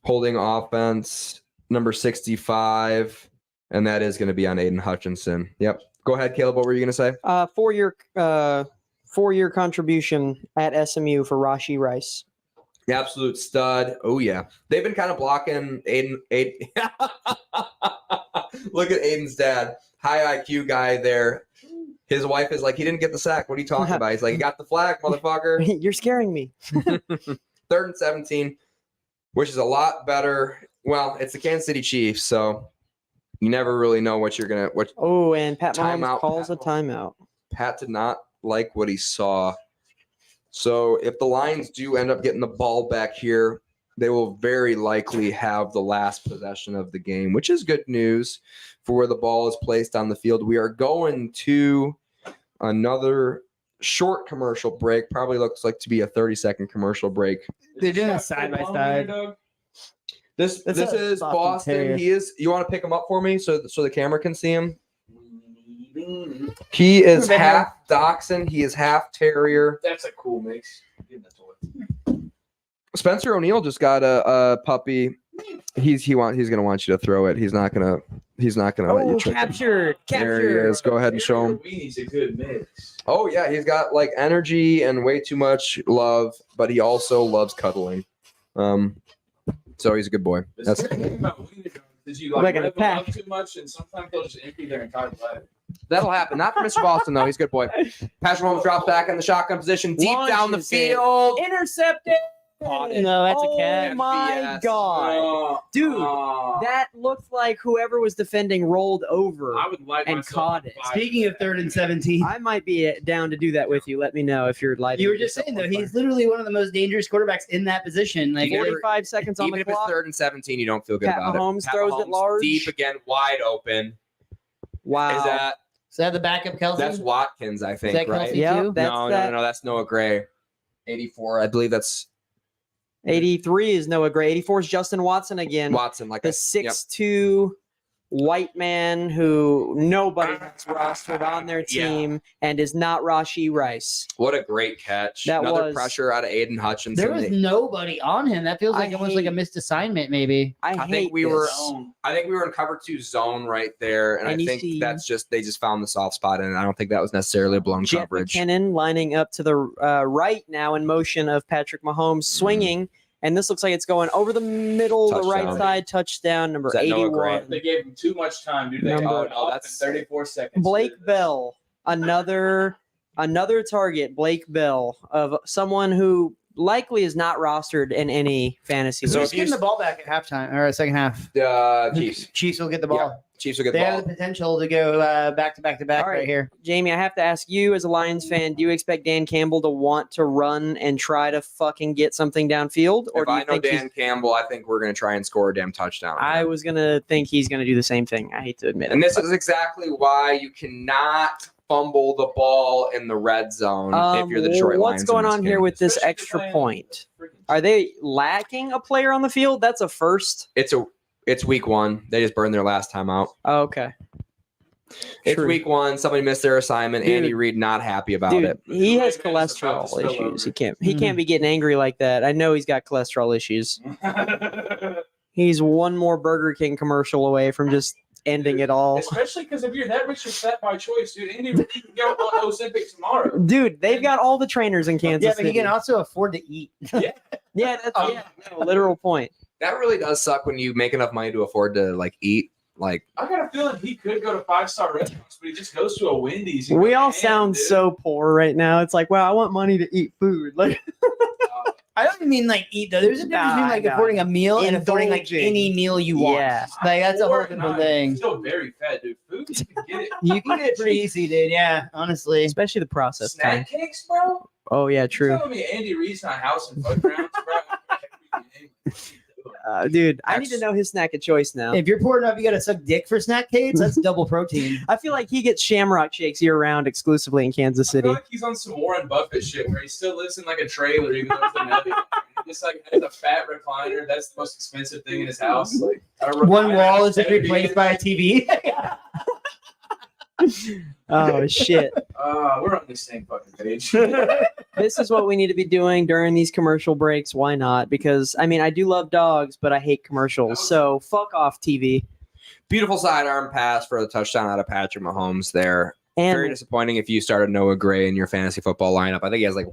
Holding offense, number 65, and that is going to be on Aiden Hutchinson. Yep. Go ahead, Caleb. What were you going to say? 4-year contribution at SMU for Rashee Rice. The absolute stud. Oh, yeah. They've been kind of blocking Aiden. Look at Aiden's dad. High IQ guy there. His wife is like, he didn't get the sack. What are you talking about? He's like, you got the flag, motherfucker. You're scaring me. 3rd and 17, which is a lot better. Well, it's the Kansas City Chiefs, so you never really know what you're going to. Oh, and Pat Mahomes Timeout, calls Pat. a timeout. Pat did not like what he saw. So if the Lions do end up getting the ball back here, they will very likely have the last possession of the game, which is good news for where the ball is placed on the field. We are going to another short commercial break. Probably looks like to be a 30-second commercial break. They're doing it side by side. This That's is a Boston Boston. Terrier. He is. You want to pick him up for me so the camera can see him? He is half Dachshund. He is half Terrier. That's a cool mix. Give that to it. Spencer O'Neill just got a puppy. He's gonna want you to throw it. He's not gonna let you trick him. Captured. There he is. Go ahead and show him. Weenie's a good mix. Oh yeah, he's got like energy and way too much love, but he also loves cuddling. So he's a good boy. The That's scary thing about wiener dogs is you Like like an rev them up attack. too much, and sometimes they'll just empty their entire bladder. that'll happen. Not for Mr. Boston though. He's a good boy. Patrick Mahomes drops back in the shotgun position, deep down the Launches it. field. Intercepted. Caught it. No, that's a Oh cat. my FBS. god. Dude, that looked like whoever was defending rolled over I would light and myself caught on it. fire. Speaking of 3rd and 17, I might be down to do that with you. Let me know if you're lighting. you were just saying though, he's literally one of the most dangerous quarterbacks in that position. Like, Even 45 seconds on Even the if it's clock. 3rd and 17, you don't feel good Pat about Mahomes it. Pat throws it large. deep again, wide open. Wow. Is that is that the backup Kelsey? that's Watkins? I think that right. Kelsey? Yeah, too? that's No, that. no, that's Noah Gray. 84, I believe that's 83 is Noah Gray. 84 is Justin Watson again. Watson. Like The yep. 6'2" white man who nobody has rostered on their Yeah. team and is not Rashee Rice. What a great catch! That Another was- pressure out of Aiden Hutchinson. There was nobody on him. That feels like I almost like a hate- missed assignment, maybe. I think hate we this. were- I think we were in cover 2 zone right there, and And I you think see- that's just they just found the soft spot, and I don't think that was necessarily a blown Jet coverage. McKinnon lining up to the right now in motion of Patrick Mahomes swinging. And this looks like it's going over the middle, the right Touchdown. side, touchdown, number Is that Noah 81. Grant? They gave him too much time, dude. They Number- got it Oh, off that's- in 34 seconds. Blake dude. Bell, another target. Blake Bell of someone who likely is not rostered in any fantasy. So league. Who's getting the ball back at halftime or second half? Chiefs. Chiefs will get the ball. Chiefs will get They the have ball. the potential to go back to back to back All right. right here. Jamie, I have to ask you as a Lions fan, do you expect Dan Campbell to want to run and try to fucking get something downfield? Or If do you I know think he's- Dan Campbell, I think we're going to try and score a damn touchdown. I was going to think he's going to do the same thing. I hate to admit and it. this is exactly why you cannot fumble the ball in the red zone if you're the Detroit Lions. What's going in on this here game. with this Especially extra playing- point? Are they lacking a player on the field? That's a first. It's week 1. They just burned their last time out. Oh, okay. It's True. week 1. Somebody missed their assignment. Dude. Andy Reid not happy about Dude, it. he has Right, man, it's about cholesterol to spill issues. over. He can't be getting angry like that. I know he's got cholesterol issues. He's one more Burger King commercial away from just ending it all. Especially because if you're that rich or fat by choice, dude, Andy Reid can go on Ozempic tomorrow. Dude, they've got all the trainers in Kansas Yeah, but he City. can also afford to eat. Yeah, that's no, literal point. That really does suck when you make enough money to afford to like eat. Like I got a feeling he could go to 5-star restaurants, but he just goes to a Wendy's. He We goes, all "Man, sound dude." so poor right now. It's like, wow, I want money to eat food. Like, I don't mean like eat though. There's a difference between like Nah. affording a meal and affording like Indulging. any meal you want. Yeah. Like that's a whole Or different not, thing. he's still very fat, dude. Food, you can get it. You can get it pretty easy, dude. Yeah, honestly. especially the processed kind. Snack cakes, bro. Oh yeah, You're true. telling me Andy Reid's not house and foot grounds, bro? Dude, I need to know his snack of choice now. If you're poor enough, you got to suck dick for snack cakes. That's double protein. I feel like he gets Shamrock Shakes year round exclusively in Kansas I feel City. like he's on some Warren Buffett shit where he still lives in like a trailer, even though it's a million. He just like has a fat recliner. That's the most expensive thing in his house. Like One wall is just replaced by a TV. Oh shit! We're on the same fucking page. This is what we need to be doing during these commercial breaks. Why not? Because I mean, I do love dogs, but I hate commercials. So fuck off, TV. Beautiful sidearm pass for the touchdown out of Patrick Mahomes there. Very And disappointing if you started Noah Gray in your fantasy football lineup. I think he has like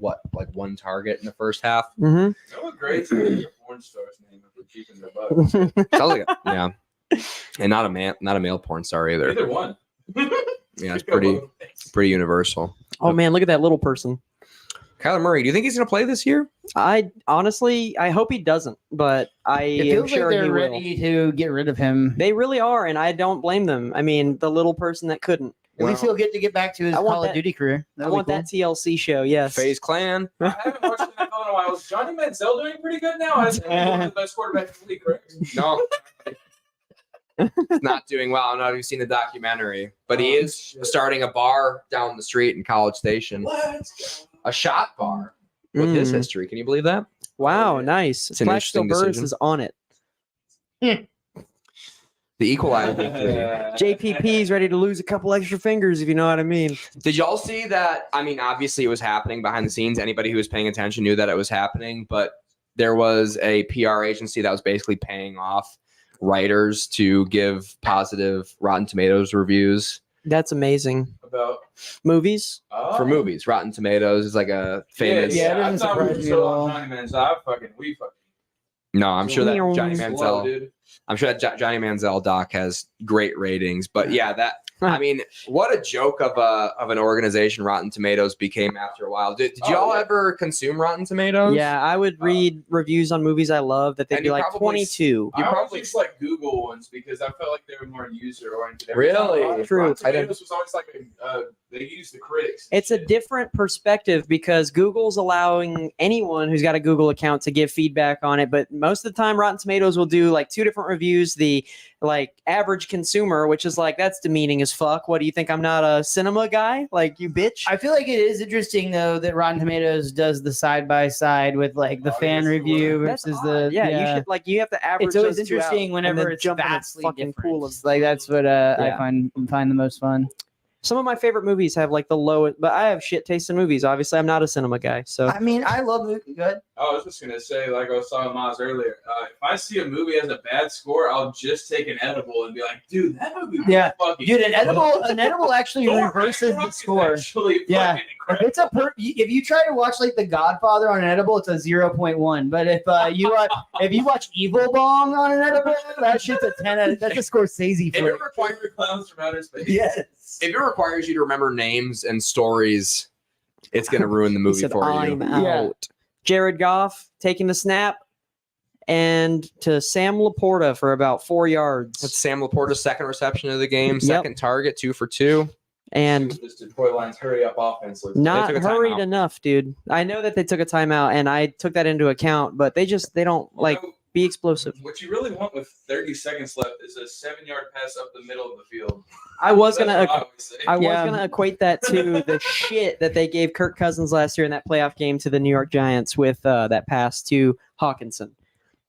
one target in the first half. mhm. Noah Gray's like a porn star's name if we're keeping the buck. Sounds like yeah, and not a male porn star either. Either one. Yeah, it's pretty universal. Oh man, look at that little person. Kyler Murray, do you think he's going to play this year? I honestly, I hope he doesn't, but I It am feels sure like he they're will. ready to get rid of him. They really are, and I don't blame them. I mean, the little person that couldn't. At least he'll get to get back to his I want Call of that- Duty career. I want that TLC show. Yes. FaZe Clan. I haven't watched the NFL in a while. Is Johnny Manziel doing pretty good now? I think he's one of the best quarterbacks in the league, correct? No, he's not doing well. I don't know if you've seen the documentary, but he is Shit. starting a bar down the street in College Station, Let's go. a shot bar with his Mm. history. Can you believe that? Wow, nice. It's an Plaxico interesting Burris decision. is on it. The equalizer. JPP's ready to lose a couple extra fingers, if you know what I mean. Did y'all see that? I mean, obviously it was happening behind the scenes. Anybody who was paying attention knew that it was happening, but there was a PR agency that was basically paying off writers to give positive Rotten Tomatoes reviews That's amazing. About Movies? for movies. Rotten Tomatoes is like a famous. Yeah, it I doesn't thought we were surprise me still at all. on Johnny Manziel. We fucking. No, I'm sure that Johnny Slow, Manziel. dude. I'm sure that Johnny Manziel doc has great ratings, but yeah, that I mean, what a joke of an organization Rotten Tomatoes became after a while. Did Oh, y'all yeah. ever consume Rotten Tomatoes? Yeah, I would read reviews on movies I love that they'd And be you like probably 22. You I probably- always just like Google ones because I felt like they were more user oriented. Really? True. Rotten I didn't- Tomatoes was always like they used the critics. and It's a shit. different perspective because Google's allowing anyone who's got a Google account to give feedback on it, but most of the time Rotten Tomatoes will do like two different reviews. The like average consumer, which is like that's demeaning as fuck. What do you think? I'm not a cinema guy? Like you bitch. I feel like it is interesting though that Rotten Tomatoes does the side by side with like the fan Audience review That's versus odd. the You should like you have to average. It's always those two out interesting and whenever then it's jump in a vastly fucking different. pool of Like that's what I Yeah. find the most fun. Some of my favorite movies have like the lowest, but I have shit taste in movies. Obviously, I'm not a cinema guy, so I mean, I love movies. Good. I was just gonna say, like I was telling Maz earlier, if I see a movie has a bad score, I'll just take an edible and be like, "Dude, that movie, was Yeah. fucking Dude, an edible actually Thor reverses the Ragnarok is score. actually Yeah. fucking If it's incredible. if you try to watch like The Godfather on an edible, it's a 0.1. But if you watch Evil Bong on an edible, that shit's a 10. That's a Scorsese If for it it. requires Fire clowns from outer space. Yes. if it requires you to remember names and stories, it's going to ruin the he movie said, for I'm you. out. Yeah. Jared Goff taking the snap and to Sam Laporta for about 4 yards. That's Sam Laporta's second reception of the game, Yep. second target, 2 for 2. and This Detroit Lions hurry up offense. looks- not took a hurried timeout. enough, dude. I know that they took a timeout, and I took that into account, but they don't like You know, be explosive. what you really want with 30 seconds left is a 7-yard pass up the middle of the field. I was That's gonna what I always say. I was Yeah. gonna equate that to the shit that they gave Kirk Cousins last year in that playoff game to the New York Giants with that pass to Hawkinson.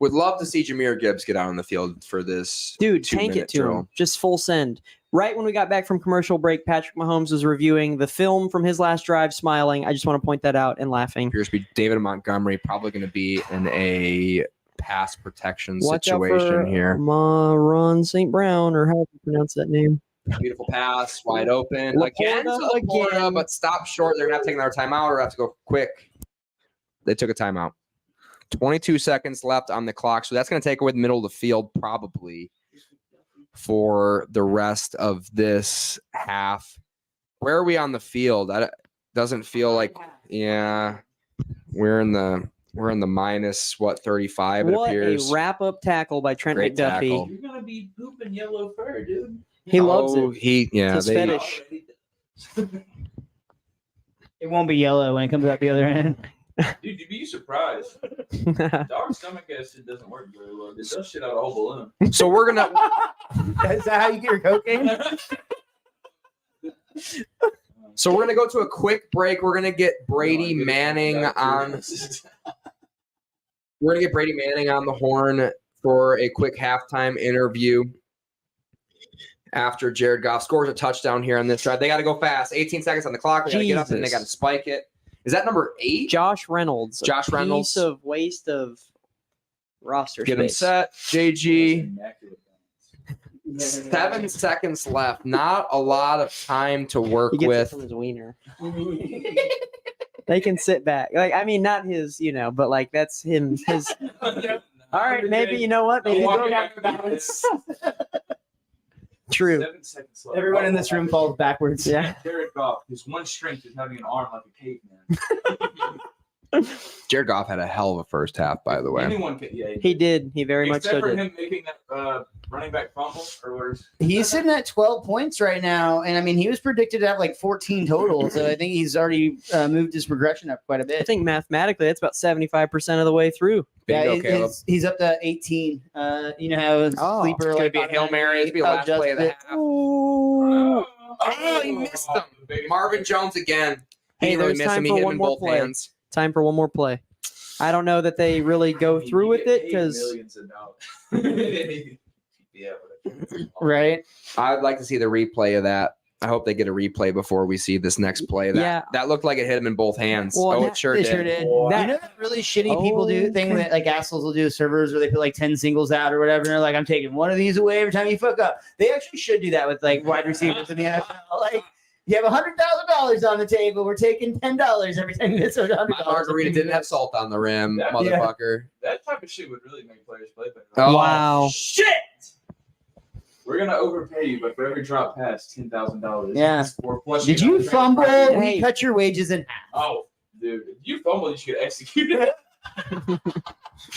Would love to see Jameer Gibbs get out on the field for this. Dude, tank 2-minute it to drill. him. Just full send. Right when we got back from commercial break, Patrick Mahomes was reviewing the film from his last drive, smiling. I just want to point that out and laughing. Appears to be David Montgomery probably going to be in a pass protection Watch out situation for here. Ron St. Brown, or how do you pronounce that name? Beautiful pass, wide open. Laporta Again, to Laporta, again. but stop short. They're going to have to take another timeout or have to go quick. They took a timeout. 22 seconds left on the clock. So that's going to take away the middle of the field probably for the rest of this half. Where are we on the field? That doesn't feel like, yeah, we're in the minus 35 it What appears. a wrap-up tackle by Trent Great McDuffie. tackle. You're gonna be pooping yellow fur, dude. He loves it. It's It's his fetish. It won't be yellow when it comes out the other end. Dude, you'd be surprised. Dog stomach acid doesn't work very well. It does shit out a whole balloon. So we're gonna. Is that how you get your cocaine? So we're gonna go to a quick break. We're gonna get Brady Manning on. We're gonna get Brady Manning on the horn for a quick halftime interview after Jared Goff scores a touchdown here on this drive. They got to go fast. 18 seconds on the clock. They got to get up and they Jesus. got to spike it. Is that number 8? Josh Reynolds. Josh a Reynolds. Piece of waste of roster Get him space. set. JG. Immaculate. 7 seconds left. Not a lot of time to work He gets it with. from his wiener. They can sit back. Like, I mean, not his, but like that's him. His. All right, maybe you know what? Maybe Walking go back back to balance. True. 7 seconds left. Everyone in this room falls backwards. Yeah. Jared Goff, his one strength is having an arm like a caveman. Jared Goff had a hell of a first half, by the way. Anyone can, yeah. He did. He very much Except so for did. him making that running back fumble, or where's He's sitting at 12 points right now, and I mean he was predicted to have like 14 total, so I think he's already moved his progression up quite a I bit. think mathematically that's about 75% of the way through. Bingo, Yeah, Caleb. he's up to 18. You know how Oh, sleeper It's gonna like be a Hail Mary. It's gonna be the last play of the half. Ooh. Oh, he missed them. Marvin Jones again. He Hey, didn't really there's miss time him. He for hit him one in more both play. hands. Time for one more play. I don't know that they really go through with it because millions of dollars. Yeah, right. I'd like to see the replay of that. I hope they get a replay before we see this next play. That looked like it hit him in both hands. Well, it sure They did. sure did. That- You know that really shitty people do thing Okay. that like assholes will do to servers where they put like 10 singles out or whatever, and they're like, I'm taking one of these away every time you fuck up. They actually should do that with like wide receivers in the NFL. Like, you have $100,000 on the table. We're taking $10 every time you miss a $100. My margarita didn't have salt on the rim, Yeah. motherfucker. that type of shit would really make players play better. Oh, Wow. shit! We're gonna overpay you, but for every drop pass, $10,000. Yeah. Or plus Did got you to pay fumble? the- We Hey. cut your wages in half. Oh, dude, if you fumble, you should get executed.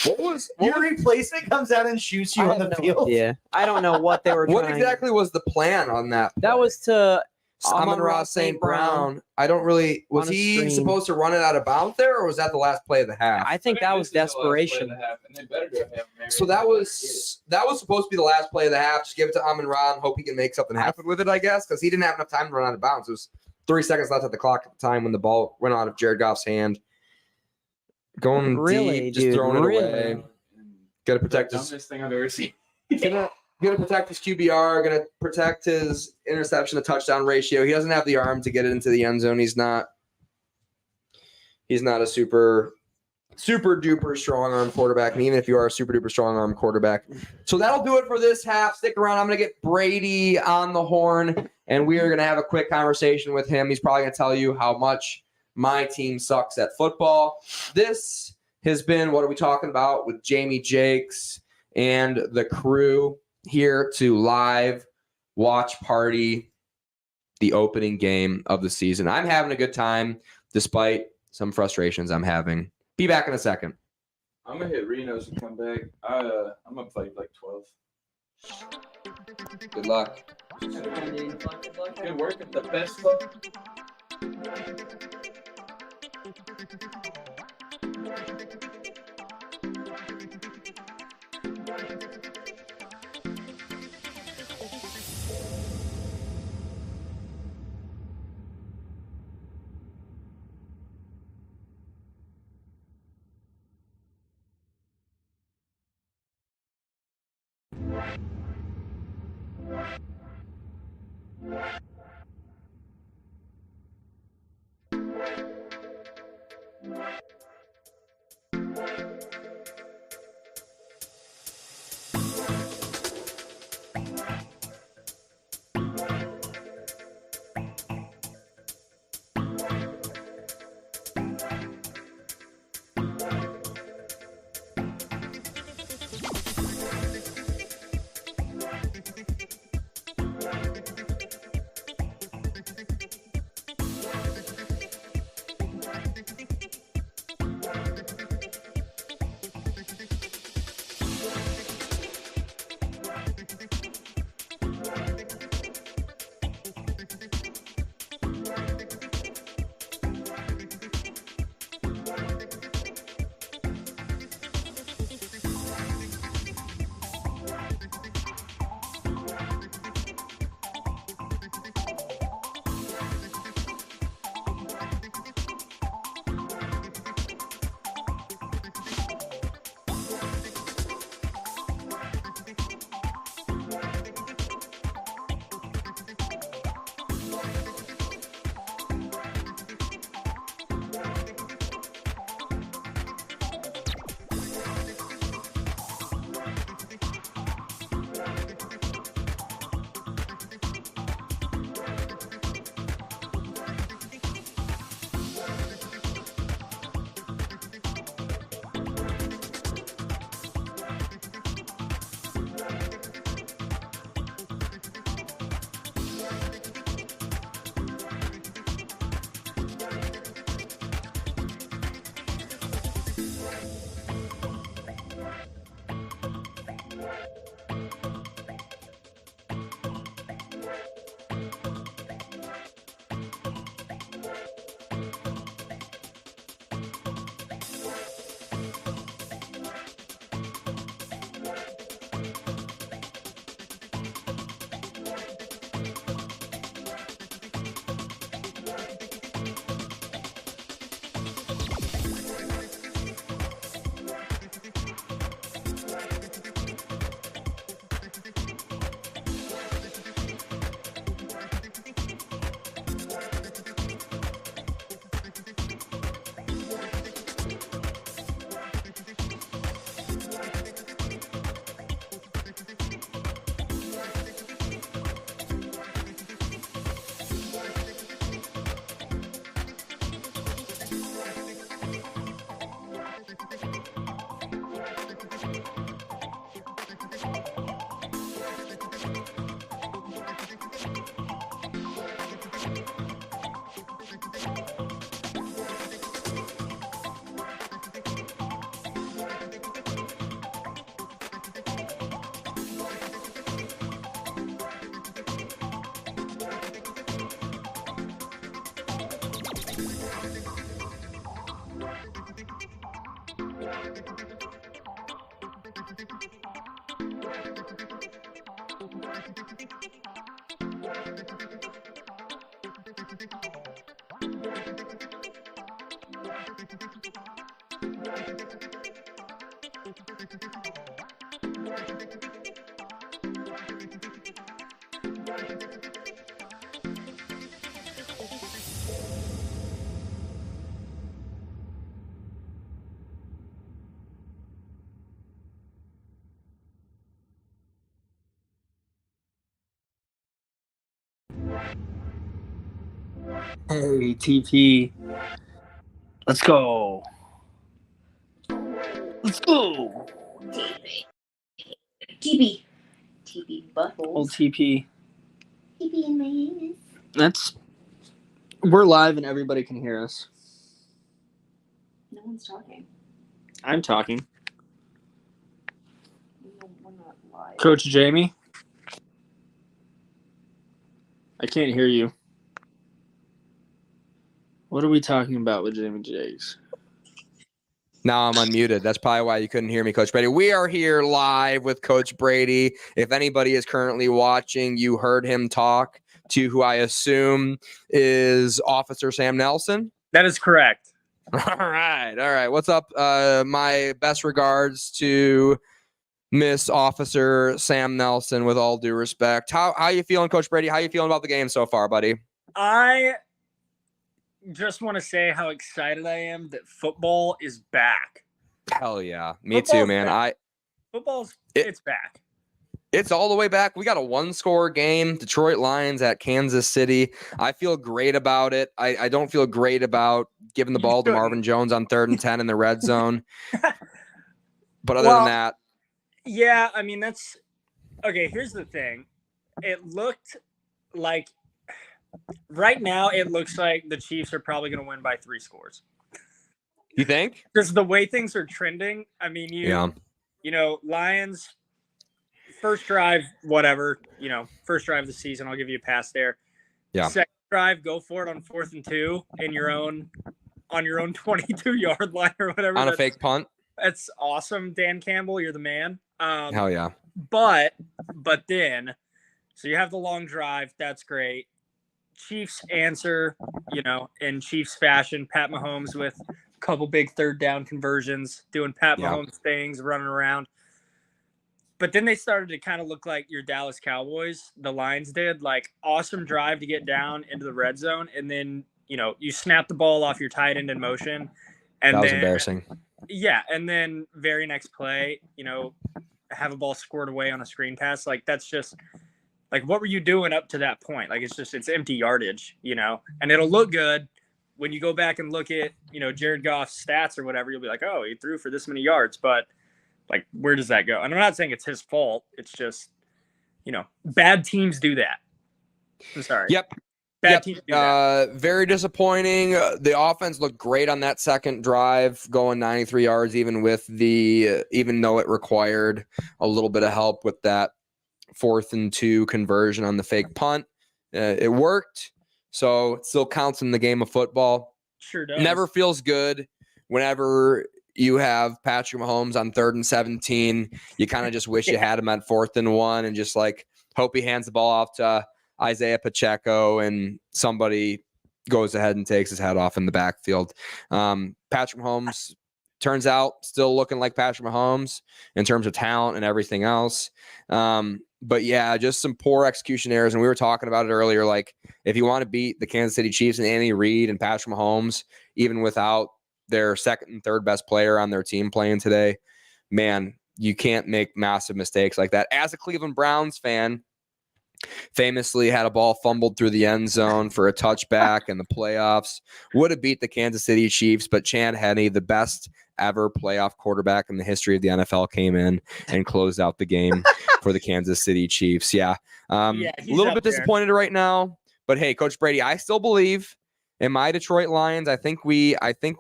What was Your replacement comes out and shoots you I on the have no field. idea. I don't know what they were what trying. exactly was the plan on that? That play? was to Amon-Ra St. Brown. I don't really. Was on a he screen. supposed to run it out of bounds there, or was that the last play of the half? I think that was this is the last play of desperation. the half, and they better do a Hail Mary. So that was supposed to be the last play of the half. Just give it to Amon-Ra and hope he can make something happen with it, I guess, because he didn't have enough time to run out of bounds. It was 3 seconds left at the clock at the time when the ball went out of Jared Goff's hand. Going Really, deep, just dude, throwing it really? away. Got to protect the his. dumbest thing I've ever seen. Gonna protect his QBR. Gonna protect his interception to touchdown ratio. He doesn't have the arm to get it into the end zone. He's not a super duper strong arm quarterback. And even if you are a super duper strong arm quarterback, so that'll do it for this half. Stick around. I'm gonna get Brady on the horn, and we are gonna have a quick conversation with him. He's probably gonna tell you how much my team sucks at football. This has been What Are We Talking About with Jamie Jakes and the crew here to live watch party the opening game of the season. I'm having a good time despite some frustrations I'm having. Be back in a second. I'm gonna hit Reno's and come back. I'm gonna play like 12. Good luck. Good work at the best club. Hey, TP. Let's go. Let's go. TB. TB Old buttholes. TP. TB in my anus. We're live and everybody can hear us. No one's talking. I'm talking. No, we're not live. Coach Jamie? I can't hear you. What are we talking about with Jamie Jakes? Now I'm unmuted. That's probably why you couldn't hear me, Coach Brady. We are here live with Coach Brady. If anybody is currently watching, you heard him talk to who I assume is Officer Sam Nelson. That is correct. All right. What's up? My best regards to Miss Officer Sam Nelson, with all due respect. How you feeling, Coach Brady? How you feeling about the game so far, buddy? I just want to say how excited I am that football is back. Hell yeah. Me Football's too, man. back. It's back. It's all the way back. We got a 1-score game, Detroit Lions at Kansas City. I feel great about it. I don't feel great about giving the You ball to shouldn't. Marvin Jones on 3rd and 10 in the red zone. But other than that, Yeah, I mean, that's okay. Here's the thing. It looked like right now, it looks like the Chiefs are probably going to win by 3 scores. you think? Because the way things are trending, I mean, Lions, first drive, whatever, first drive of the season, I'll give you a pass there. Yeah. Second drive, go for it on 4th and 2 on your own 22-yard line or whatever. On a fake punt? That's awesome, Dan Campbell. You're the man. Hell yeah. But then, so you have the long drive. That's great. Chiefs answer, in Chiefs fashion. Pat Mahomes with a couple big 3rd down conversions, doing Pat Mahomes things, running around. But then they started to kind of look like your Dallas Cowboys. The Lions did, like, awesome drive to get down into the red zone. And then, you snap the ball off your tight end in motion. And that was then, embarrassing. Yeah. And then very next play, have a ball scored away on a screen pass. Like, that's just like, what were you doing up to that point? Like, it's empty yardage, and it'll look good when you go back and look at, Jared Goff's stats or whatever. You'll be like, oh, he threw for this many yards, but like, where does that go? And I'm not saying it's his fault. It's just, bad teams do that. I'm sorry. Yep. Bad teams do that. Very disappointing. The offense looked great on that second drive, going 93 yards, even though it required a little bit of help with that 4th and 2 conversion on the fake punt. It worked, so it still counts in the game of football. Sure does. Never feels good whenever you have Patrick Mahomes on 3rd and 17. You kind of just wish you had him at 4th and 1 and just like hope he hands the ball off to Isaiah Pacheco and somebody goes ahead and takes his head off in the backfield. Patrick Mahomes turns out still looking like Patrick Mahomes in terms of talent and everything else. But yeah, just some poor execution errors. And we were talking about it earlier. Like, if you want to beat the Kansas City Chiefs and Andy Reid and Patrick Mahomes, even without their 2nd and 3rd best player on their team playing today, man, you can't make massive mistakes like that. As a Cleveland Browns fan, famously had a ball fumbled through the end zone for a touchback in the playoffs. Would have beat the Kansas City Chiefs, but Chad Henne, the best ever playoff quarterback in the history of the NFL, came in and closed out the game for the Kansas City Chiefs. Yeah. A little bit disappointed right now, but hey, Coach Brady, I still believe in my Detroit Lions. I think we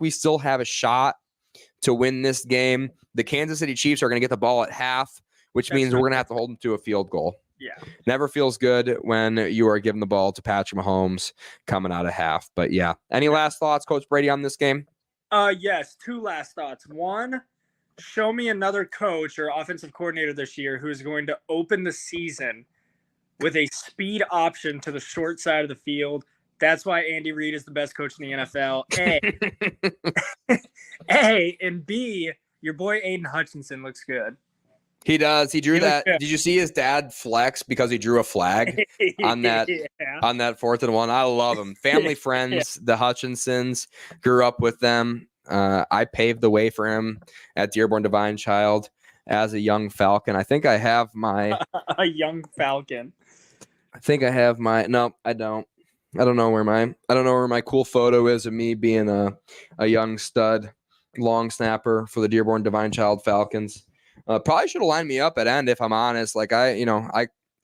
still have a shot to win this game. The Kansas City Chiefs are going to get the ball at half, which means we're going to have to hold them to a field goal. Yeah. Never feels good when you are giving the ball to Patrick Mahomes coming out of half. But yeah. Any last thoughts, Coach Brady, on this game? Yes, 2 last thoughts. One, show me another coach or offensive coordinator this year who is going to open the season with a speed option to the short side of the field. That's why Andy Reid is the best coach in the NFL. A, and B, your boy Aiden Hutchinson looks good. He does. He drew that. Did you see his dad flex because he drew a flag on that 4th and 1? I love him. Family friends, the Hutchinsons, grew up with them. I paved the way for him at Dearborn Divine Child as a young Falcon. I think I have my a young Falcon. I think I have my. No, I don't. I don't know where my cool photo is of me being a young stud long snapper for the Dearborn Divine Child Falcons. Probably should have lined me up at end if I'm honest. Like I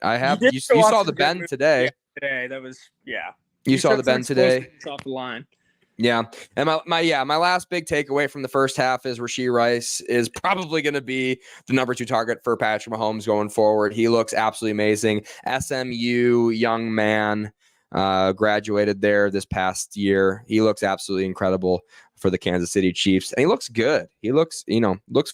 have did you show off saw some the good bend moves today. Today, that was You saw showed the some bend today. explosiveness off the line. Yeah. And my last big takeaway from the first half is Rashee Rice is probably going to be the number 2 target for Patrick Mahomes going forward. He looks absolutely amazing. SMU young man, graduated there this past year. He looks absolutely incredible for the Kansas City Chiefs. And he looks good. He looks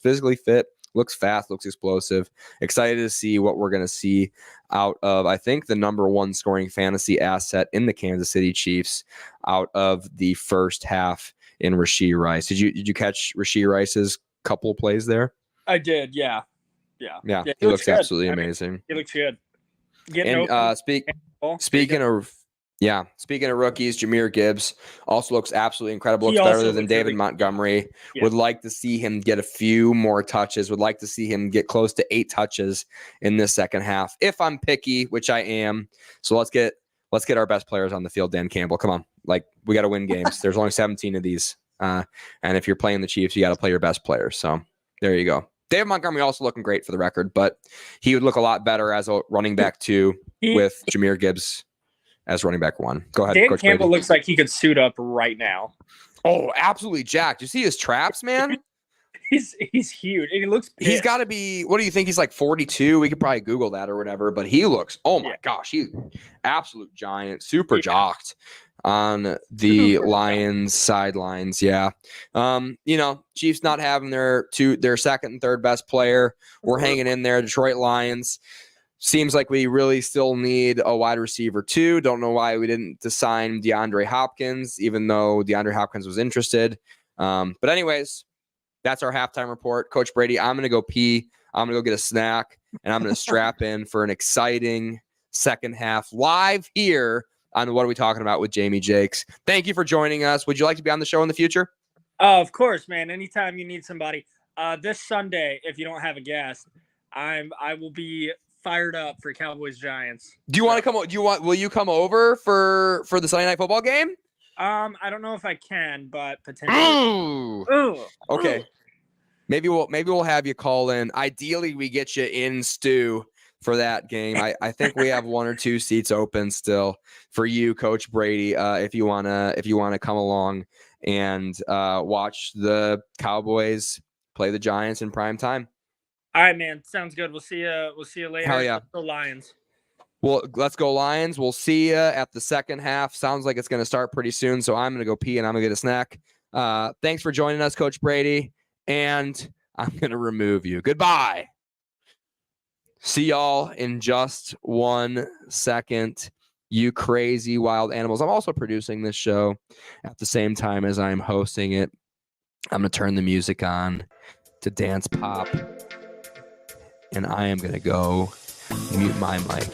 physically fit, looks fast, looks explosive. Excited to see what we're going to see out of, I think, the number 1 scoring fantasy asset in the Kansas City Chiefs out of the first half in Rashee Rice. Did you catch Rashee Rice's couple of plays there? I did, yeah. He looks absolutely amazing. He looks good. And speaking of rookies, Jahmyr Gibbs also looks absolutely incredible. He Looks better also than looks David really Montgomery. Yeah. Would like to see him get a few more touches. Would like to see him get close to 8 touches in this second half. If I'm picky, which I am. So let's get our best players on the field. Dan Campbell, come on. Like, we got to win games. There's only 17 of these. And if you're playing the Chiefs, you got to play your best players. So there you go. David Montgomery also looking great for the record, but he would look a lot better as a running back 2 with Jahmyr Gibbs as running back 1. Go ahead, Dan Coach Campbell Brady. looks like he could suit up right now. Oh, absolutely jacked. You see his traps, man? He's huge, and he looks pissed. He's got to be, what do you think? He's like 42. We could probably Google that or whatever, but he looks, oh my gosh, he's absolute giant, super jocked on the Lions sidelines. Yeah. Chiefs not having their second and third best player. We're hanging in there. Detroit Lions. Seems like we really still need a wide receiver 2. Don't know why we didn't sign DeAndre Hopkins, even though DeAndre Hopkins was interested. But anyways, that's our halftime report. Coach Brady, I'm going to go pee. I'm going to go get a snack, and I'm going to strap in for an exciting second half live here on What Are We Talking About with Jamie Jakes. Thank you for joining us. Would you like to be on the show in the future? Of course, man. Anytime you need somebody. This Sunday, if you don't have a guest, I will be fired up for Cowboys Giants. Do you want to come? Will you come over for the Sunday Night Football game? I don't know if I can, but potentially. Ooh. Okay. Maybe we'll have you call in. Ideally, we get you in Stu for that game. I think we have 1 or 2 seats open still for you, Coach Brady. If you wanna come along and watch the Cowboys play the Giants in prime time. All right, man. Sounds good. We'll see you later. Hell yeah. Let's go Lions. Well, let's go Lions. We'll see you at the second half. Sounds like it's going to start pretty soon, so I'm going to go pee and I'm going to get a snack. Thanks for joining us, Coach Brady, and I'm going to remove you. Goodbye. See y'all in just 1 second, you crazy wild animals. I'm also producing this show at the same time as I'm hosting it. I'm going to turn the music on to dance pop, and I am going to go mute my mic.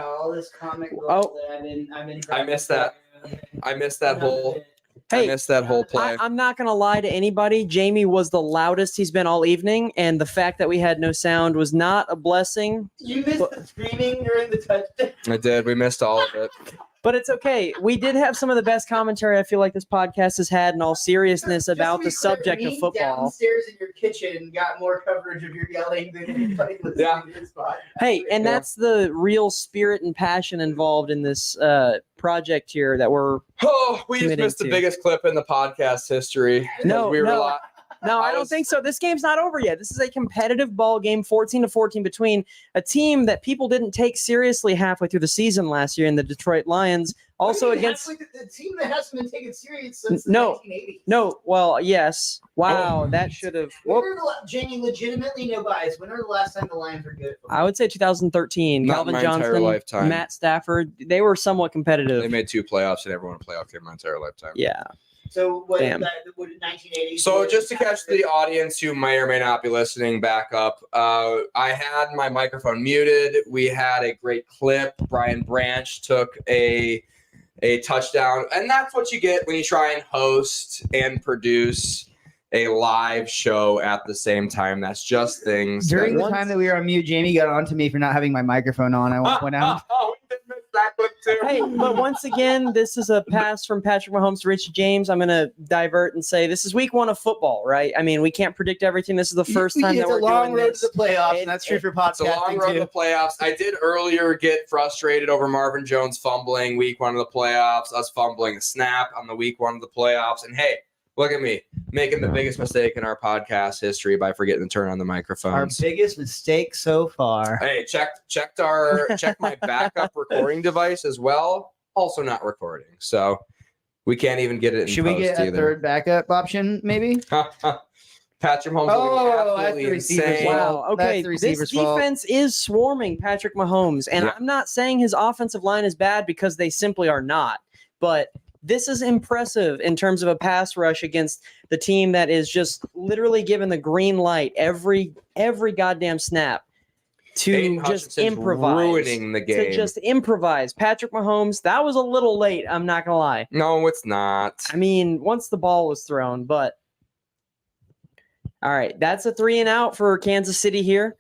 All this comic book Oh. that I've been. I missed that. I missed that whole. I Hey, missed that whole play. I'm not gonna lie to anybody. Jamie was the loudest he's been all evening, and the fact that we had no sound was not a blessing. You missed the screaming during the touchdown. I did. We missed all of it. But it's okay. We did have some of the best commentary I feel like this podcast has had in all seriousness Just about to the be clear, subject of me football. Downstairs in your kitchen got more coverage of your yelling than anybody listening Yeah. to this podcast. Hey, and Yeah. that's the real spirit and passion involved in this project here that we're. Oh, we just Committing missed the to. biggest clip in the podcast history. No, we were no. No, I I don't was- think so. This game's not over yet. This is a competitive ball game, 14-14 between a team that people didn't take seriously halfway through the season last year in the Detroit Lions. Also against the team that hasn't been taken serious since No. the 1980s. no, well, yes. Wow, that should have. When are Jamie, legitimately no bias. When are the last time the Lions were good? I would say 2013. Not Calvin my entire Johnson, lifetime. Matt Stafford. They were somewhat competitive. They made 2 playoffs and everyone playoff game my entire lifetime. Yeah. So what? Damn. What 1980s? So just to catch the audience who may or may not be listening back up, I had my microphone muted. We had a great clip. Brian Branch took a touchdown, and that's what you get when you try and host and produce a live show at the same time. That's just things. During the Once- time that we were on mute, Jamie got on to me for not having my microphone on. I went out. Oh, we did miss that clip too. Hey, but once again, this is a pass from Patrick Mahomes to Richie James. I'm going to divert and say this is week 1 of football, right? I mean, we can't predict everything. This is the first time it's that we're a long doing road this. to the playoffs, It- and that's true for podcasting It's a long road to too. the playoffs. I did earlier get frustrated over Marvin Jones fumbling week 1 of the playoffs, us fumbling a snap on the week 1 of the playoffs. And hey, look at me making the biggest mistake in our podcast history by forgetting to turn on the Our microphones. biggest mistake so far. Hey, checked my backup recording device as well. Also not recording. So we can't even get it in Should we post get a either. third backup option, maybe? Patrick Mahomes Oh, looking that's absolutely the receiver's insane. fault. Wow. Okay. That's the This receiver's fault. defense is swarming Patrick Mahomes, and Yeah. I'm not saying his offensive line is bad because they simply are not. But this is impressive in terms of a pass rush against the team that is just literally given the green light every goddamn snap to Aiden just Hutchinson's improvise. ruining the game. To just improvise. Patrick Mahomes, that was a little late. I'm not gonna lie. No, it's not. I mean, once the ball was thrown, but all right, that's a 3 and out for Kansas City here.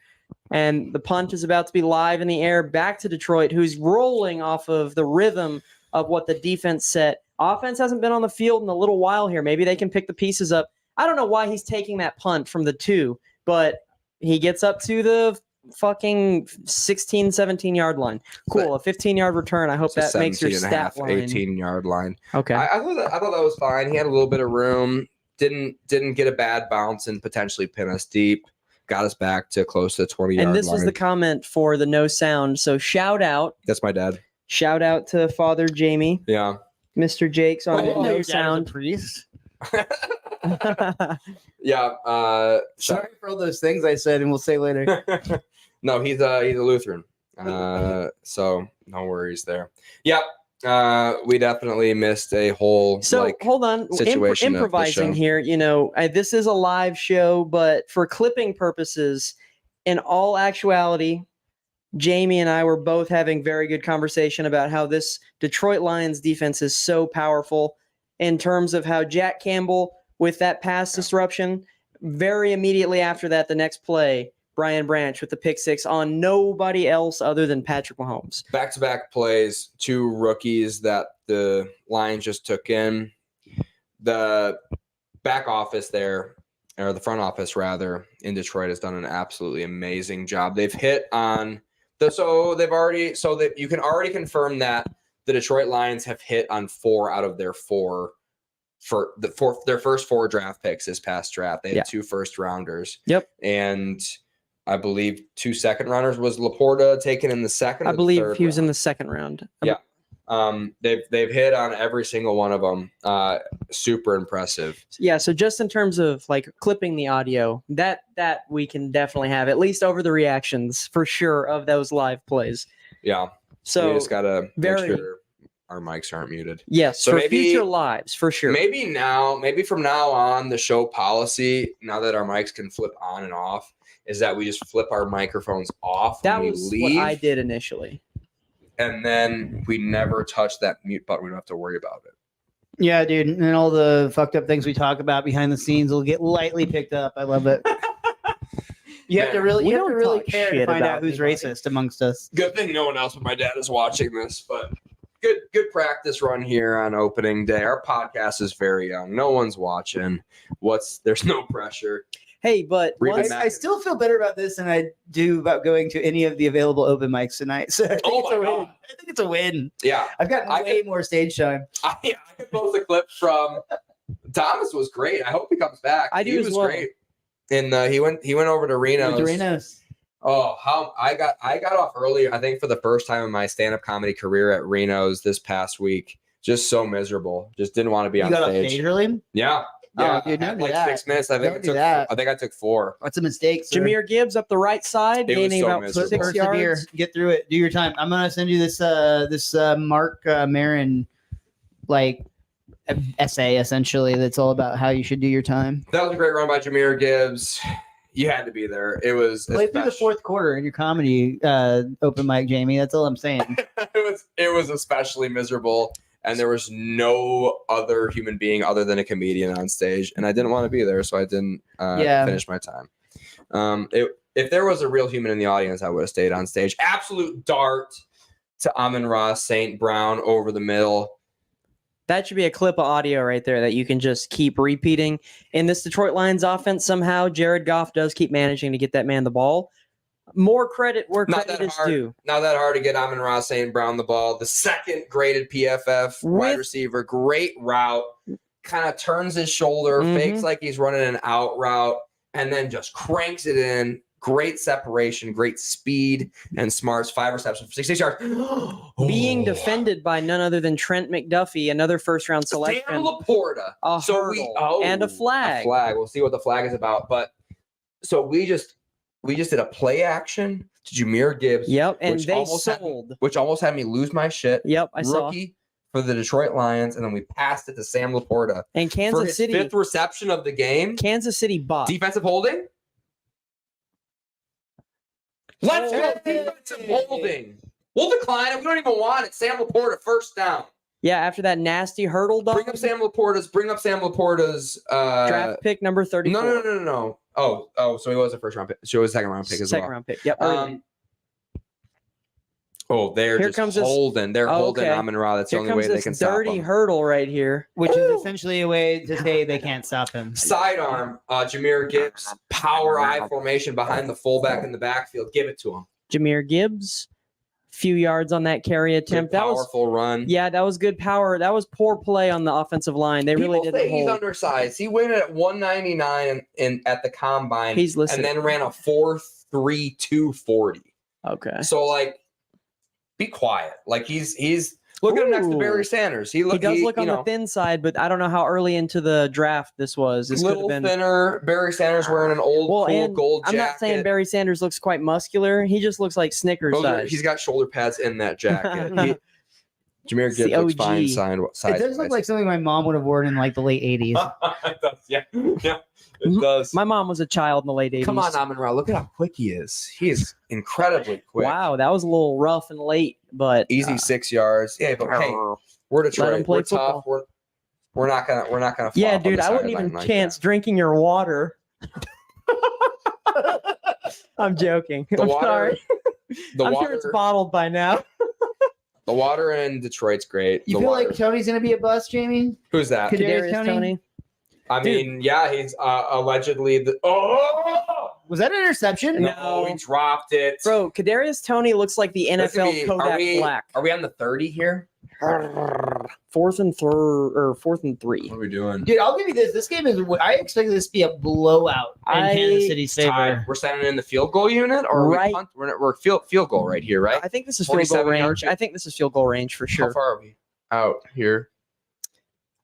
And the punt is about to be live in the air back to Detroit, who's rolling off of the rhythm of what the defense set. Offense hasn't been on the field in a little while here. Maybe they can pick the pieces up. I don't know why he's taking that punt from the 2, but he gets up to the fucking 16, 17-yard line. Cool, a 15-yard return. I hope It's a that makes your 17 and a half, stat line. 18-yard line. Okay. I thought that was fine. He had a little bit of room. Didn't get a bad bounce and potentially pin us deep. Got us back to close to the 20-yard And this line. was the comment for the no sound. So shout out That's my dad. to Father Jamie, Yeah. Mr. Jakes on Oh, the no sound. priest. Yeah. Sorry for all those things I said, and we'll say later. No, he's a Lutheran. So no worries there. Yep. We definitely missed a whole So hold on, situation of the improvising show. here. You know, this is a live show, but for clipping purposes, in all actuality, Jamie and I were both having very good conversation about how this Detroit Lions defense is so powerful in terms of how Jack Campbell, with that pass disruption, very immediately after that, the next play, Brian Branch with the pick 6 on nobody else other than Patrick Mahomes. back-to-back plays, 2 rookies that the Lions just took in. The back office there, or the front office rather, in Detroit has done an absolutely amazing job. They've hit on that you can already confirm that the Detroit Lions have hit on 4 out of their 4 for their first 4 draft picks this past draft. They had Yeah. 2 first rounders. Yep. And I believe 2 second rounders. Was Laporta taken in the second? I or the believe third he was in round? the second round. Yeah. They've hit on every single one of them. Super impressive. Yeah, so just in terms of like clipping the audio, that we can definitely have at least over the reactions for sure of those live plays. Yeah. we So just gotta very- make sure our mics aren't muted. yes, So for maybe- future lives for sure. Maybe from now on, the show policy, now that our mics can flip on and off, is that we just flip our microphones off That when was we leave. what I did initially. and then we never touch that mute button. We don't have to worry about it. Yeah, dude. And then all the fucked up things we talk about behind the scenes will get lightly picked up. I love it. You have to really, We you have to don't really talk care to shit find out about who's anybody. racist amongst us. Good thing no one else but my dad is watching this, but good practice run here on opening day. Our podcast is very young. No one's watching. There's no pressure. Hey, but Read once- the I still feel better about this than I do about going to any of the available open mics tonight. So I think, Oh it's my a win. God. I think it's a win. Yeah. I've gotten I way more stage time. I could post a clip from Thomas was great. I hope he comes back. I do he as was well. great. And he went over to Reno's. Doritos. Oh, how I got off early, I think for the first time in my stand-up comedy career at Reno's this past week. Just so miserable. Just didn't want to be You on got off stage. stage early? Yeah. Oh, Yeah. dude, I don't had do like that. 6 minutes. I think Don't do that. I took 4. That's a mistake. Sir. Jameer Gibbs up the right side, It was gaining so about miserable. 6 Persevere. yards. Get through it. Do your time. I'm gonna send you this Mark Marin like essay essentially that's all about how you should do your time. That was a great run by Jameer Gibbs. You had to be there. It was Play through the fourth quarter in your comedy open mic, Jamie. That's all I'm saying. it was especially miserable, and there was no other human being other than a comedian on stage, and I didn't want to be there, so I didn't finish my time. If there was a real human in the audience, I would have stayed on stage. Absolute dart to Amon-Ra St. Brown over the middle. That should be a clip of audio right there that you can just keep repeating. In this Detroit Lions offense, somehow Jared Goff does keep managing to get that man the ball. More credit where Not credit that is hard. due. Not that hard to get Amon-Ra St. Brown the ball. The second graded PFF wide With- receiver, great route. Kind of turns his shoulder, Mhm. fakes like he's running an out route, and then just cranks it in. Great separation, great speed, and smarts. 5 receptions for 66 yards. Being Oh. defended by none other than Trent McDuffie, another first-round selection. Sam Laporta. A hurdle and a flag. A flag. We'll see what the flag is about. But so we just did a play action to Jameer Gibbs. Yep, and which they almost had- sold. which almost had me lose my shit. Yep, I saw. Rookie for the Detroit Lions, and then we passed it to Sam Laporta And for Kansas his City, 5th reception of the game. Kansas City bought. Defensive holding. Let's go. Hey. Defensive holding. We'll decline it. We don't even want it. Sam Laporta, first down. Yeah, after that nasty hurdle dog. Bring up Sam Laporta's Draft pick number 34. No. Oh, so he was a first round pick. So he was a second round pick as Second well. round pick. Yep. early. They're Here just comes this- holding. They're holding okay. Amon-Ra. That's the Here only comes way they this can stop dirty him. hurdle right here. Which is essentially a way to say they can't stop him. Sidearm, Jameer Gibbs, power I formation behind the fullback in the backfield. Give it to him. Jameer Gibbs, few yards on that carry attempt. Good, That was powerful run. yeah, that was good power. That was poor play on the offensive line. They really People didn't say he's hold. undersized. He went at 199 at the combine. He's listening. and then ran a 4.32 40. Okay. So be quiet. He's look at him next to Ooh. Barry Sanders. He does look on the thin side, but I don't know how early into the draft this was. This could have little been. thinner. Barry Sanders wearing an old Well, cool and gold I'm jacket. not saying Barry Sanders looks quite muscular. He just looks like Snickers size. He's got shoulder pads in that jacket. Jameer It's the Gibbs looks OG. fine It size. does look like something my mom would have worn in like the late 80s. It does, yeah, it does. My mom was a child in the late 80s. Come on, Amon-Ra. Look at how quick he is. He is incredibly quick. Wow, that was a little rough and late, but Easy 6 yards. Yeah, but hey, we're Let Detroit. him play We're tough. We're not gonna. yeah, flop on dude, the I wouldn't sideline even like chance that. drinking your water. I'm joking. The I'm water. sorry. The I'm water. sure it's bottled by now. The water in Detroit's great. You the feel water. like Tony's gonna be a bust, Jamie? Who's that? Kadarius Kadarius Toney? I Dude. mean, yeah, he's allegedly the. Oh Was that an interception? No. he dropped it. Bro, Kadarius Toney looks like the This could NFL be- Kodak Black. Are we on the 30 here? Fourth and 3. What are we doing? Dude, I'll give you this. This game is. I expected this to be a blowout in Kansas City's Tied. favor. We're standing in the field goal unit, or are Right. we punt? We're field goal right here, right? I think this is field goal 47 range. yards. I think this is field goal range for How sure. far are we out here?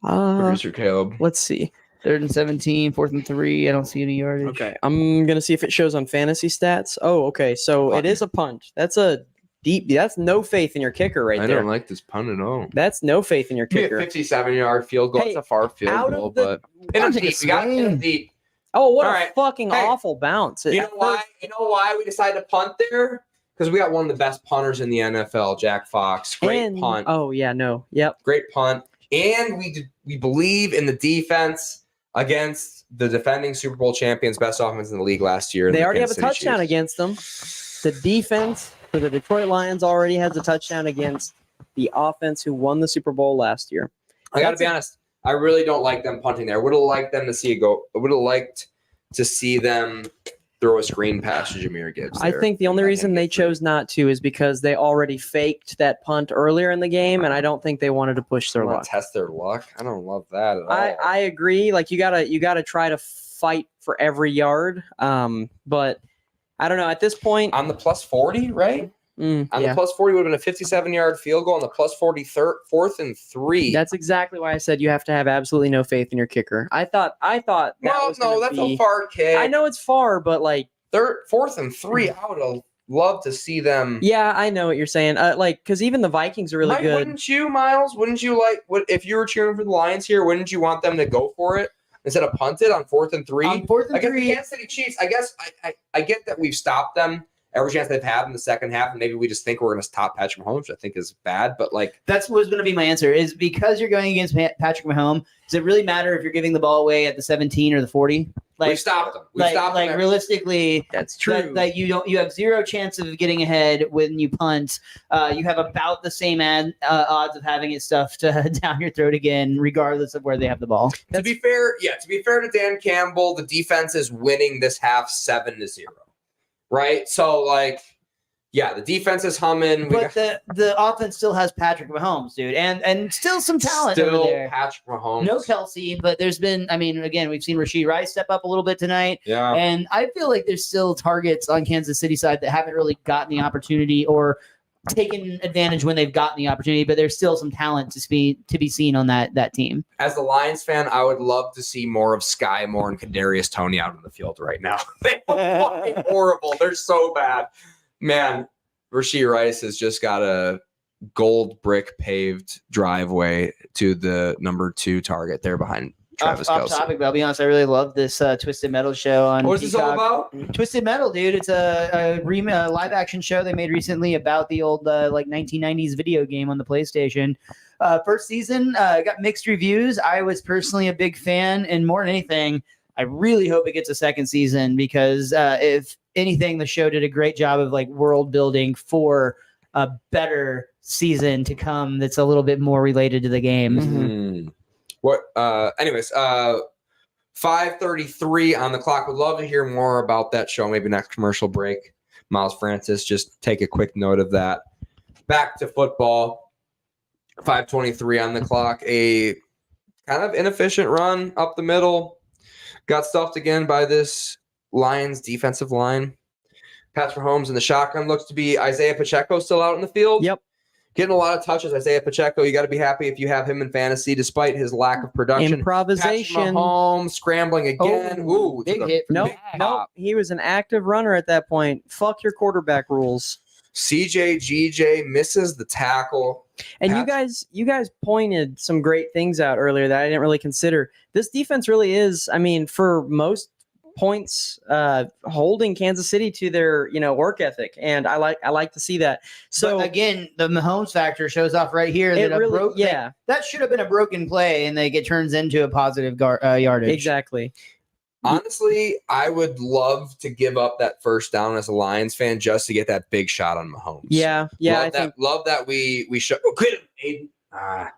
Producer Caleb. Let's see. 3rd and 17, 4th and 3. I don't see any yardage. Okay, I'm gonna see if it shows on fantasy stats. Oh, okay, so it is a punt. That's a deep. That's no faith in your kicker right I there. don't like this punt at all. That's no faith in your Give me a kicker. 57-yard field goal. Hey, it's a far field out goal, of the- but in a I'll take a deep. We got it in a swing. Oh, what All a right. fucking Hey, awful bounce! You At know why? You know why we decided to punt there? because we got one of the best punters in the NFL, Jack Fox. Great punt. Oh yeah, no, yep. Great punt. And we believe in the defense against the defending Super Bowl champions, best offense in the league last year. They already have a Kansas City touchdown Chiefs. against them. The defense for the Detroit Lions already has a touchdown against the offense who won the Super Bowl last year. I got to be honest. I really don't like them punting there. Would have liked them to see it go. Would have liked to see them throw a screen pass to Jahmyr Gibbs. I there. think the only reason they chose not to is because they already faked that punt earlier in the game, and I don't think they wanted to push their Want luck. to test their luck. I don't love that at all. I agree. Like you gotta try to fight for every yard. But I don't know. At this point, On the plus 40, right? On yeah. the plus 40 would have been a 57-yard field goal. On the plus 40, 4th and 3. That's exactly why I said you have to have absolutely no faith in your kicker. I thought that well, was no, gonna that's be, a far kick. I know it's far, but like, 4th and 3. I would have loved to see them. yeah, I know what you're saying. Because even the Vikings are really good. Wouldn't you, Miles? Wouldn't you if you were cheering for the Lions here? Wouldn't you want them to go for it instead of punt it on 4th and 3? On 4th and Against the 3, Kansas City Chiefs, I guess I get that we've stopped them every chance they've had in the second half, and maybe we just think we're going to stop Patrick Mahomes, which I think is bad. But like, that's what was going to be my answer. Is because you're going against Patrick Mahomes. Does it really matter if you're giving the ball away at the 17 or the 40? we've stopped them. We've stopped them. Realistically, That's true. that you have zero chance of getting ahead when you punt. You have about the same odds of having it stuffed down your throat again, regardless of where they have the ball. To be fair to Dan Campbell, the defense is winning this half 7-0. Right? So like, yeah, the defense is humming. But the offense still has Patrick Mahomes, dude, and still some talent over there. Patrick Mahomes. No Kelsey, but there's been, again, we've seen Rashee Rice step up a little bit tonight. Yeah. And I feel like there's still targets on Kansas City side that haven't really gotten the opportunity or taken advantage when they've gotten the opportunity, but there's still some talent to be seen on that team. As the Lions fan, I would love to see more of Sky Moore and Kadarius Toney out on the field right now. They are fucking horrible. They're so bad. Man, Rashee Rice has just got a gold brick paved driveway to the number 2 target there behind Travis Off Kelce. topic, but I'll be honest, I really love this Twisted Metal show on What is this all Peacock. about? Twisted Metal, dude. It's a live action show they made recently about the old 1990s video game on the PlayStation. First season got mixed reviews. I was personally a big fan, and more than anything, I really hope it gets a second season because if anything, the show did a great job of world building for a better season to come. That's a little bit more related to the game. Mm-hmm. Anyways, 5:33 on the clock. Would love to hear more about that show. Maybe next commercial break. Miles Francis, just take a quick note of that. Back to football. 5:23 on the clock. A kind of inefficient run up the middle. Got stuffed again by this Lions defensive line. Patrick Mahomes in the shotgun. Looks to be Isaiah Pacheco still out in the field. Yep. Getting a lot of touches. Isaiah Pacheco, you got to be happy if you have him in fantasy, despite his lack of production. Improvisation. Patrick Mahomes scrambling again. Oh, Ooh, big took a hit from No, big no, pop. he was an active runner at that point. Fuck your quarterback rules. CJ GJ misses the tackle. And Patch- you guys pointed some great things out earlier that I didn't really consider. This defense really is, for most points, holding Kansas City to their, work ethic. And I like to see that. So But again, the Mahomes factor shows off right here. it That really, yeah, that should have been a broken play, and it turns into a positive yardage. exactly. Honestly, I would love to give up that first down as a Lions fan just to get that big shot on Mahomes. Yeah. Love that we show. Oh, get him, Aiden.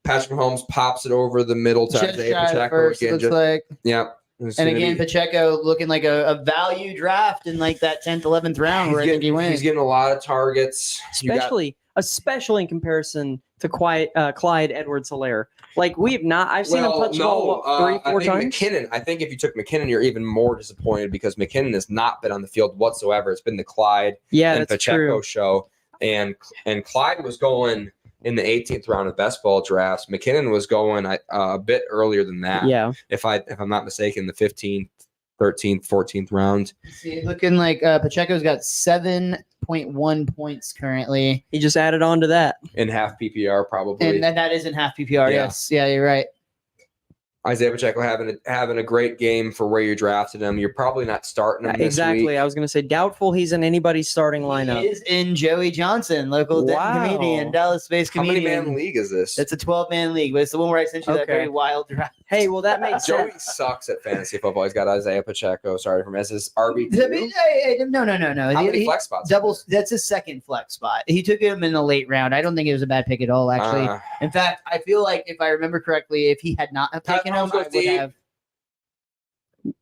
Patrick Mahomes pops it over the middle to Just Isaiah shy of Pacheco first, again. looks like. Yeah. And again, Pacheco looking like a value draft in that 10th, 11th round where I think he wins. He's getting a lot of targets. especially in comparison to Clyde Edwards-Helaire. I've seen him touch the ball 3-4 times. McKinnon. I think if you took McKinnon, you're even more disappointed because McKinnon has not been on the field whatsoever. It's been the Clyde Yeah, and that's Pacheco true. show, and Clyde was going in the 18th round of best ball drafts. McKinnon was going a bit earlier than that. Yeah. If I'm not mistaken, the 15th, 13th, 14th round. See, looking like Pacheco's got 7.1 points currently. He just added on to that. In half PPR, probably. And that is in half PPR, Yeah. yes. Yeah, you're right. Isaiah Pacheco having a great game for where you drafted him. You're probably not starting him this Exactly. week. I was going to say doubtful he's in anybody's starting lineup. He is in Joey Johnson, local Wow. comedian, Dallas-based How many comedian. man league is this? It's a 12-man league, but it's the one where I sent you that Okay. very wild draft. Hey, well, that makes Joey sense. sucks at fantasy football. He's got Isaiah Pacheco starting from as his RB2. No. How many He- flex spots? Double. That's his second flex spot. He took him in the late round. I don't think it was a bad pick at all. Actually, in fact, I feel like if I remember correctly, if he had not taken him, I would have.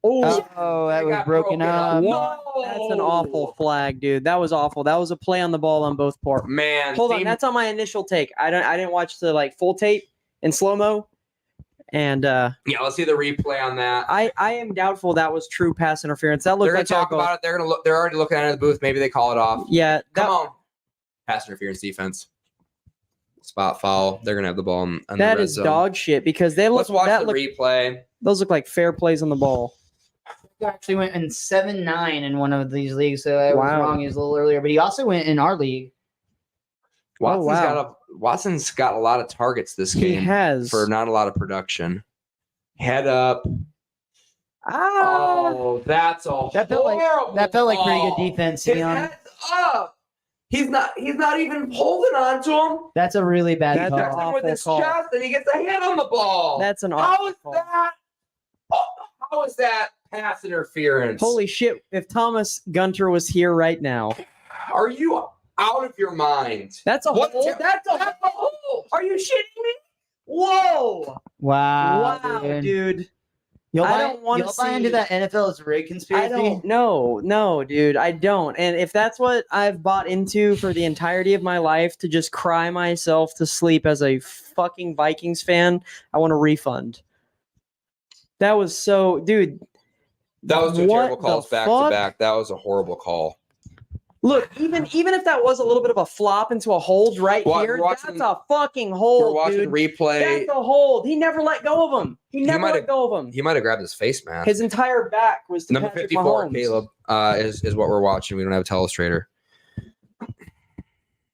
Oh, that was broken up. That's an awful flag, dude. That was awful. That was a play on the ball on both parts. Man, Hold on, team- that's on my initial take. I didn't watch the full tape in slow mo, and yeah. Let's see the replay on that. I am doubtful that was true pass interference. That They're looked gonna like talk about it. They're gonna look. They're already looking at it in the booth. Maybe they call it off. Yeah, Come on. Pass interference defense. Spot foul. They're gonna have the ball in the that red is zone. dog shit because they look. Let's watch that the look, replay. those look like fair plays on the ball. He actually went in 7-9 in one of these leagues, so I was Wow. wrong. He was a little earlier, but he also went in our league. wow. Watson's got a lot of targets this He game has. for not a lot of production. Head up. Ah, Oh, that's a That felt like- horrible That felt like pretty call. good defense, to His be honest. head's up. He's not even holding on to him. That's a really bad That's call. That's him with awful his call. chest, and he gets a hit on the ball. that's an How awful is call. that? How is that pass interference? Holy shit! If Thomas Gunter was here right now, Are you out of your mind? that's a What? hole. That's a hole. Are you shitting me? Whoa! Wow, Wow, dude. You'll I buy, don't wanna you'll buy into see- that NFL is rigged conspiracy. I don't know. No, dude, I don't. And if that's what I've bought into for the entirety of my life to just cry myself to sleep as a fucking Vikings fan, I want a refund. That was so, dude. That was two what terrible calls the back fuck? to back. That was a horrible call. Look, even if that was a little bit of a flop into a hold right Well, here, we're watching- that's a fucking hold, We're watching dude. replay. That's a hold. He never let go of him. He never might let have- go of him. He might have grabbed his face mask. His entire back was to Number Patrick 54, Mahomes. Caleb, is what we're watching. We don't have a telestrator.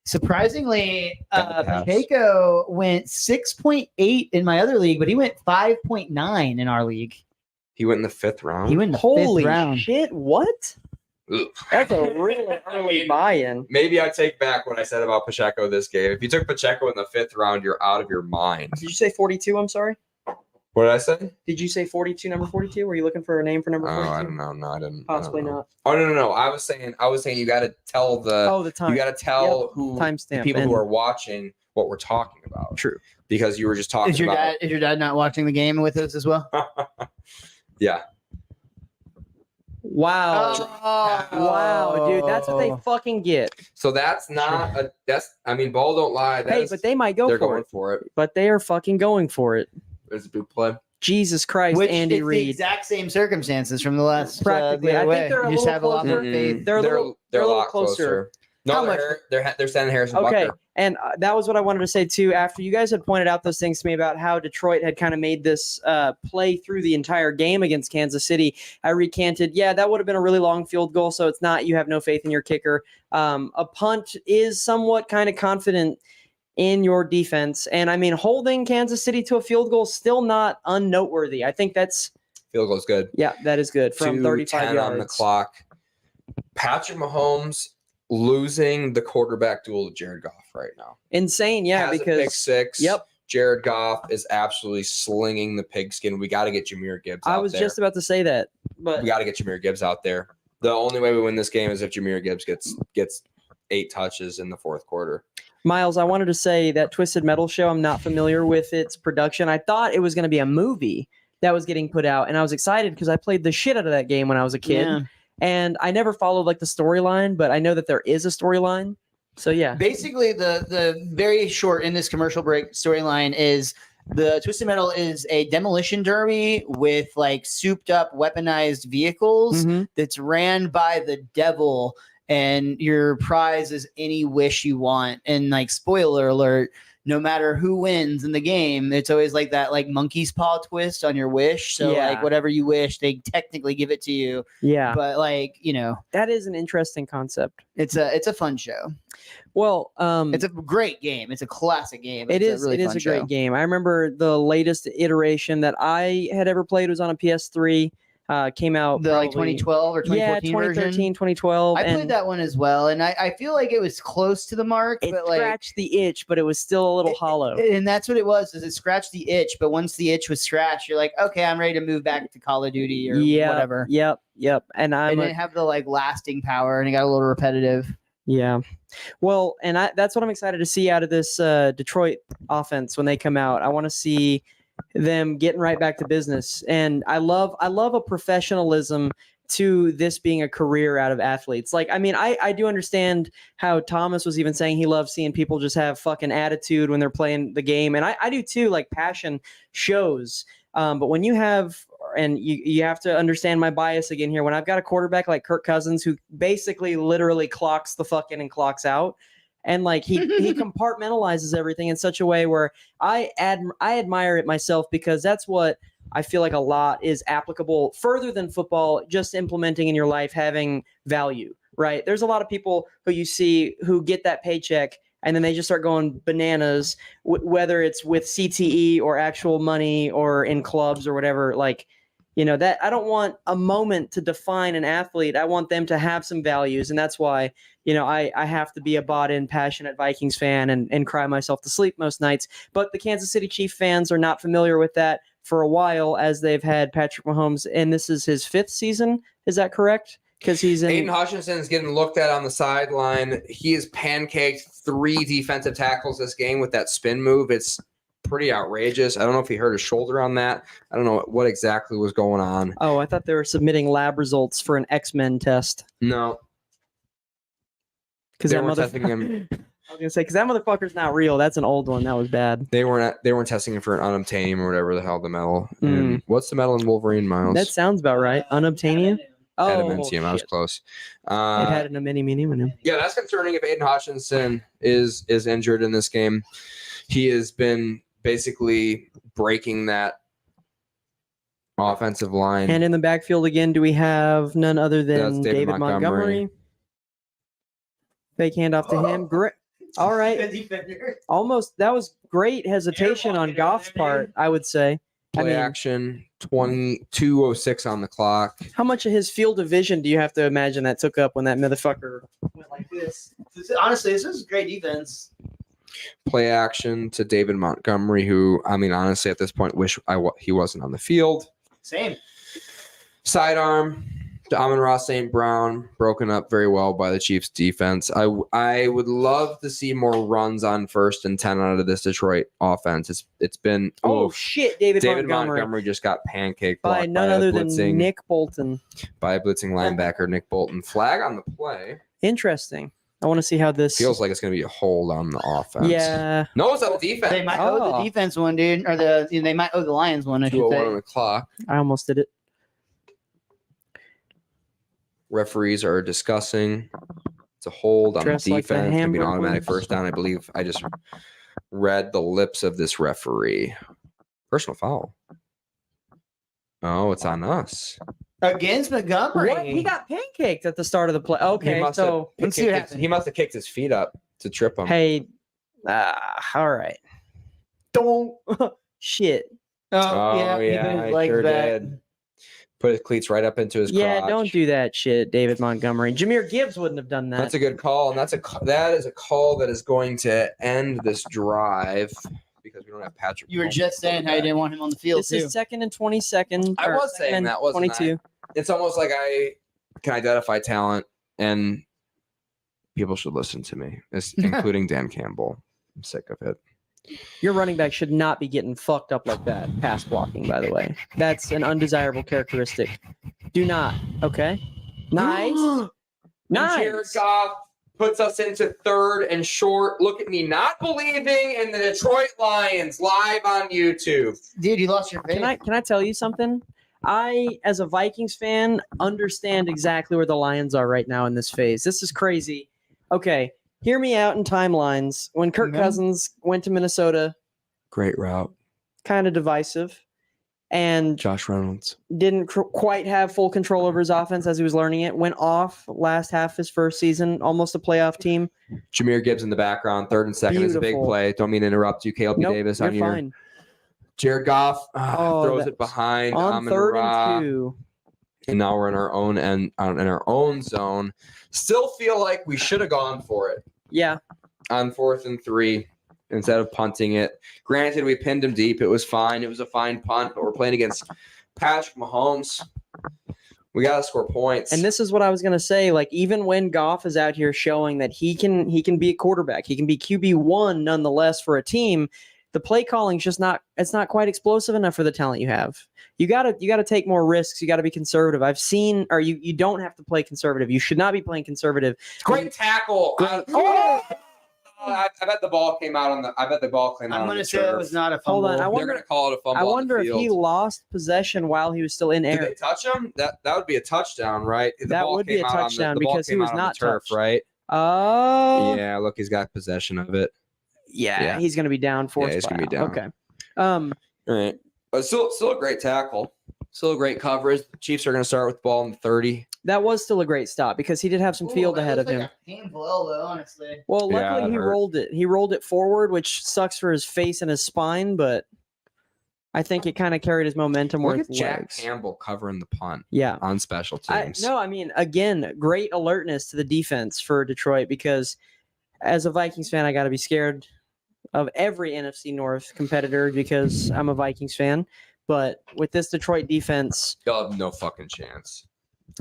Surprisingly, Got the pass. Pacheco went 6.8 in my other league, but he went 5.9 in our league. He went in the 5th round. He went in the Holy fifth round. shit! What? Ugh. That's a really early buy-in. Maybe I take back what I said about Pacheco this game. If you took Pacheco in the 5th round, you're out of your mind. Did you say 42? I'm sorry. What did I say? Did you say 42? Number 42? Were you looking for a name for number Oh, 42? I don't know. No, I didn't. Possibly I don't know. not. Oh no. I was saying you got to tell the Oh, the time. you got to tell Yep. who Timestamp. the people and- who are watching what we're talking about. True. Because you were just talking Is your about. dad not watching the game with us as well? Yeah. Wow. Oh. Wow, dude, that's what they fucking get. So that's not a. That's. I mean, ball don't lie. Hey, That's, but they might go they're for going it. for it. But they are fucking going for it. There's a boot play. Jesus Christ, Which Andy is the Reid. exact same circumstances from the last. Practically. the I other think way. they're a You just little have a lot more closer. faith. They're a little lot closer. No, How they're sending Harrison Okay, Butker. and that was what I wanted to say too. After you guys had pointed out those things to me about how Detroit had kind of made this play through the entire game against Kansas City, I recanted. Yeah, that would have been a really long field goal. So it's not you have no faith in your kicker. A punt is somewhat kind of confident in your defense, and I mean holding Kansas City to a field goal is still not unnoteworthy. I think that's Field goal's good. that is good from 35 2:10 yards on the clock. Patrick Mahomes losing the quarterback duel to Jared Goff right now. Insane, yeah, Has a pick because six. yep. Jared Goff is absolutely slinging the pigskin. We got to get Jahmyr Gibbs I out was there. just about to say that, but We got to get Jahmyr Gibbs out there. The only way we win this game is if Jahmyr Gibbs gets 8 touches in the 4th quarter. Miles, I wanted to say that Twisted Metal show, I'm not familiar with its production. I thought it was going to be a movie that was getting put out, and I was excited because I played the shit out of that game when I was a kid. Yeah. And I never followed like the storyline, but I know that there is a storyline. So yeah. Basically, the very short in this commercial break storyline is the Twisted Metal is a demolition derby with like souped up weaponized vehicles Mhm. that's ran by the devil, and your prize is any wish you want. And like spoiler alert, no matter who wins in the game, it's always like that like monkey's paw twist on your wish. So Yeah. like whatever you wish, they technically give it to you. Yeah, But like, that is an interesting concept. it's a fun show. Well, It's a great game. It's a classic game. it It's is. It is fun a great show. game. I remember the latest iteration that I had ever played was on a PS3. Came out The like probably- 2012 or 2014 2013, version. 2012. I and played that one as well, and I feel like it was close to the mark, It but like, scratched the itch, but it was still a little hollow. and that's what it was. Is it scratched the itch? But once the itch was scratched, you're like, okay, I'm ready to move back to Call of Duty or whatever. Yep. And It I'm didn't have the like lasting power, and it got a little repetitive. yeah. Well, and that's what I'm excited to see out of this Detroit offense when they come out. I want to see them getting right back to business, and I love a professionalism to this being a career out of athletes. Like, I mean, I do understand how Thomas was even saying he loves seeing people just have fucking attitude when they're playing the game, and I do too. Like, passion shows, but when you have, and you have to understand my bias again here, when I've got a quarterback like Kirk Cousins who basically literally clocks the fucking and clocks out, and like he compartmentalizes everything in such a way where I admire it myself, because that's what I feel like a lot is applicable further than football, just implementing in your life, having value, right? There's a lot of people who you see who get that paycheck and then they just start going bananas, whether it's with CTE or actual money or in clubs or whatever. Like, that I don't want a moment to define an athlete. I want them to have some values. And that's why, I have to be a bought-in, passionate Vikings fan and cry myself to sleep most nights. But the Kansas City Chiefs fans are not familiar with that for a while, as they've had Patrick Mahomes, and this is his 5th season. Is that correct? Because he's in. Aiden Hutchinson is getting looked at on the sideline. He has pancaked 3 defensive tackles this game with that spin move. It's pretty outrageous. I don't know if he hurt his shoulder on that. I don't know what exactly was going on. Oh, I thought they were submitting lab results for an X-Men test. No, Because they that weren't testing him. I was gonna say, because that motherfucker's not real. That's an old one. That was bad. They weren't testing him for an unobtainium or whatever the hell the metal. Mm. And what's the metal in Wolverine, Miles? That sounds about right. Unobtainium. Oh, Adamantium. I was shit. close. It had an mini. Yeah, that's concerning if Aiden Hutchinson is injured in this game. He has been basically breaking that offensive line. And in the backfield again, do we have none other than That's David Montgomery? Fake handoff to him. Great. All right. Almost. That was great hesitation on Goff's part, I would say. Play action, 22:06 on the clock. How much of his field of vision do you have to imagine that took up when that motherfucker went like this? Honestly, this is great defense. Play action to David Montgomery, who, I mean, honestly, at this point, wish he wasn't on the field. Same. Sidearm to Amon-Ra St. Brown, broken up very well by the Chiefs defense. I would love to see more runs on 1st and 10 out of this Detroit offense. It's been Shit, David Montgomery just got pancaked by none other than Nick Bolton. by a blitzing linebacker Nick Bolton. Flag on the play. Interesting. I want to see how this Feels like it's going to be a hold on the offense. Yeah. No, it's on the defense. They might owe the defense one, dude, or they might owe the Lions one. I should 2:01 on say. the clock. I almost did it. Referees are discussing. It's a hold on the Dressed like the defense. It's going to be an automatic Hamburgers. first down. I believe I just read the lips of this referee. Personal foul. Oh, it's on us. Against Montgomery. What? He got pancaked at the start of the play. Okay, so let's see what happens. He must have kicked his feet up to trip him. hey, all right. Don't shit. Oh, he yeah, put his I legs sure back. did. Put his cleats right up into his Yeah, crotch. don't do that shit, David Montgomery. Jameer Gibbs wouldn't have done that. That's a good call, and that is a call that is going to end this drive because we don't have Patrick. You were Mahomes just to saying how you didn't want him on the field This too. is 2nd and 22nd. I or was saying 2nd and that, wasn't I? 22. It's almost like I can identify talent, and people should listen to me, including Dan Campbell. I'm sick of it. Your running back should not be getting fucked up like that. Pass blocking, by the way. That's an undesirable characteristic. Do not. Okay. Nice. And Jared Nice. Goff puts us into 3rd and short. Look at me not believing in the Detroit Lions live on YouTube. Dude, you lost your faith. Can I tell you something? I, as a Vikings fan, understand exactly where the Lions are right now in this phase. This is crazy. Okay. hear me out in timelines. When Kirk Mhm. Cousins went to Minnesota, Great route. kind of divisive, and Josh Reynolds. didn't quite have full control over his offense as he was learning it. Went off last half his first season, almost a playoff team. Jameer Gibbs in the background, 3rd and 2nd is a big Beautiful. play. Don't mean to interrupt you, Caleb Nope, Davis you're on your fine. Jared Goff Oh, throws that- it behind On Amon 3rd Ra, and 2. and now we're in our own in our own zone. Still feel like we should have gone for it Yeah, on 4th and 3 instead of punting it. Granted, we pinned him deep. It was fine. It was a fine punt, but we're playing against Patrick Mahomes. We got to score points. and this is what I was gonna say. Like, even when Goff is out here showing that he can be a quarterback, he can be QB1 nonetheless for a team. The play calling's just not. It's not quite explosive enough for the talent you have. You gotta take more risks. You gotta be conservative. I've seen, or you don't have to play conservative. You should not be playing conservative. Great tackle. I bet the ball came out on the. I bet the ball came out. I'm on going the to say turf. it was not a Hold fumble. on, I They're wonder- going to call it a fumble. I wonder on if the he field. lost possession while he was still in Did air. they touch him? That would be a touchdown, right? The That ball would be came a out on the- touchdown the ball because he came was out on the not turf, touched. right? Oh, Yeah, look, he's got possession of it. yeah, he's gonna be down. Forced he's gonna be buyout. down. Okay. All right, but still a great tackle. Still a great coverage. The Chiefs are going to start with the ball in the 30. That was still a great stop because he did have some field ahead of him. A painful elbow, honestly. Well, Yeah, luckily that he hurt. rolled it. He rolled it forward, which sucks for his face and his spine, but I think it kind of carried his momentum Look where at his Jack legs. Campbell covering the punt Yeah. on special I teams. mean, again, great alertness to the defense for Detroit because as a Vikings fan, I got to be scared of every NFC North competitor because I'm a Vikings fan. But with this Detroit defense, They'll have no fucking chance.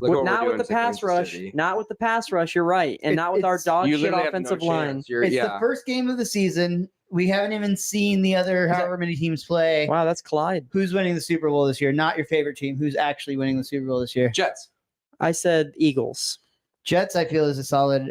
Look what we're not doing with the to pass Kansas rush, City. not with the pass rush, you're right, and not with our It's- dog You shit literally have no offensive line. chance. You're- It's yeah. the first game of the season. We haven't even seen the other however many teams play. Wow, that's Clyde. Who's winning the Super Bowl this year? Not your favorite team. Who's actually winning the Super Bowl this year? Jets. I said Eagles. Jets, I feel, is a solid.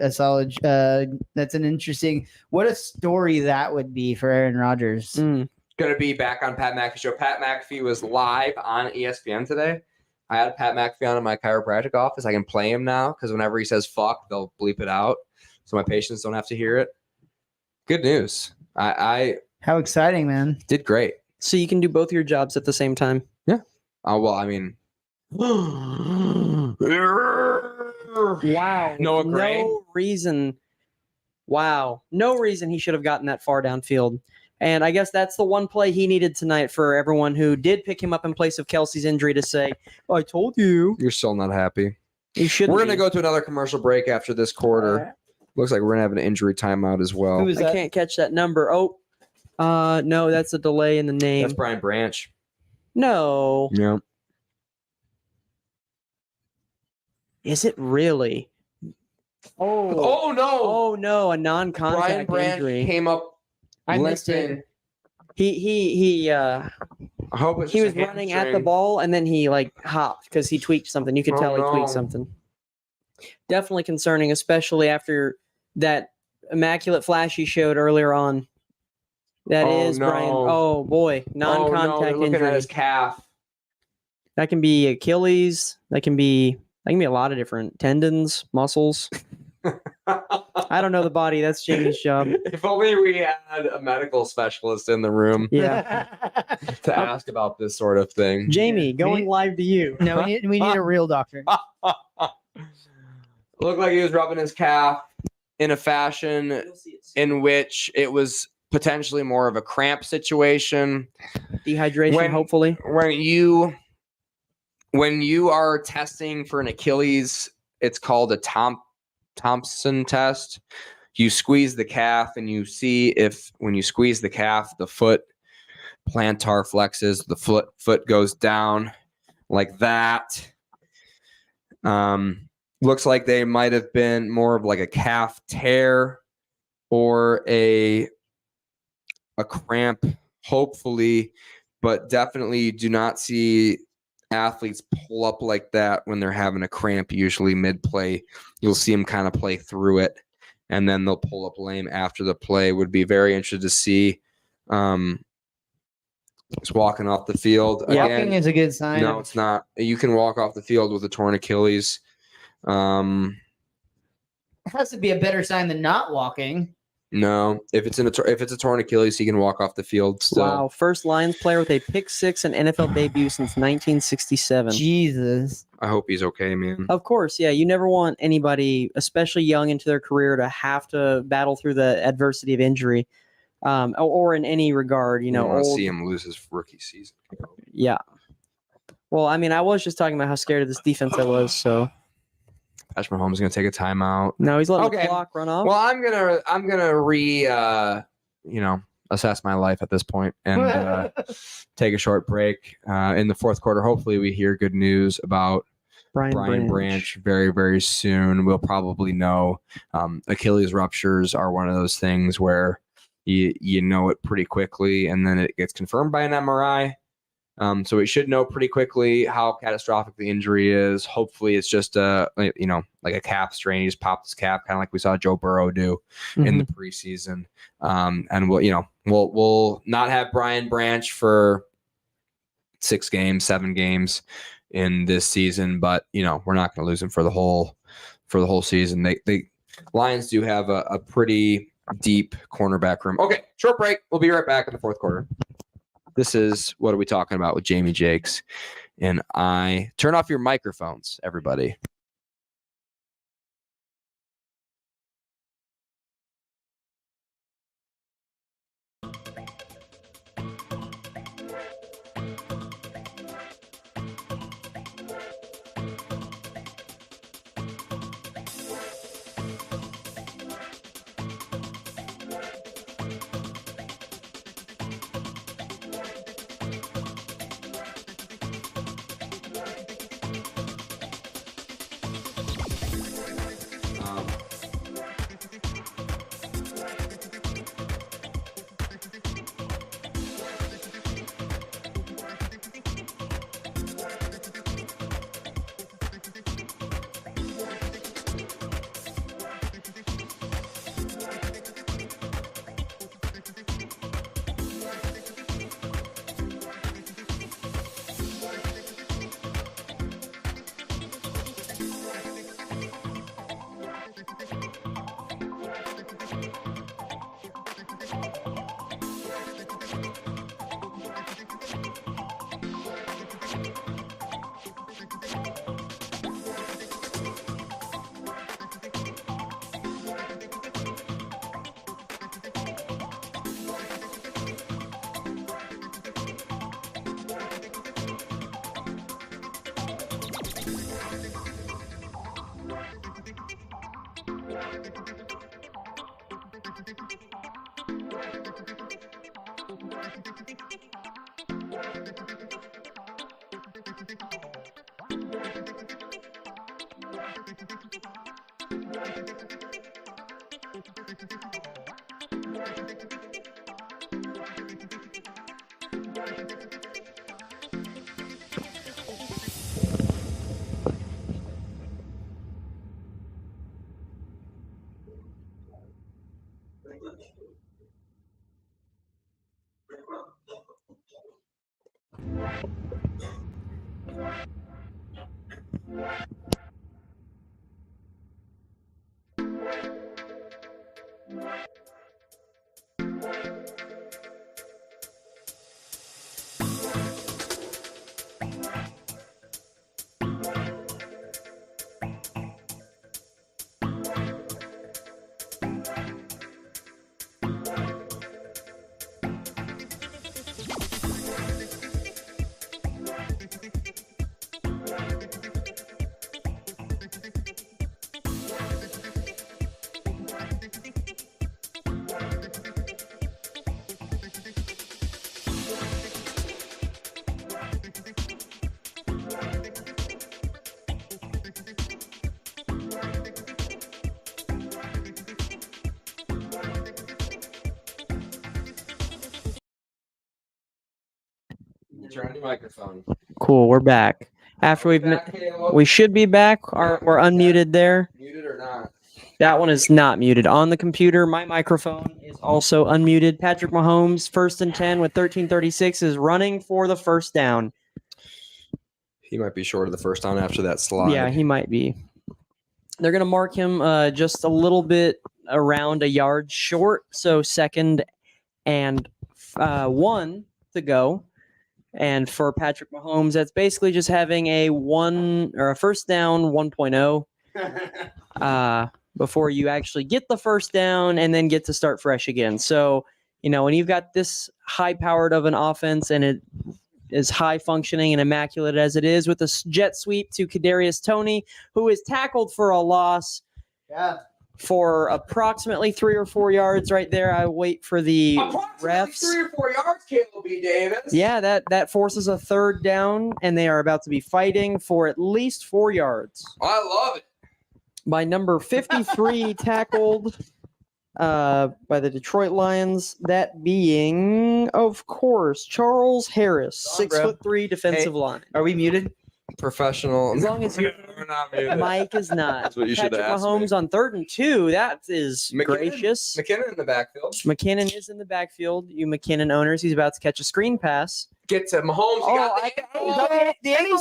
That's an interesting. What a story that would be for Aaron Rodgers. Mm. Going to be back on Pat McAfee show. Pat McAfee was live on ESPN today. I had Pat McAfee on in my chiropractic office. I can play him now because whenever he says fuck, they'll bleep it out. So my patients don't have to hear it. Good news. I How exciting, man! did great. So you can do both your jobs at the same time. Oh, well, I mean. Wow. Noah Gray? No reason. Wow. No reason he should have gotten that far downfield. And I guess that's the one play he needed tonight for everyone who did pick him up in place of Kelsey's injury to say, oh, I told you. You're still not happy. You should. We're going to go to another commercial break after this quarter. Looks like we're going to have an injury timeout as well. Who is I that? can't catch that number. Oh, no, that's a delay in the name. That's Brian Branch. No. Yeah. Is it really? Oh. Oh, no. Oh, no, a Brian non-contact Branch injury. came up I missed limping. it. He I hope it's he just was a running at the hamstring. ball and then he like hopped because he tweaked something. You could Oh, tell he no. tweaked something. Definitely concerning, especially after that immaculate flash he showed earlier on. That Oh, is no. Brian. Oh boy, Oh, no, non-contact they're looking injury. at his calf. That can be Achilles. That can be a lot of different tendons, muscles. I don't know the body. That's Jamie's job. If only we had a medical specialist in the room Yeah, to ask about this sort of thing. Jamie, going live to you. No, we need a real doctor. Looked like he was rubbing his calf in a fashion in which it was potentially more of a cramp situation. Dehydration, When- hopefully. When you are testing for an Achilles, it's called a Thompson test. You squeeze the calf and you see if when you squeeze the calf, the foot plantar flexes, the foot goes down like that. Looks like they might have been more of like a calf tear or a cramp, hopefully, but definitely do not see athletes pull up like that when they're having a cramp. Usually mid-play, you'll see them kind of play through it, and then they'll pull up lame after the play. Would be very interested to see. Just walking off the field Walking again. is a good sign. No, it's not. You can walk off the field with a torn Achilles. has to be a better sign than not walking. No, if it's a torn Achilles, he can walk off the field still. Wow, first Lions player with a pick six and NFL debut since 1967. Jesus. I hope he's okay, man. Of course, yeah. You never want anybody, especially young into their career, to have to battle through the adversity of injury, or in any regard. You know, want to old, see him lose his rookie season. yeah. Well, I mean, I was just talking about how scared of this defense I was. So Patrick Mahomes is going to take a timeout. no, he's letting Okay. the clock run off. Well, I'm gonna assess my life at this point and take a short break. In the fourth quarter, hopefully we hear good news about Brian Branch very, very soon. We'll probably know. Achilles ruptures are one of those things where you know it pretty quickly, and then it gets confirmed by an MRI. So we should know pretty quickly how catastrophic the injury is. Hopefully, it's just like a calf strain. He just popped his calf, kind of like we saw Joe Burrow do in the preseason. And we'll not have Brian Branch for 6 games, 7 games in this season, but we're not going to lose him for the whole season. They Lions do have a pretty deep cornerback room. Okay, short break. We'll be right back in the fourth quarter. This is What Are We Talking About with Jamie Jakes. And I turn off your microphones, everybody. Turn on your microphone. Cool, we're back. After we should be back. We're unmuted there. Muted or not? That one is not muted. On the computer, my microphone is also unmuted. Patrick Mahomes, 1st and 10 with 13:36, is running for the first down. He might be short of the first down after that slide. Yeah, he might be. They're going to mark him just a little bit around a yard short. So 2nd and 1 to go. And for Patrick Mahomes, that's basically just having a first down 1.0 before you actually get the first down and then get to start fresh again. So, when you've got this high powered of an offense and it is high functioning and immaculate as it is, with a jet sweep to Kadarius Toney, who is tackled for a loss for approximately 3 or 4 yards right there. I wait for the refs. 3 or 4 yards, Caleb B. Davis. Yeah, that forces a 3rd down, and they are about to be fighting for at least 4 yards. I love it. By number 53, tackled by the Detroit Lions, that being, of course, Charles Harris, Go on, bro. 6'3" defensive line. Are we muted? Professional. As long as you, We're not muted. Mike is not. That's what you should Patrick have asked Mahomes me. on 3rd and 2. That is McKinnon. gracious. McKinnon in the backfield. McKinnon is in the backfield. You McKinnon owners, he's about to catch a screen pass. Get to Mahomes. He got the and he's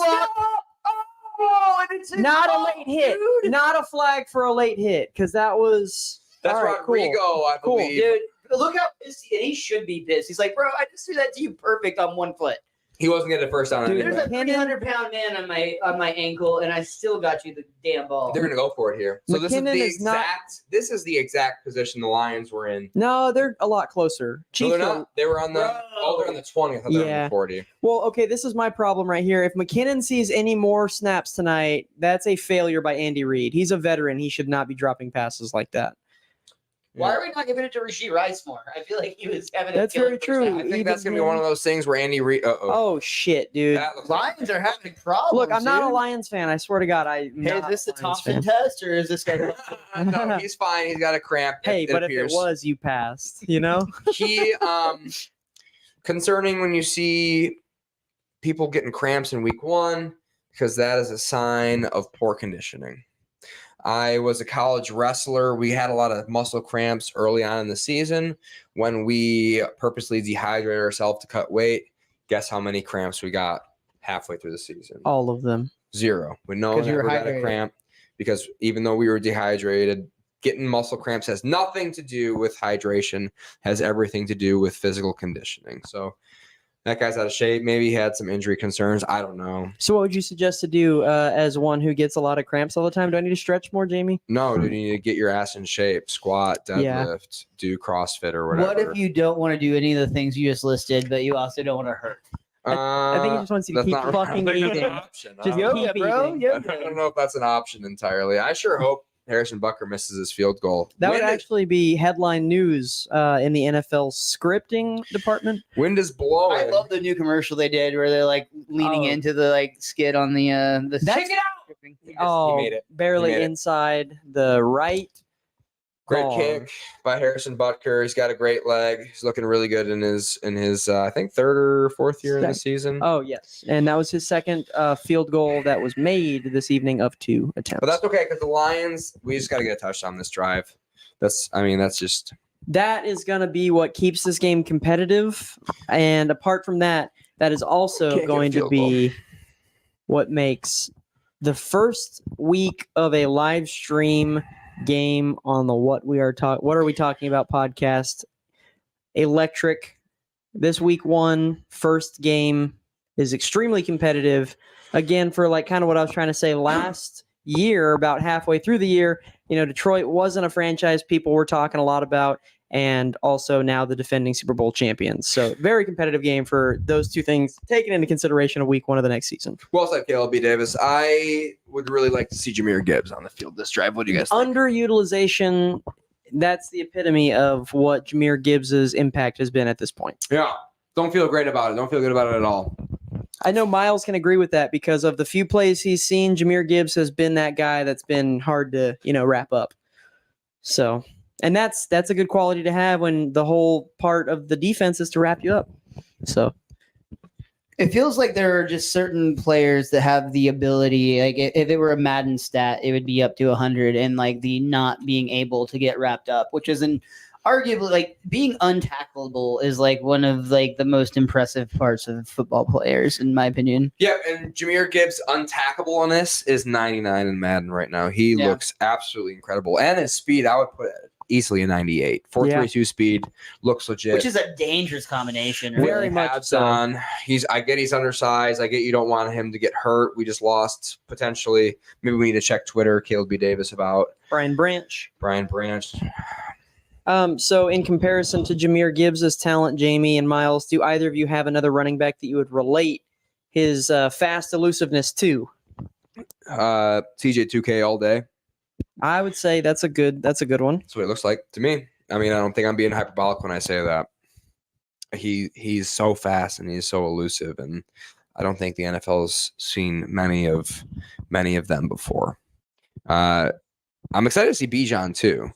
not a late hit. Not a flag for a late hit, because that was That's all right, Rodrigo, I Cool. believe. Dude, look how pissed he should be pissed. He's like, bro, I just threw that to you perfect on 1 foot. He wasn't getting a first down Dude, anyway. There's a 300-pound man on my ankle, and I still got you the damn ball. They're gonna go for it here. So McKinnon this is the exact position the Lions were in. No, they're a lot closer. No, Chiefs they're are- not. They were on the they're on the 20. I thought they were on Yeah. the 40. Well, okay, this is my problem right here. If McKinnon sees any more snaps tonight, that's a failure by Andy Reid. He's a veteran. He should not be dropping passes like that. Why are we not giving it to Rasheed Rice more? I feel like he was having That's a killer very first true. half. I think that's gonna be one of those things where Andy Reid. Oh, shit, dude. That looks like- Lions are having problems. Look, I'm not a dude. Lions fan. I swear to God, Hey, is this the Thompson test, or is this guy? no, he's fine. He's got a cramp. Hey, but if appears. it was, you passed, you know? He concerning when you see people getting cramps in week 1, because that is a sign of poor conditioning. I was a college wrestler. We had a lot of muscle cramps early on in the season when we purposely dehydrated ourselves to cut weight. Guess how many cramps we got halfway through the season? All of them. 0. We no 'Cause one you were ever got a hydrated. cramp, because even though we were dehydrated, getting muscle cramps has nothing to do with hydration, has everything to do with physical conditioning. So that guy's out of shape. Maybe he had some injury concerns. I don't know. So what would you suggest to do as one who gets a lot of cramps all the time? Do I need to stretch more, Jamie? No, dude, you need to get your ass in shape, squat, deadlift, Yeah. do CrossFit or whatever. What if you don't want to do any of the things you just listed, but you also don't want to hurt? I think he just wants you to that's keep not- fucking I don't think that's eating. an option. Just I don't- keep eating. I don't know if that's an option entirely. I sure hope Harrison Butker misses his field goal. That would Wind is- actually be headline news in the NFL scripting department. wind is blowing. I love the new commercial they did where they're like leaning Oh. into the like skid on the That's- check it out. Oh, made it. barely He made it. inside the right. Great Gong. kick by Harrison Butker. He's got a great leg. He's looking really good in his I think 3rd or 4th year in the season. Oh, yes. And that was his second field goal that was made this evening of 2 attempts. But that's okay, because the Lions, we just got to get a touchdown this drive. That's just That is going to be what keeps this game competitive. And apart from that, that is also Can't get a going to field be what makes the first week of a live stream game on the What Are We Talking About podcast electric. This week 1 first game is extremely competitive. Again, for like kind of what I was trying to say last year, about halfway through the year, Detroit wasn't a franchise people were talking a lot about, and also now the defending Super Bowl champions. So very competitive game for those two things taken into consideration of week 1 of the next season. well said, Caleb B. Davis. I would really like to see Jahmyr Gibbs on the field this drive. What do you guys think? Underutilization, that's the epitome of what Jahmyr Gibbs's impact has been at this point. Yeah. Don't feel great about it. Don't feel good about it at all. I know Miles can agree with that because of the few plays he's seen. Jahmyr Gibbs has been that guy that's been hard to, wrap up. So, and that's a good quality to have when the whole part of the defense is to wrap you up. So, It feels like there are just certain players that have the ability, like if it were a Madden stat, it would be up to 100, and like the not being able to get wrapped up, which is an arguably like being untackleable is like one of like the most impressive parts of football players, in my opinion. Yeah, and Jahmyr Gibbs untackable on this is 99 in Madden right now. He Yeah. looks absolutely incredible. And his speed, I would put it easily a 98. 432 speed looks legit. Which is a dangerous combination. Very Really. much Pads so. on. I get he's undersized. I get you don't want him to get hurt. We just lost potentially. Maybe we need to check Twitter, Caleb B. Davis, about Brian Branch. Brian Branch. So in comparison to Jahmyr Gibbs' talent, Jamie and Miles, do either of you have another running back that you would relate his fast elusiveness to? TJ2K all day. I would say that's a good one. That's what it looks like to me. I mean, I don't think I'm being hyperbolic when I say that. He's so fast and he's so elusive, and I don't think the NFL's seen many of them before. I'm excited to see Bijan too.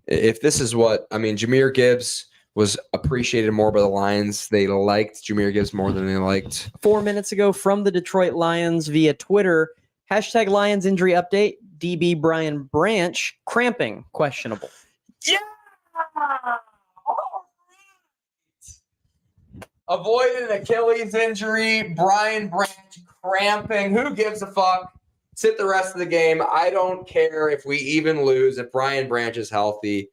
If this is what I mean, Jahmyr Gibbs was appreciated more by the Lions. They liked Jahmyr Gibbs more than they liked. 4 minutes ago from the Detroit Lions via Twitter, hashtag Lions injury update, DB Brian Branch, cramping, questionable. Yeah. Avoided an Achilles injury. Brian Branch cramping. Who gives a fuck? Sit the rest of the game. I don't care if we even lose. If Brian Branch is healthy,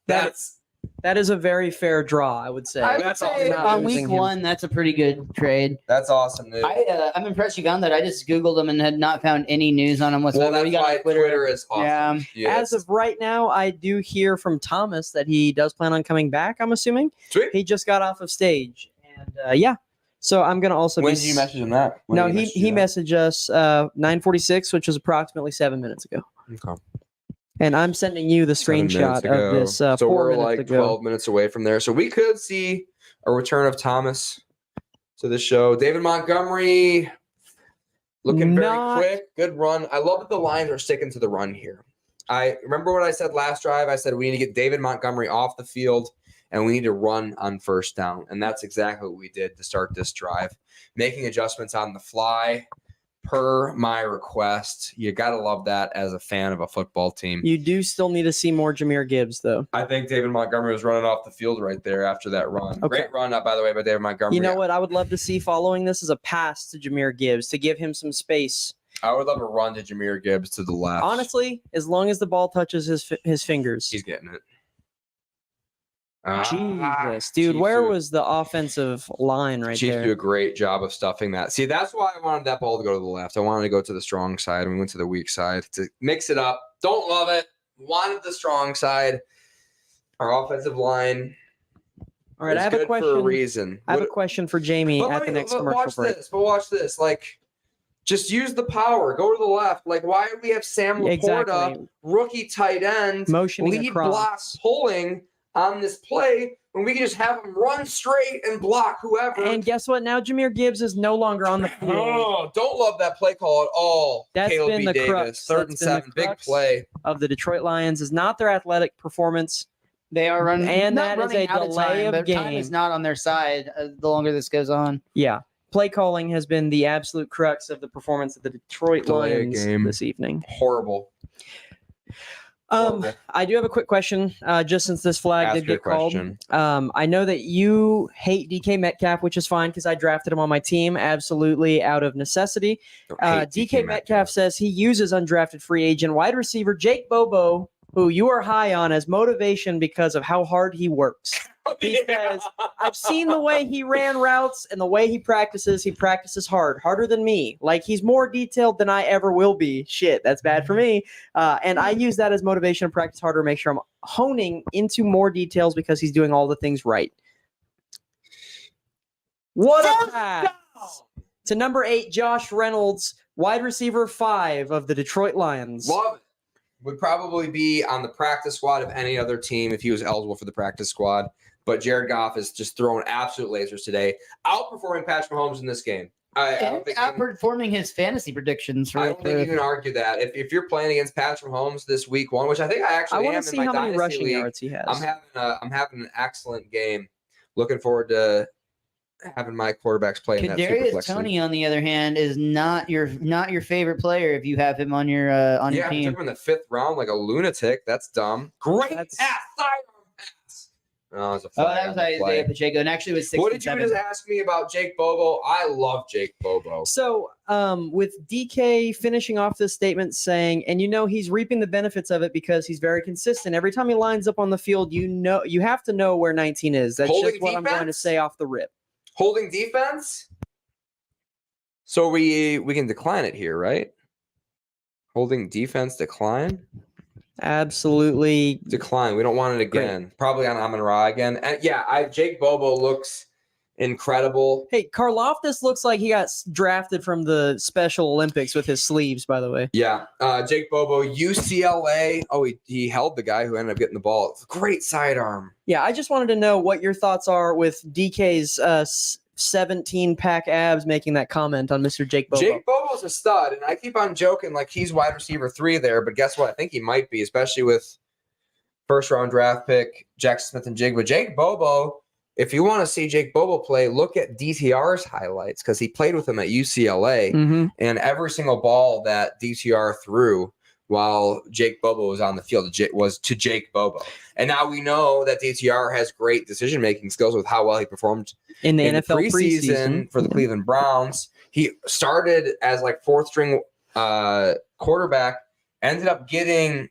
That is a very fair draw, I would say. I would That's say awesome. on Losing week him. 1, that's a pretty good trade. that's awesome, dude. I'm impressed you got that. I just Googled him and had not found any news on him Well, whatsoever. that's We got why on Twitter. Twitter is awesome. Yeah. As of right now, I do hear from Thomas that he does plan on coming back, I'm assuming. Sweet. He just got off of stage. And yeah, so I'm going to also When be... did you message him that? When No, did you he message you messaged us 9:46, which was approximately 7 minutes ago. that? Okay. And I'm sending you the 7 minutes screenshot ago. of this so 4 we're minutes like ago. 12 minutes away from there. So we could see a return of Thomas to the show. David Montgomery looking very Not- quick. Good run. I love that the Lions are sticking to the run here. I remember what I said last drive. I said we need to get David Montgomery off the field and we need to run on first down. And that's exactly what we did to start this drive. Making adjustments on the fly per my request. You got to love that as a fan of a football team. You do still need to see more Jahmyr Gibbs, though. I think David Montgomery was running off the field right there after that run. Okay. Great run, by the way, by David Montgomery. You know what I would love to see following this is a pass to Jahmyr Gibbs to give him some space. I would love a run to Jahmyr Gibbs to the left. Honestly, as long as the ball touches his fingers. he's getting it. Jesus, dude, where was the offensive line right Chiefs there? do a great job of stuffing that. See, that's why I wanted that ball to go to the left. I wanted to go to the strong side, and we went to the weak side to mix it up. Don't love it. Wanted the strong side. Our offensive line. All right, I have good a question. for a reason. I have a question for Jamie But at the next commercial watch break. this. But watch this. Like, just use the power. Go to the left. Like, why do we have Sam Laporta, Exactly. rookie tight end, Motioning lead across. block pulling on this play when we can just have him run straight and block whoever? And guess what? Now Jahmyr Gibbs is no longer on the field. Oh, don't love that play call at all. That's Caleb been B. the Davis, crux. 3rd and That's been the 7, big crux. play. Of the Detroit Lions is not their athletic performance. They are running, And not that is running a out delay time, of but time game. is not on their side the longer this goes on. Yeah. Play calling has been the absolute crux of the performance of the Detroit Delay a Lions game. this evening. Horrible. Horrible. I do have a quick question, just since this flag Ask did your get called. question. I know that you hate DK Metcalf, which is fine because I drafted him on my team absolutely out of necessity. Don't hate DK Metcalf says he uses undrafted free agent wide receiver Jake Bobo, who you are high on, as motivation because of how hard he works. He says, I've seen the way he ran routes and the way he practices. He practices hard, harder than me. Like, he's more detailed than I ever will be. Shit, that's bad for me. And I use that as motivation to practice harder, make sure I'm honing into more details because he's doing all the things right. What a pass to number 8, Josh Reynolds, wide receiver 5 of the Detroit Lions. Love it. Would probably be on the practice squad of any other team if he was eligible for the practice squad. But Jared Goff is just throwing absolute lasers today, outperforming Patrick Mahomes in this game. I don't think Outperforming his fantasy predictions. I don't think you can argue that. If you're playing against Patrick Mahomes this week 1, which I think I I actually want am to see in my how many dynasty rushing league, yards he has. I'm having an excellent game. Looking forward to having my quarterbacks play in that Kadarius Superflex Toney, league. on the other hand, is not your favorite player if you have him on your Yeah, I team. took him in the 5th round like a lunatic. That's dumb. Great That's- pass, sidearm No, it's a Oh, flag that on was the play. Isaiah Pacheco, and actually it was 67. What did you just ask me about Jake Bobo? I love Jake Bobo. So, with DK finishing off this statement saying, and he's reaping the benefits of it because he's very consistent. Every time he lines up on the field, you have to know where 19 is. That's Holding just what I'm going to defense? say off the rip. Holding defense. So we can decline it here, right? Holding defense decline. Absolutely. Decline. We don't want it again. Probably on Amon-Ra again. And yeah, Jake Bobo looks incredible. Hey, Karlaftis looks like he got drafted from the Special Olympics with his sleeves, by the way. Yeah. Jake Bobo, UCLA. Oh, he held the guy who ended up getting the ball. Great sidearm. Yeah, I just wanted to know what your thoughts are with DK's 17-pack abs making that comment on Mr. Jake Bobo. Jake Bobo's a stud, and I keep on joking like he's wide receiver 3 there, but guess what? I think he might be, especially with first-round draft pick Jackson Smith-Njigba. Jake Bobo, if you want to see Jake Bobo play, look at DTR's highlights because he played with him at UCLA, and every single ball that DTR threw while Jake Bobo was on the field was to Jake Bobo. And now we know that DTR has great decision-making skills with how well he performed in the NFL preseason for the Cleveland Browns. He started as like 4th-string quarterback, ended up getting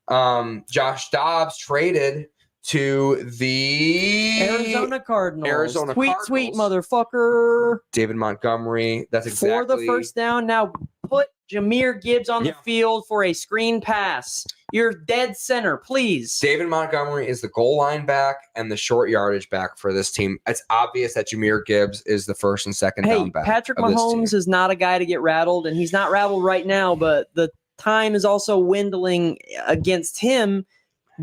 Josh Dobbs traded to the Arizona Cardinals. Sweet Cardinals. Motherfucker. David Montgomery. That's exactly For the first down. Now put Jahmyr Gibbs on the field for a screen pass. You're dead center, please. David Montgomery is the goal line back and the short yardage back for this team. It's obvious that Jahmyr Gibbs is the first and second down back. Patrick of this Mahomes team. is not a guy to get rattled, and he's not rattled right now, but the time is also dwindling against him,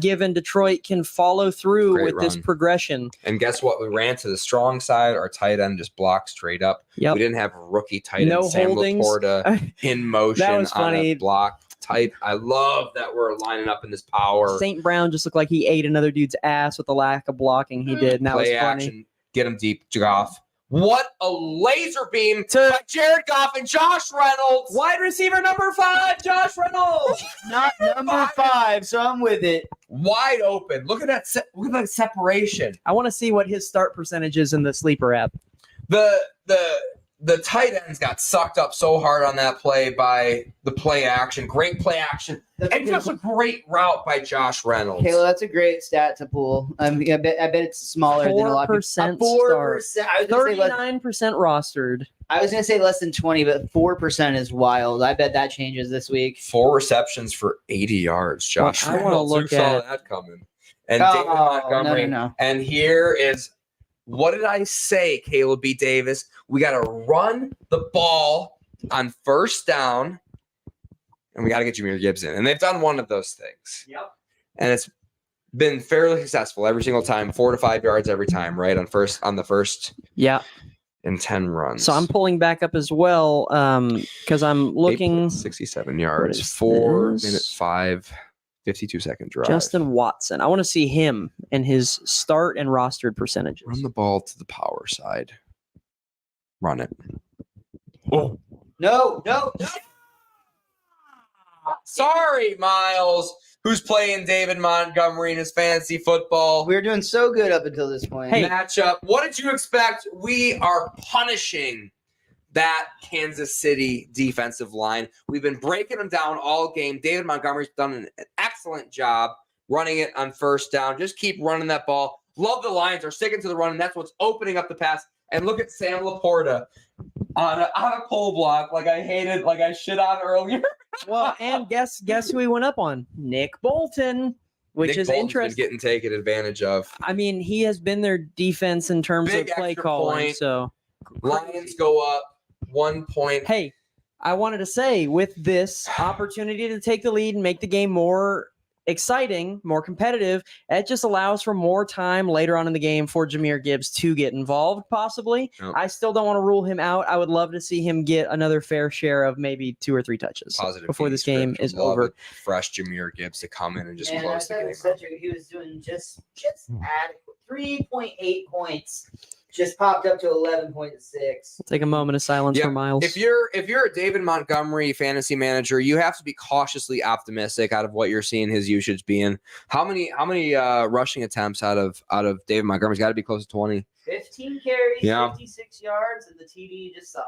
given Detroit can follow through Great with this run. progression. And guess what? We ran to the strong side. Our tight end just blocked straight up. Yep. We didn't have rookie tight end No Sam holdings. Laporta in motion That was on funny. a block tight. I love that we're lining up in this power. St. Brown just looked like he ate another dude's ass with the lack of blocking he did, and that was Play funny. action. Get him deep, Goff. What a laser beam by Jared Goff and Josh Reynolds. Wide receiver number 5, Josh Reynolds. Not number 5, so I'm with it. Wide open. Look at that. Look at that separation. I want to see what his start percentage is in the sleeper app. The tight ends got sucked up so hard on that play by the play action. Great play action. And just a great route by Josh Reynolds. Kayla, that's a great stat to pull. I bet it's smaller than a lot of people. 4% start. 4%. I was gonna say less, 39% rostered. I was gonna say less than 20, but 4% is wild. I bet that changes this week. 4 receptions for 80 yards. Josh I wanna Reynolds. look Who saw at- that coming? And David Montgomery. No. And here is, what did I say, Caleb B. Davis? We got to run the ball on first down, and we got to get Jahmyr Gibbs in. And they've done one of those things. Yep. And it's been fairly successful every single time, 4 to 5 yards every time, right? On the first Yeah. in 10 runs. So I'm pulling back up as well because I'm looking. 67 yards, is 4 this? minute 5, 52-second drive. Justin Watson. I want to see him and his start and rostered percentages. Run the ball to the power side. Run it. No. Sorry, Miles, who's playing David Montgomery in his fantasy football We were doing so good up until this point. Hey. matchup. What did you expect? We are punishing that Kansas City defensive line. We've been breaking them down all game. David Montgomery's done an excellent job running it on first down. Just keep running that ball. Love the Lions are sticking to the run, and that's what's opening up the pass. And look at Sam Laporta on a pull block like I shit on earlier. Well, and guess who he went up on? Nick Bolton, which Nick is Bolton's interesting. been getting taken advantage of. I mean, he has been their defense in terms Big of play extra calling. point. So, Lions go up 1 point. hey, I wanted to say with this opportunity to take the lead and make the game more exciting, more competitive, it just allows for more time later on in the game for Jahmyr Gibbs to get involved, possibly. Yep. I still don't want to rule him out. I would love to see him get another fair share of maybe 2 or 3 touches Positive before this team game script. is Love over. it. Fresh Jahmyr Gibbs to come in and just And I close the thought it game. was he was doing just adequate. 3.8 points. just popped up to 11.6. Take a moment of silence Yeah, for Miles. If you're a David Montgomery fantasy manager, you have to be cautiously optimistic out of what you're seeing his usage being. How many rushing attempts out of David Montgomery's got to be close to 20. 15 carries, Yeah. 56 yards, and the TD you just saw.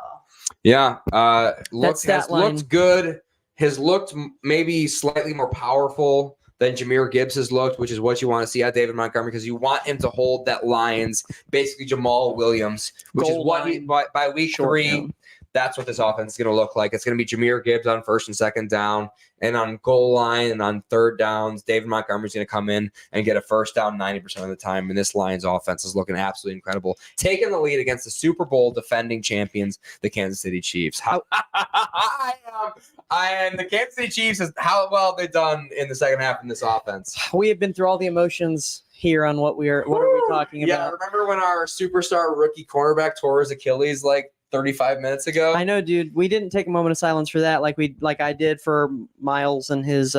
Yeah, That stat has line. looked good. Has looked maybe slightly more powerful than Jahmyr Gibbs has looked, which is what you want to see out of David Montgomery because you want him to hold that Lions, basically Jamal Williams, which Goal is what he line, by week short 3. down. That's what this offense is going to look like. It's going to be Jahmyr Gibbs on first and second down, and on goal line and on third downs, David Montgomery's going to come in and get a first down 90% of the time. And this Lions offense is looking absolutely incredible, taking the lead against the Super Bowl defending champions, the Kansas City Chiefs. And the Kansas City Chiefs is how well have they done in the second half in this offense. We have been through all the emotions here on what are we talking Yeah, about. remember when our superstar rookie cornerback tore his Achilles like 35 minutes ago? I know, dude. We didn't take a moment of silence for that, like I did for Miles and his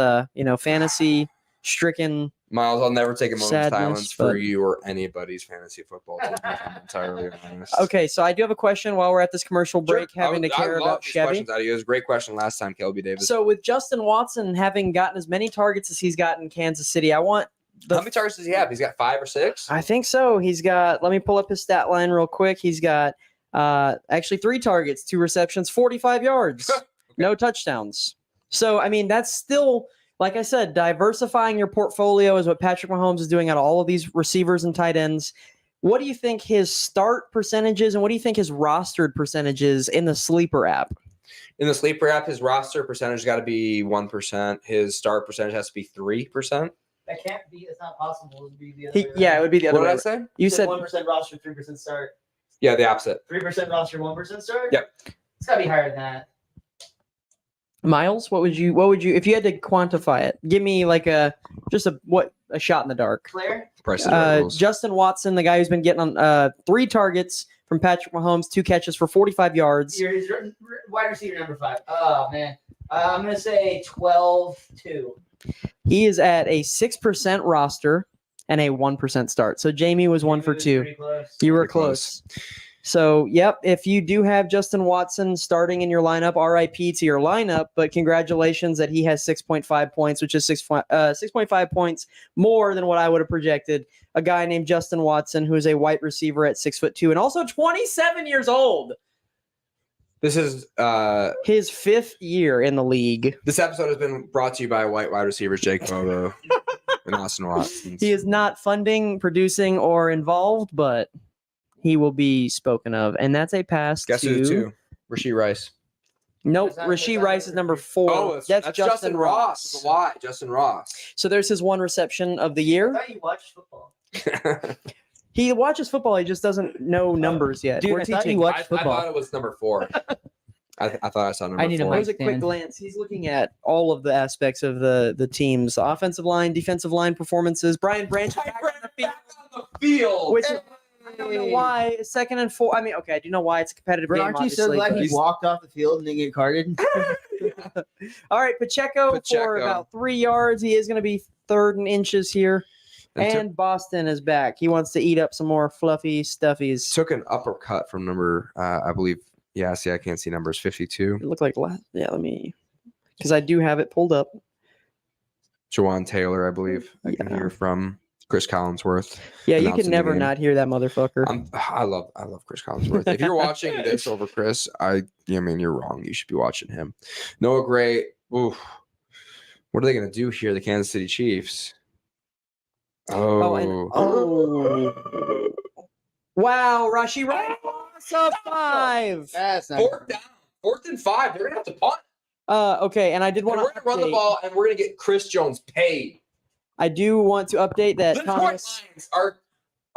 fantasy stricken. Miles, I'll never take a moment Sadness, of silence for but- you or anybody's fantasy football team. If I'm entirely honest. Okay, so I do have a question while we're at this commercial break, having to care I love about these Chevy. questions out of you. It was a great question last time, Kelby Davis. So with Justin Watson having gotten as many targets as he's gotten in Kansas City, I want how many targets does he have? He's got 5 or 6. I think so. He's got, let me pull up his stat line real quick. He's got actually 3 targets, 2 receptions, 45 yards, no touchdowns. So, I mean, that's still, like I said, diversifying your portfolio is what Patrick Mahomes is doing out of all of these receivers and tight ends. What do you think his start percentages and what do you think his rostered percentages in the Sleeper app? In the Sleeper app, his roster percentage got to be 1%. His start percentage has to be 3%. That can't be. It's not possible. It would be the other way Yeah, it would be the other What did way. I say? You said 1% roster, 3% start. Yeah, the opposite. 3% roster, 1% start. Yep. It's gotta be higher than that. Miles, what would you if you had to quantify it? Give me like a shot in the dark. Claire. Price is right rules. Justin Watson, the guy who's been getting on 3 targets from Patrick Mahomes, 2 catches for 45 yards. He's wide receiver number 5. Oh man, I'm gonna say 12-2. He is at a 6% roster and a 1% start. So Jamie was 1 for 2. Pretty close. You were Pretty close. So, yep, if you do have Justin Watson starting in your lineup, RIP to your lineup, but congratulations that he has 6.5 points, which is 6.5 points more than what I would have projected. A guy named Justin Watson, who is a white receiver at 6'2" and also 27 years old. This is His 5th year in the league. this episode has been brought to you by white wide receivers Jake Bobo and Austin Watson. He is not funding, producing, or involved, but he will be spoken of. And that's a pass Guess to... who? 2? Rasheed Rice. Nope, That's not- Rasheed that's Rice not- is number 4. Oh, that's Justin Ross. With a Y. Justin Ross. So there's his 1 reception of the I year. thought you watched football. He watches football. He just doesn't know numbers yet. Dude, We're I thought teaching. you watched I football. thought it was number 4. I thought I saw number I need a 4. That was a quick stand. glance. He's looking at all of the aspects of the teams, the offensive line, defensive line performances. Brian Branch back on the field, on the field. which I don't know why. 2nd and 4. I mean, okay, I do know why it's a competitive Bro, game. aren't you so obviously, glad but- he walked off the field and didn't get carded? All right, Pacheco for Pacheco. about 3 yards. He is going to be 3rd in inches here. And Boston is back. He wants to eat up some more fluffy stuffies. took an uppercut from number, I believe. Yeah, see, I can't see numbers. 52. It looked like yeah. Let me, because I do have it pulled up. Jawan Taylor, I believe. I can Yeah. hear from Chris Collinsworth. Yeah, you announcing can the never game. not hear that motherfucker. I love Chris Collinsworth. If you're watching this over Chris, I mean you're wrong. You should be watching him. Noah Gray. Oof. What are they going to do here? The Kansas City Chiefs. Oh. Wow, Rashi Rice up 5. That's not. 4th down. 4th and 5. They're going to have to punt. Okay, and I did And want we're to going to run the ball, and we're going to get Chris Jones paid. I do want to update that The Detroit Thomas. Lions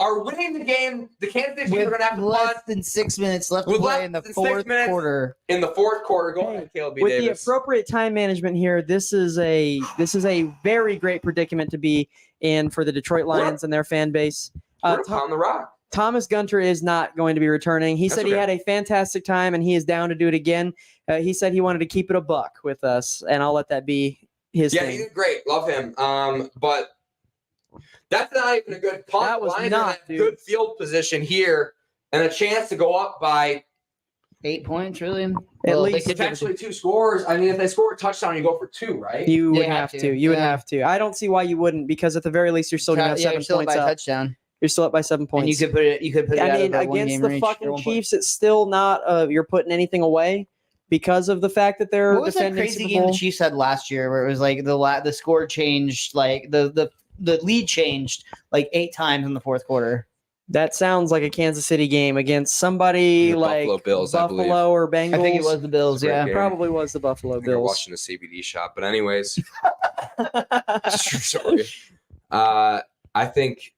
are winning the game. The Kansas City Chiefs are With going to have to less punt than 6 minutes left to With play less in the than 6 fourth minutes. quarter. in the 4th quarter. Go Hey, ahead, Caleb With Davis. the appropriate time management here, this is a very great predicament to be in for the Detroit Lions and their fan base. We're going to pound the rock. Thomas Gunter is not going to be returning. He That's said he okay. had a fantastic time and he is down to do it again. He said he wanted to keep it a buck with us, and I'll let that be his Yeah, thing. he did great. Love him. But that's not even a good punt. That was Lions not, are in dude. good field position here. and a chance to go up by 8 points, really. At Well, they least could give it potentially 2 scores. I mean, if they score a touchdown, you go for 2, right? You would They have have to. to. You would Yeah. have to. I don't see why you wouldn't, because at the very least you're still gonna have yeah, 7 you're still up points by a up. touchdown, You're still up by 7 points. and you could put it. You could put it I out mean, of the one against game the reach, fucking or 1 point. Chiefs, it's still not you're putting anything away because of the fact that they're What was that defending crazy Super game Bowl. the Chiefs had last year, where it was like the score changed, like the lead changed like 8 times in the fourth quarter? That sounds like a Kansas City game against somebody The like Buffalo Bills, I believe. Buffalo or Bengals. I think it was the Bills. Great Yeah, game. Probably was the Buffalo I think we're Bills. watching a CBD shop, but anyways, true story. I think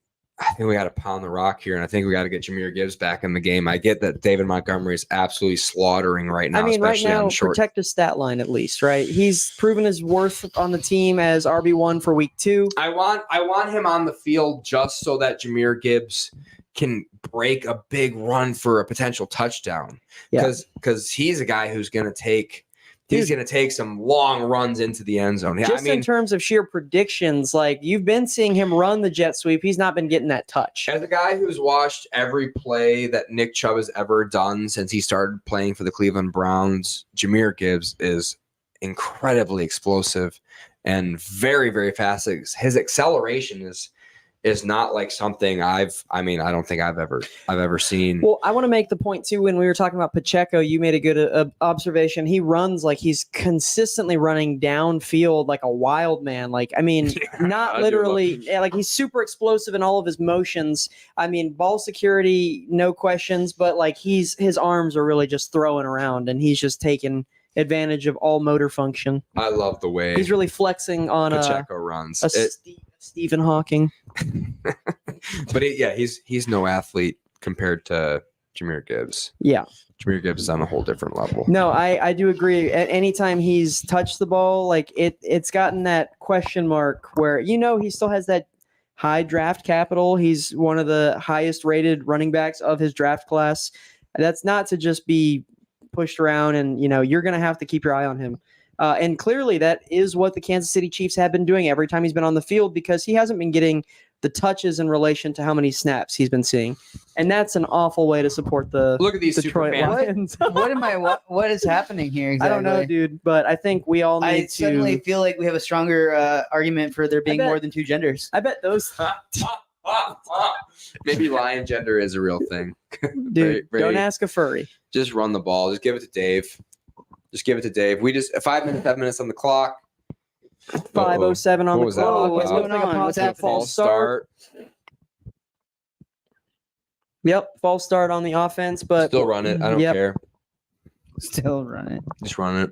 we got to pound the rock here, and I think we got to get Jahmyr Gibbs back in the game. I get that David Montgomery is absolutely slaughtering right now. I mean, right especially now, on short. protect his stat line at least, right? He's proven his worth on the team as RB1 for week 2. I want him on the field just so that Jahmyr Gibbs can break a big run for a potential touchdown. Yeah. Because he's a guy who's going to take some long runs into the end zone. Yeah, Just in terms of sheer predictions, like you've been seeing him run the jet sweep. He's not been getting that touch. as a guy who's watched every play that Nick Chubb has ever done since he started playing for the Cleveland Browns, Jahmyr Gibbs is incredibly explosive and very, very fast. His acceleration is not like something I don't think I've ever seen. Well, I want to make the point too. When we were talking about Pacheco, you made a good observation. He runs like he's consistently running downfield like a wild man. Like, I mean, not I do literally. Like he's super explosive in all of his motions. I mean, ball security, no questions. But like his arms are really just throwing around, and he's just taking advantage of all motor function. I love the way He's really flexing on Pacheco runs. Stephen Hawking. But he's no athlete compared to Jahmyr Gibbs. Yeah. Jahmyr Gibbs is on a whole different level. No, I do agree. At any time he's touched the ball, like it's gotten that question mark where he still has that high draft capital. He's one of the highest rated running backs of his draft class. That's not to just be pushed around, and you're going to have to keep your eye on him. And clearly that is what the Kansas City Chiefs have been doing every time he's been on the field, because he hasn't been getting the touches in relation to how many snaps he's been seeing. And that's an awful way to support the Look at these Detroit super fans. Lions. what is happening here exactly? I don't know, dude, but I think we all I need to. suddenly feel like we have a stronger argument for there being bet. more than 2 genders. I bet those Maybe lion gender is a real thing. dude. Very, very- Don't ask a furry. Just run the ball. Just give it to Dave. We just 5 minutes on the clock. 5:07 on What the was that? clock. What's Looks going like a on? What's possible happening? false start. Yep, false start on the offense, but Still run it. I don't Yep. care. Still running. Just run it.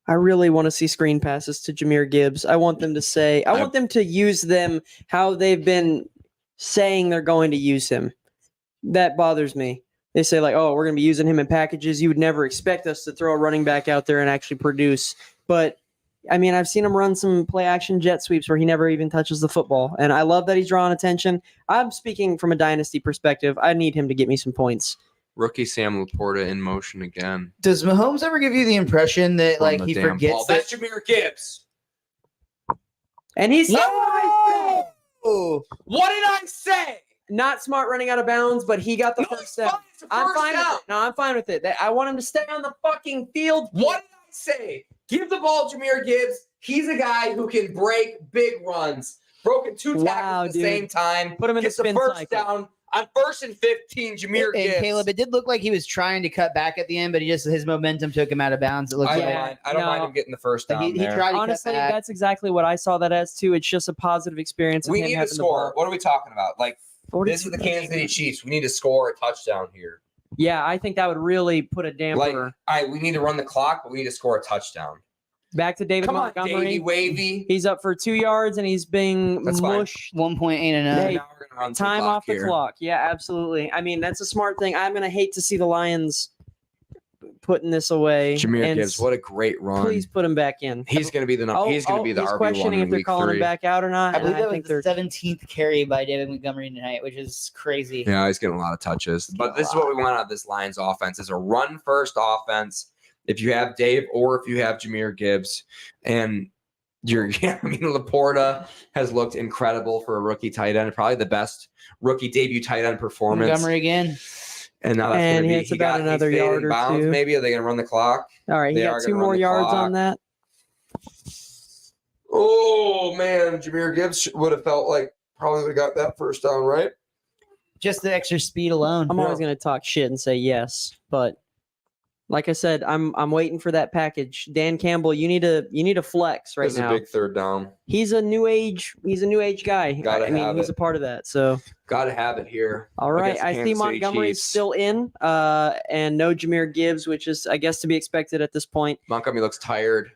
I really want to see screen passes to Jahmyr Gibbs. I want them to say, I want them to use them how they've been saying they're going to use him. That bothers me. They say like, oh, we're going to be using him in packages. You would never expect us to throw a running back out there and actually produce. But I mean, I've seen him run some play action jet sweeps where he never even touches the football. And I love that he's drawing attention. I'm speaking from a dynasty perspective. I need him to get me some points. Rookie Sam Laporta in motion again. Does Mahomes ever give you the impression that Run like the he damn forgets ball. that? That's Jahmyr Gibbs. And he's Oh! What did I say? not smart running out of bounds, but he got the No, first it's step. fine. It's a I'm first fine down. with it. No, I'm fine with it. I want him to stay on the fucking field. What did I say? Give the ball to Jahmyr Gibbs. He's a guy who can break big runs. Broken 2 tackles Wow, at the dude. same time. Put him in Gets the spin first cycle. down on 1st and 15. Jahmyr And Gibbs. Caleb, it did look like he was trying to cut back at the end, but his momentum took him out of bounds. It looked I like don't, Yeah, mind, I don't mind no. him getting the first Like, down he there. tried to Honestly, cut back. that's exactly what I saw that as too. It's just a positive experience. Of We him need to having the score. ball. What are we talking about? Like, 42 this is the Kansas City Chiefs. We need to score a touchdown here. Yeah, I think that would really put a damper. Like, all right, we need to run the clock, but we need to score a touchdown. Back to David Come on, Montgomery. Davey Wavy. He's up for 2 yards and he's being That's fine. mushed. 1.8 and Hey, Now we're gonna run some Time clock off the here. clock. Yeah, absolutely. I mean, that's a smart thing. I'm gonna hate to see the Lions putting this away. Jahmyr and Gibbs, what a great run. please put him back in. He's gonna be the he's he's questioning RB1 if in they're week calling 3. him back out or not. I believe and that I think was they're the 17th carry by David Montgomery tonight, which is crazy. Yeah, he's getting a lot of touches. But this is what we want out of this Lions offense: is a run-first offense. If you have Dave or if you have Jahmyr Gibbs, and Laporta has looked incredible for a rookie tight end, probably the best rookie debut tight end performance. Montgomery again. And now that's And going to be it's about another he's yard fading or bounds, two. maybe. Are they going to run the clock? All right, he They got are 2 gonna run more the yards clock. on that. Oh, man. Jameer Gibbs would have felt like probably would have got that first down, right? Just the extra speed alone. I'm always going to talk shit and say yes, but like I said, I'm waiting for that package. Dan Campbell, you need a flex right This is now. a big third down. He's a new age guy. Gotta I mean, have he's it. a part of that. So Got to have it here. all right, against I see Kansas City Montgomery's Chiefs. still in, and no Jameer Gibbs, which is I guess to be expected at this point. Montgomery looks tired.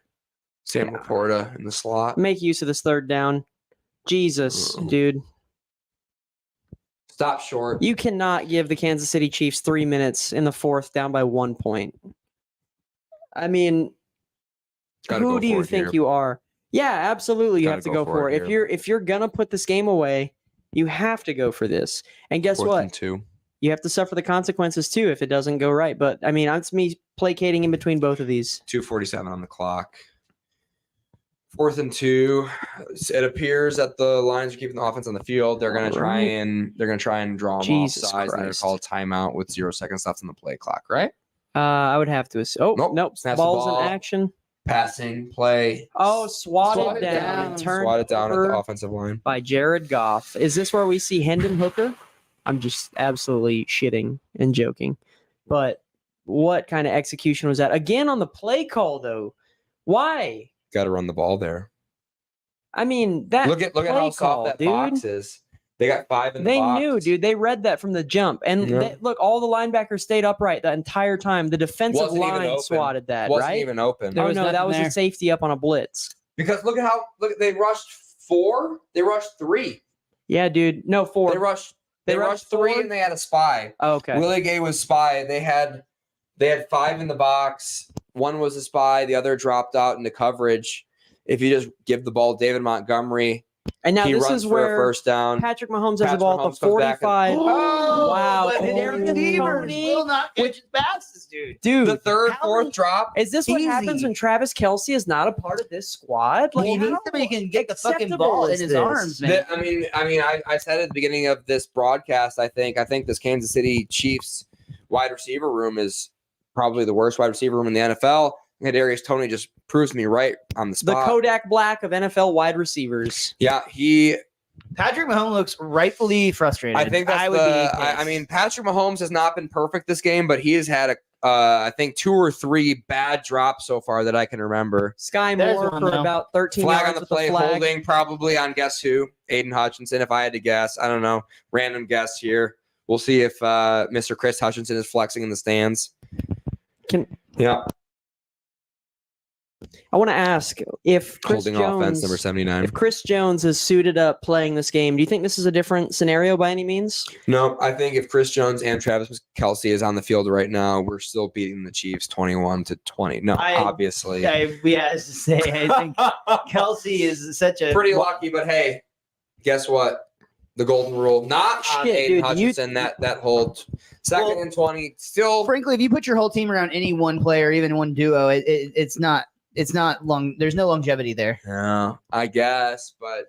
Sam Laporta in the slot. Make use of this third down. Jesus, dude. Stop short. You cannot give the Kansas City Chiefs 3 minutes in the fourth down by 1 point. I mean, Gotta who go do for you it think here. you are? Yeah, absolutely. You Gotta have to go go for for it it. here. If you're gonna put this game away, you have to go for this. And guess 4th what? and 2. You have to suffer the consequences too if it doesn't go right. But I mean, it's me placating in between both of these. 2:47 on the clock. 4th and 2. It appears that the Lions are keeping the offense on the field. They're gonna try Alright. and draw them Jesus off sides. And they're gonna Christ. call a timeout with 0 seconds left on the play clock. Right? I would have to assume. Oh, Nope. nope. Snaps the Ball's ball. in action. Passing play. Oh, swatted Swat it down. down. And turned Swat it down at over the offensive line. by Jared Goff. Is this where we see Hendon Hooker? I'm just absolutely shitting and joking. But what kind of execution was that? Again on the play call, though. Why? Got to run the ball there. I mean, that Look at play how call, soft that dude. box is. They got 5 in the They box. knew, dude. They read that from the jump. And Yeah. look, all the linebackers stayed upright the entire time. The defensive Wasn't even line open. swatted that, Wasn't right? even open. There Oh, was no, that nothing was there. a safety up on a blitz. Because look they rushed 4. They rushed 3. Yeah, dude. No, 4. They rushed They They rushed rushed 3 4? and they had a spy. Oh, okay. Willie Gay was spy. They had 5 in the box. One was a spy. The other dropped out into coverage. If you just give the ball to David Montgomery, And now he this runs is for a where first down. Patrick Mahomes has the Patrick ball at Mahomes the comes back and- 45. Wow. But And their Aaron receivers Tony will not catch his passes, dude. Dude, The third, how 4th many- drop. is this what Easy. happens when Travis Kelce is not a part of this squad? He needs how to make him get the fucking acceptable ball in is his this? arms, man. I said at the beginning of this broadcast, I think this Kansas City Chiefs wide receiver room is probably the worst wide receiver room in the NFL. And Kadarius Toney just proves me right on the The spot. Kodak Black of NFL wide receivers. Yeah, Patrick Mahomes looks rightfully frustrated. I think that's I would be I pissed. mean, Patrick Mahomes has not been perfect this game, but he has had I think 2 or 3 bad drops so far that I can remember. Sky There's Moore one, for though. about 13 Flag yards on the with play, the flag. holding probably on guess who? Aiden Hutchinson. If I had to guess, I don't know. Random guess here. We'll see if Mr. Chris Hutchinson is flexing in the stands. Yeah, I want to ask if Chris holding Jones, offense number 79. if Chris Jones is suited up playing this game, do you think this is a different scenario by any means? No, I think if Chris Jones and Travis Kelce is on the field right now, we're still beating the Chiefs 21-20. No, obviously. We have to say, I think Kelsey is such a Pretty lucky, but hey, guess what? The golden rule, not on Shit, Aiden dude, Hutchinson. That hold. Second and 20. Still, Frankly, if you put your whole team around any one player, even one duo, it's not long. There's no longevity there. yeah, I guess, but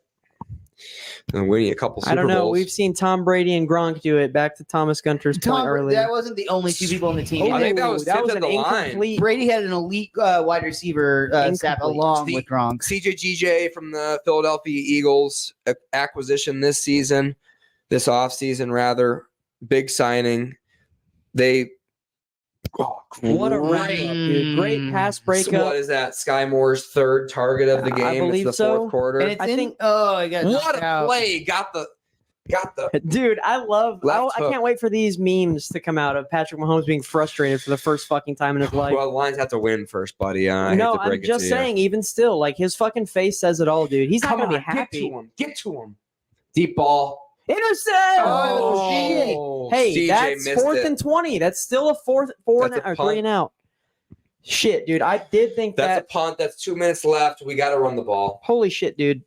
we need a couple Super I don't know. Bowls. We've seen Tom Brady and Gronk do it. Back to Thomas Gunter's point earlier. That wasn't the only 2 people on the team. I think that was tipped at an the line. incomplete. Brady had an elite wide receiver staff Incomplete. along See- with Gronk. CJGJ from the Philadelphia Eagles acquisition this offseason rather. Big signing. What a wrap up, dude! Great pass breakup. What is that? Sky Moore's 3rd target of the I game. believe it's the 4th so. quarter. And it's I think- I got What knocked a out. play! Got the. Dude, I Left hook. can't wait for these memes to come out of Patrick Mahomes being frustrated for the first fucking time in his life. Well, the Lions have to win first, buddy. I No, hate to break I'm it just to you. saying, even still, like his fucking face says it all, dude. He's Come not gonna on, be happy. Get to him. Deep ball. Intercept! Oh, shit. Hey, CJ that's missed 4th it. and 20. That's still a four That's and a or punt. 3 and out. Shit, dude. I did think That's that. a punt. That's 2 minutes left. We got to run the ball. Holy shit, dude.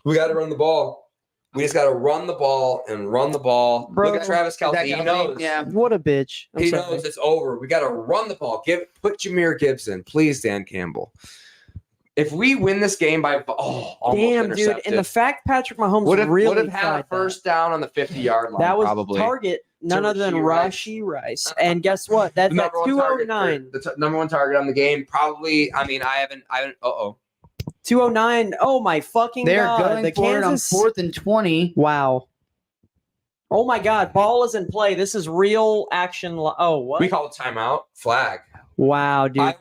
We got to run the ball. We just got to run the ball and run the ball. Bro, Look at Travis Kelce. That He Kelce, knows. yeah. What a bitch. I'm He sorry. knows it's over. We got to run the ball. Put Jameer Gibbs in, please, Dan Campbell. If we win this game by almost Damn, dude. And the fact Patrick Mahomes would have really had tried a first down on the 50-yard line. that was probably target none other than Rashee Rashee Rice. And guess what? That's The at number one target, 209. number one target on the game. Probably. I mean, I haven't. 209. Oh my fucking They're god. going The for it on Kansas 4th and 20. Wow. Oh my god, ball is in play. This is real action. Oh, what? We called a timeout. Flag. Wow, dude. I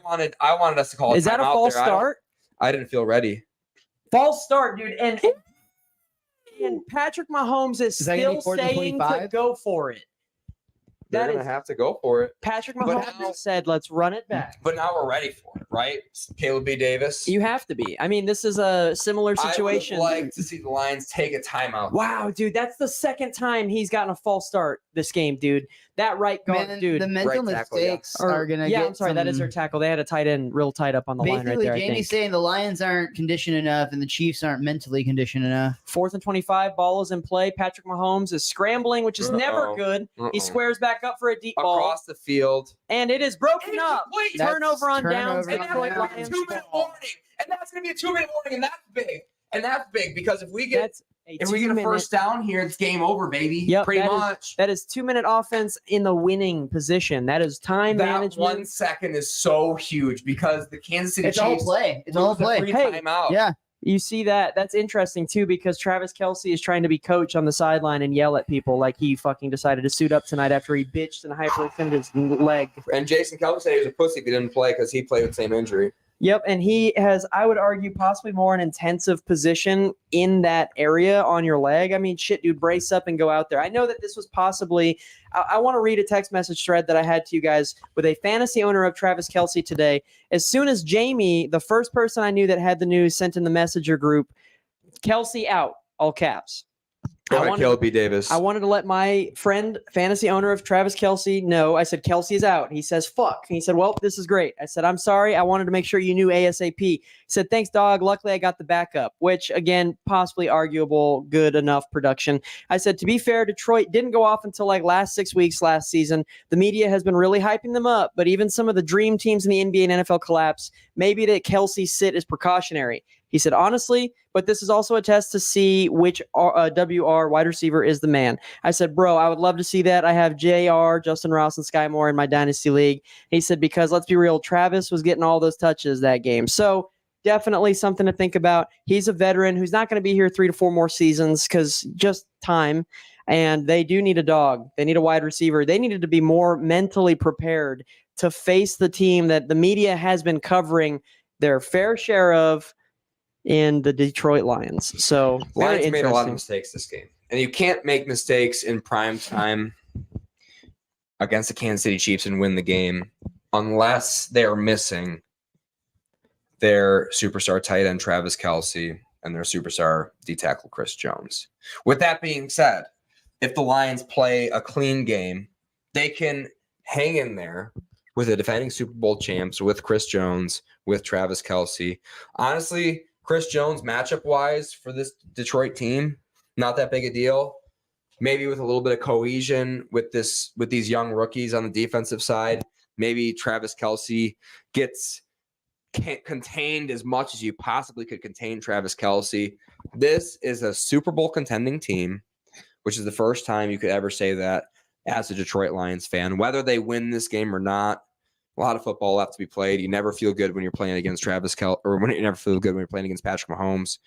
wanted us to call. Is that a false start? I didn't feel ready. False start, dude. And Patrick Mahomes is Is that gonna be still 4th and saying to 25? go for it. They're That gonna is have to go for it. Patrick But Mahomes now- said, "Let's run it back." But now we're ready for it, right? Caleb B. Davis. You have to be. I mean, this is a similar situation. I would like to see the Lions take a timeout. Wow, dude, that's the second time he's gotten a false start this game, dude. That right guard, Man, dude. the mental right tackle, yeah. mistakes are going to get I'm sorry, that is their tackle. They had a tight end real tight up on the line right Basically, there, I Jamie's think. saying the Lions aren't conditioned enough and the Chiefs aren't mentally conditioned enough. 4th and 25, ball is in play. Patrick Mahomes is scrambling, which is never Uh-oh. good. He Uh-oh. squares back up for a deep ball, Across the field. and it is broken up. Incomplete. That's Turnover on turnover downs. on And that's going to be a Lions 2-minute ball. warning. And that's going to be a 2-minute warning, and that's big. And that's big because if we get That's a if we get a 2-minute first down here, it's game over, baby. Yep, Pretty that is- much. That is 2-minute offense in the winning position. That is time That management. 1 second is so huge because the Kansas City It's all Chiefs play. It's lose all the play. free Hey, timeout. Yeah. You see that? That's interesting too because Travis Kelce is trying to be coach on the sideline and yell at people like he fucking decided to suit up tonight after he bitched and hyperextended his leg. And Jason Kelce said he was a pussy if he didn't play because he played with the same injury. Yep, and he has, I would argue, possibly more an intensive position in that area on your leg. I mean, shit, dude, brace up and go out there. I know that this was possibly, I want to read a text message thread that I had to you guys with a fantasy owner of Travis Kelce today. As soon as Jamie, the first person I knew that had the news, sent in the messenger group, Kelce out, all caps. Go I ahead, wanted- Caleb B. Davis. I wanted to let my friend, fantasy owner of Travis Kelce, know. I said, Kelsey's out. He says, fuck. And he said, well, this is great. I said, I'm sorry. I wanted to make sure you knew ASAP. He said, thanks, dog. Luckily, I got the backup, which, again, possibly arguable, good enough production. I said, to be fair, Detroit didn't go off until like last 6 weeks last season. The media has been really hyping them up, but even some of the dream teams in the NBA and NFL collapse, maybe that Kelsey sit is precautionary. He said, honestly, but this is also a test to see which WR wide receiver is the man. I said, bro, I would love to see that. I have JR, Justin Ross, and Sky Moore in my Dynasty League. He said, because let's be real, Travis was getting all those touches that game. So definitely something to think about. He's a veteran who's not going to be here 3 to 4 more seasons because just time. And they do need a dog. They need a wide receiver. They needed to be more mentally prepared to face the team that the media has been covering their fair share of in the Detroit Lions. So very Lions made a lot of interesting. mistakes this game. And you can't make mistakes in prime time against the Kansas City Chiefs and win the game unless they are missing their superstar tight end Travis Kelce and their superstar D tackle Chris Jones. With that being said, if the Lions play a clean game, they can hang in there with the defending Super Bowl champs, with Chris Jones, with Travis Kelce. Honestly, Chris Jones matchup-wise for this Detroit team, not that big a deal. Maybe with a little bit of cohesion with these young rookies on the defensive side, maybe Travis Kelce gets contained as much as you possibly could contain Travis Kelce. This is a Super Bowl contending team, which is the first time you could ever say that as a Detroit Lions fan. Whether they win this game or not, a lot of football left to be played. You never feel good when you're playing against Travis Kelce, or when you never feel good when you're playing against Patrick Mahomes.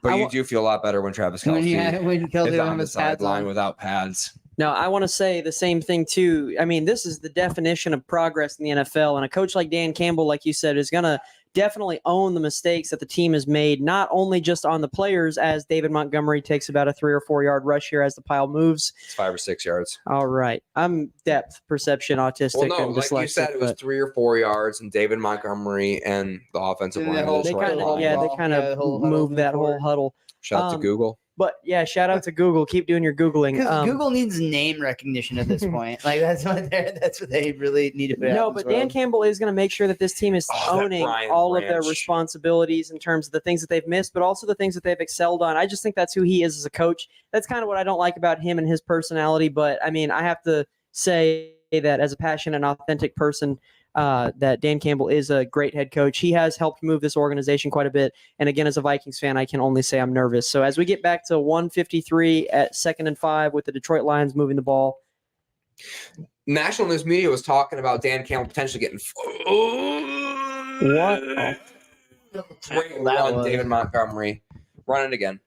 But you do feel a lot better when Travis Kelce When Kelce is on on the his pads sideline on. without pads. Now, I want to say the same thing, too. I mean, this is the definition of progress in the NFL. And a coach like Dan Campbell, like you said, is going to definitely own the mistakes that the team has made, not only just on the players, as David Montgomery takes about a 3 or 4 yard rush here as the pile moves. It's 5 or 6 yards. All right. I'm depth perception autistic. Well, no, and like dyslexic, you said, it was but 3 or 4 yards, and David Montgomery and the offensive And line. the of they Detroit kind of, Lions. yeah, they ball. kind Yeah, of the whole huddle moved moved that whole forward. huddle. Shout out to Google. But yeah, shout out to Google. Keep doing your Googling. Because Google needs name recognition at this point. Like that's what they really need to put out No, in but this Dan world. Campbell is going to make sure that this team is Oh, that owning Brian all of their Branch. responsibilities in terms of the things that they've missed, but also the things that they've excelled on. I just think that's who he is as a coach. That's kind of what I don't like about him and his personality. But I mean, I have to say that as a passionate and authentic person, that Dan Campbell is a great head coach. He has helped move this organization quite a bit. And again, as a Vikings fan, I can only say I'm nervous. So as we get back to 153 at 2nd and 5 with the Detroit Lions moving the ball. National news media was talking about Dan Campbell potentially getting What? Oh. Great That run, was- David Montgomery. Run it again.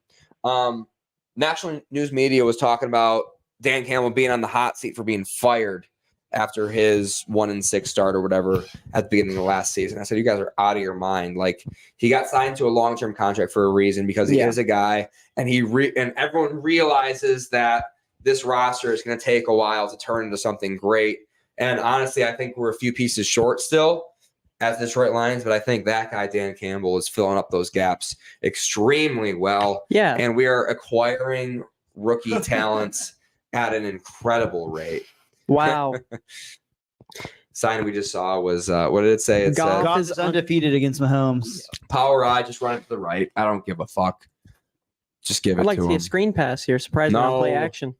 National news media was talking about Dan Campbell being on the hot seat for being fired after his 1-6 start or whatever at the beginning of last season. I said, you guys are out of your mind. Like, he got signed to a long-term contract for a reason because he is a guy, and and everyone realizes that this roster is going to take a while to turn into something great. And honestly, I think we're a few pieces short still as the Detroit Lions, but I think that guy, Dan Campbell, is filling up those gaps extremely well. Yeah. And we are acquiring rookie talents at an incredible rate. Wow. Sign we just saw was, what did it say? It Goff. said, Goff is is undefeated against Mahomes. power eye, just run it to the right. I don't give a fuck. Just give it I'd like to to see him. a screen pass here. Surprised we don't play No. action.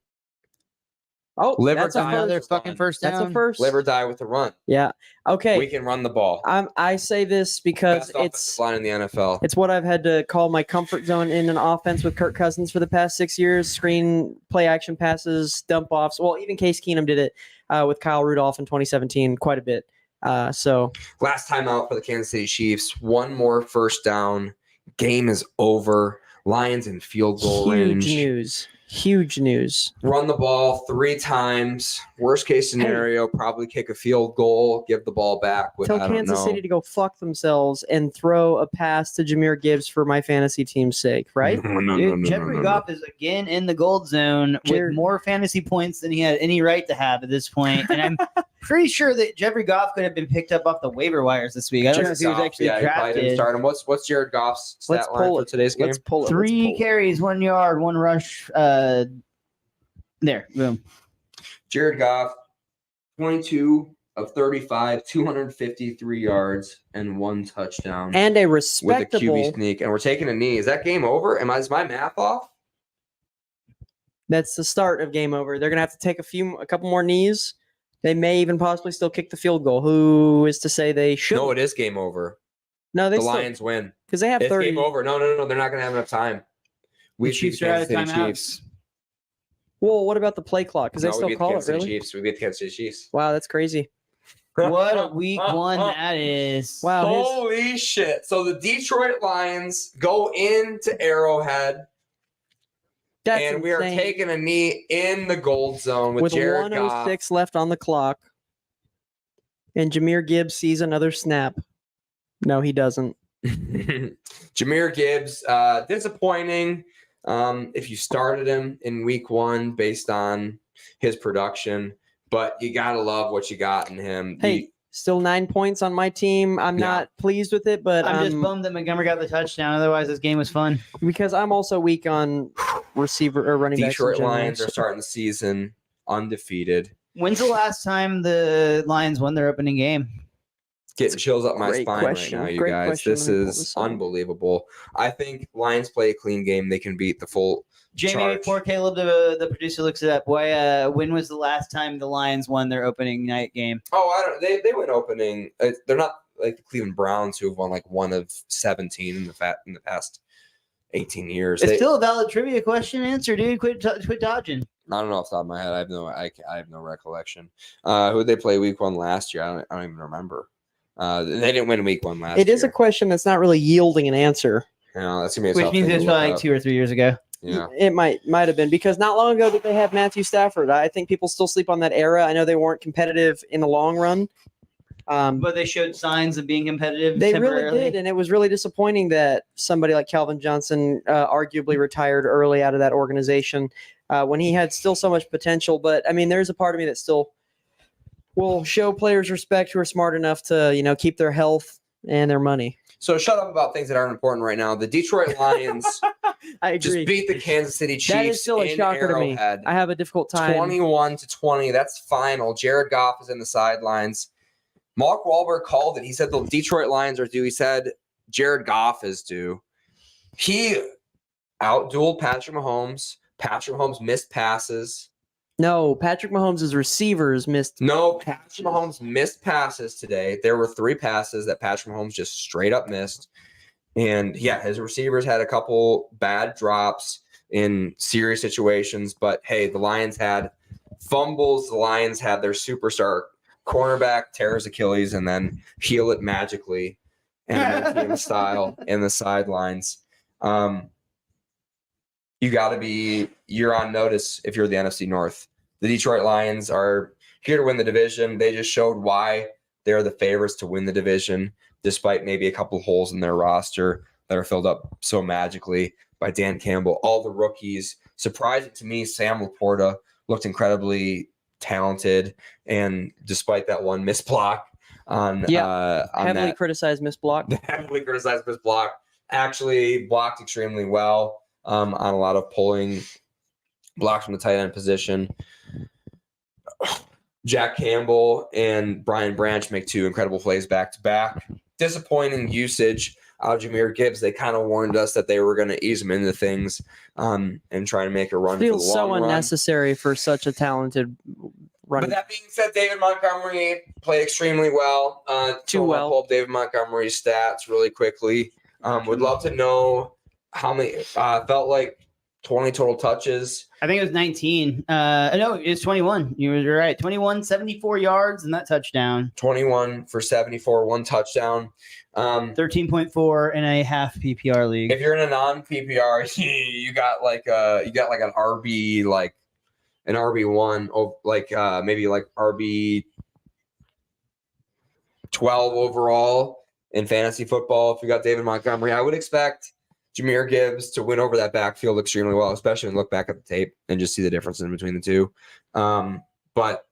Oh, Live or that's a die. first. Another fucking first down. That's a first. Live or die with the run. Yeah. Okay. We can run the ball. I say this because Best offensive it's line in the NFL. it's what I've had to call my comfort zone in an offense with Kirk Cousins for the past 6 years. Screen play action passes, dump offs. Well, even Case Keenum did it with Kyle Rudolph in 2017 quite a bit. So Last time out for the Kansas City Chiefs. One more first down. Game is over. Lions in field goal range. huge news. Huge news. Run the ball 3 times. Worst case scenario, probably kick a field goal, give the ball back with, Tell I don't Kansas know. City to go fuck themselves and throw a pass to Jahmyr Gibbs for my fantasy team's sake, right? Dude, Jeffrey Goff is again in the gold zone Jared- with more fantasy points than he had any right to have at this point. And I'm pretty sure that Jeffrey Goff could have been picked up off the waiver wires this week. I don't know if he was actually You probably didn't drafted. start him. What's Jared Goff's Let's stat line pull for it. today's game? Let's pull it. 3 carries, 1 yard, 1 rush. There, boom. Jared Goff, 22 of 35, 253 yards, and 1 touchdown And a with a respectable. QB sneak. And we're taking a knee. Is that game over? Is my math off? That's the start of game over. They're gonna have to take a couple more knees. They may even possibly still kick the field goal. Who is to say they should? No, it is game over. No, they The still Lions win. because they have It's 30. game over. No. They're not going to have enough time. We The beat Chiefs the are out Kansas of City timeouts. Chiefs. Well, what about the play clock? Because No, they we still beat the call it, Kansas City really? Chiefs. We beat the Kansas City Chiefs. Wow, that's crazy. What a week one that is. Wow. his- Holy shit. So the Detroit Lions go into Arrowhead, that's and we are insane. taking a knee in the gold zone with, with Jared Goff. 106 left on the clock. And Jahmyr Gibbs sees another snap. No, he doesn't. Jahmyr Gibbs, disappointing. If you started him in week 1 based on his production, but you gotta love what you got in him. Hey, still 9 points on my team. I'm Yeah. not pleased with it, but I'm just bummed that Montgomery got the touchdown. Otherwise, this game was fun. because I'm also weak on receiver or running backs. in Detroit general, Lions so- are starting the season undefeated. When's the last time the Lions won their opening game? Getting chills up my great spine question. right now, you Great guys. question. This Let me pull is this up. unbelievable. I think Lions play a clean game. They can beat the full. Jamie, Charge. before Caleb, the producer, looks it up. When was the last time the Lions won their opening night game? Oh, I don't. They went opening. They're not like the Cleveland Browns who have won like 1 of 17 in the past 18 years. It's still a valid trivia question. Answer, dude. Quit dodging. I don't know off the top of my head. I have no recollection. Who did they play week 1 last year? I don't even remember. They didn't win week 1 last year. It is a question that's not really yielding an answer. That's gonna be a Which tough means thing it was to look probably like up. 2 or 3 years ago. Yeah. It might have been because not long ago did they have Matthew Stafford. I think people still sleep on that era. I know they weren't competitive in the long run. But they showed signs of being competitive. They really temporarily. did, and it was really disappointing that somebody like Calvin Johnson arguably retired early out of that organization when he had still so much potential. But I mean, there's a part of me that still will show players respect who are smart enough to keep their health and their money. So shut up about things that aren't important right now. The Detroit Lions I just agree. beat the Kansas City Chiefs. That is still a in shocker to me. Arrowhead. I have a difficult time. 21-20. That's final. Jared Goff is in the sidelines. Mark Wahlberg called it. He said the Detroit Lions are due. He said Jared Goff is due. He outdueled Patrick Mahomes. Patrick Mahomes missed passes. No, Patrick Mahomes' receivers missed. No, Patrick Mahomes missed passes today. There were 3 passes that Patrick Mahomes just straight up missed. And yeah, his receivers had a couple bad drops in serious situations. But hey, the Lions had fumbles. The Lions had their superstar cornerback tear his Achilles and then heal it magically and style in the sidelines. You're on notice if you're the NFC North. The Detroit Lions are here to win the division. They just showed why they're the favorites to win the division, despite maybe a couple of holes in their roster that are filled up so magically by Dan Campbell. All the rookies. Surprising to me, Sam Laporta looked incredibly talented, and despite that one missed block on Heavily criticized missed block. heavily criticized missed block, actually blocked extremely well on a lot of pulling blocks from the tight end position. Jack Campbell and Brian Branch make 2 incredible plays back to back. Disappointing usage out of Jahmyr Gibbs. They kind of warned us that they were going to ease him into things and try to make a run for the long Feels so run. unnecessary for such a talented running. But that being said, David Montgomery played extremely well. Too well. I'll pull up David Montgomery's stats really quickly. Would love to know how many. Felt like 20 total touches. I think it was 19. No, it was 21. You're right. 21, 74 yards and that touchdown. 21 for 74, 1 touchdown. 13.4 in a half PPR league. If you're in a non-PPR, you got like an RB, like an RB1, like maybe like RB 12 overall in fantasy football. If you got David Montgomery, I would expect Jahmyr Gibbs to win over that backfield extremely well, especially when you look back at the tape and just see the difference in between the two. But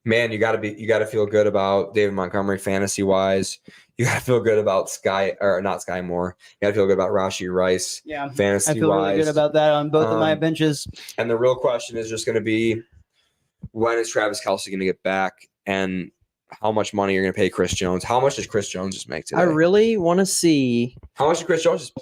man, you got to feel good about David Montgomery fantasy wise. You got to feel good about not Sky Moore. You got to feel good about Rashee Rice. Yeah, fantasy I feel wise. really good about that on both of my benches. And the real question is just going to be, when is Travis Kelce going to get back, and how much money you're going to pay Chris Jones? How much does Chris Jones just make today? I really want to see How much does Chris Jones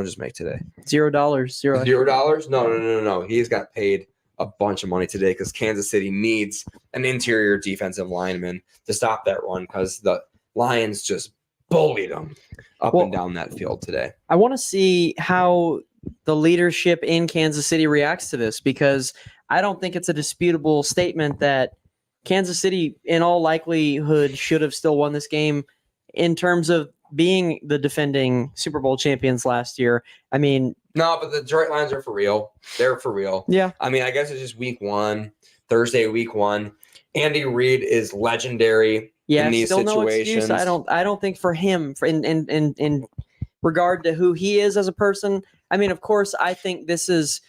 just make today? $0. $0? No. He's got paid a bunch of money today because Kansas City needs an interior defensive lineman to stop that run, because the Lions just bullied them up and down that field today. I want to see how the leadership in Kansas City reacts to this, because I don't think it's a disputable statement that Kansas City, in all likelihood, should have still won this game in terms of being the defending Super Bowl champions last year. I mean, no, but the Detroit Lions are for real. They're for real. Yeah. I mean, I guess it's just week 1, Thursday, week 1. Andy Reid is legendary in these still situations. No excuse. I don't think for him, in regard to who he is as a person. I mean, of course, I think this is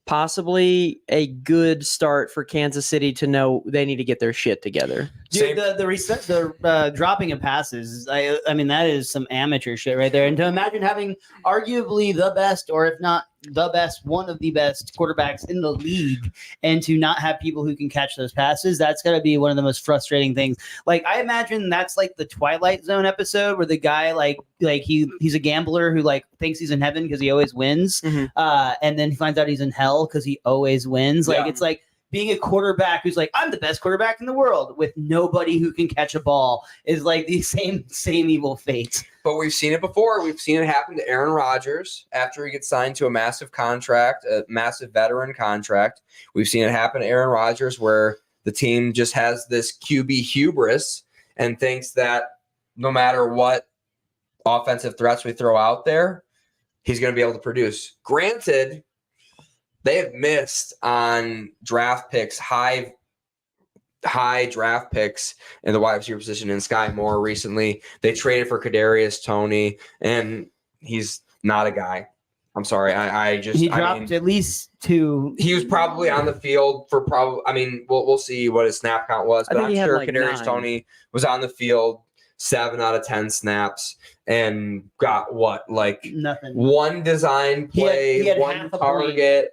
possibly a good start for Kansas City to know they need to get their shit together. Dude, the dropping of passes, I mean, that is some amateur shit right there. And to imagine having arguably the best, or if not the best, one of the best quarterbacks in the league, and to not have people who can catch those passes, that's got to be one of the most frustrating things. Like, I imagine that's like the Twilight Zone episode where the guy he's a gambler who like thinks he's in heaven because he always wins, and then he finds out he's in hell because he always wins. Like, it's like being a quarterback who's like, I'm the best quarterback in the world, with nobody who can catch a ball, is like the same evil fate. But we've seen it before. We've seen it happen to Aaron Rodgers after he gets signed to a massive contract, a massive veteran contract. We've seen it happen to Aaron Rodgers where the team just has this QB hubris and thinks that no matter what offensive threats we throw out there, he's going to be able to produce. Granted, they have missed on draft picks, high draft picks in the wide receiver position in Sky Moore recently. They traded for Kadarius Toney, and he's not a guy. I'm sorry. He dropped at least 2. He was probably on the field for we'll see what his snap count was, but I'm sure Kadarius Toney was on the field 7 out of 10 snaps and got nothing. 1 design play, he had 1 target.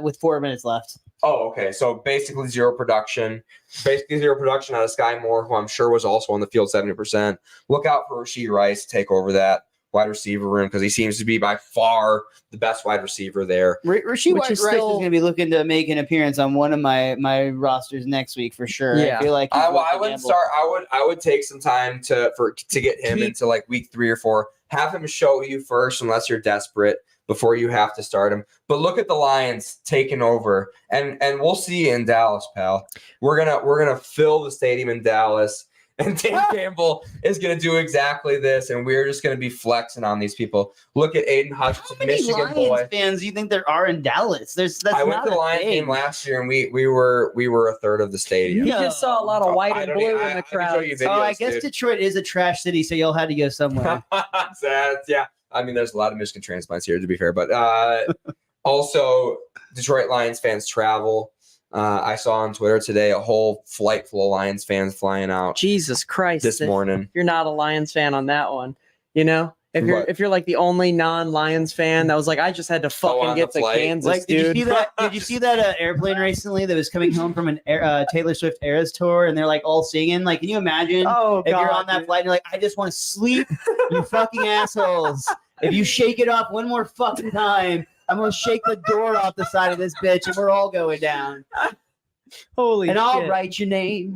With 4 minutes left. Oh, okay. So basically zero production. Out of Sky Moore, who I'm sure was also on the field 70%. Look out for Rashee Rice to take over that wide receiver room because he seems to be by far the best wide receiver there. Rasheed Which Rice is is still- going to be looking to make an appearance on one of my rosters next week for sure. Yeah. I feel like he's I worth the wouldn't gamble. start. I would take some time to get him Keep- into like week 3 or 4. Have him show you first, unless you're desperate, before you have to start him. But look at the Lions taking over, and we'll see you in Dallas, pal. We're gonna fill the stadium in Dallas, and Dan Campbell is gonna do exactly this, and we're just gonna be flexing on these people. Look at Aiden How Hutchinson, many Michigan Lions boy. fans do you think there are in Dallas? That's I went not to the a Lions thing. game last year, and we were a third of the stadium. You just saw a lot of white I and don't blue even- in I the can show crowd. you Oh, I videos, guess dude. Detroit is a trash city, so you'll have to go somewhere. Yeah. I mean, there's a lot of Michigan transplants here, to be fair. But also, Detroit Lions fans travel. I saw on Twitter today a whole flight full of Lions fans flying out Jesus Christ! this if morning. You're not a Lions fan on that one. You know, What? if you're like the only non-Lions fan that was like, I just had to fucking on get the to flight. Kansas, Like, did dude. you see that? Did you see that airplane recently that was coming home from an Taylor Swift Eras tour, and they're like all singing? Like, can you imagine Oh if God! you're on that dude. flight and you're like, I just want to sleep, you fucking assholes. If you shake it off one more fucking time, I'm gonna shake the door off the side of this bitch, and we're all going down. Holy And I'll shit. write your name.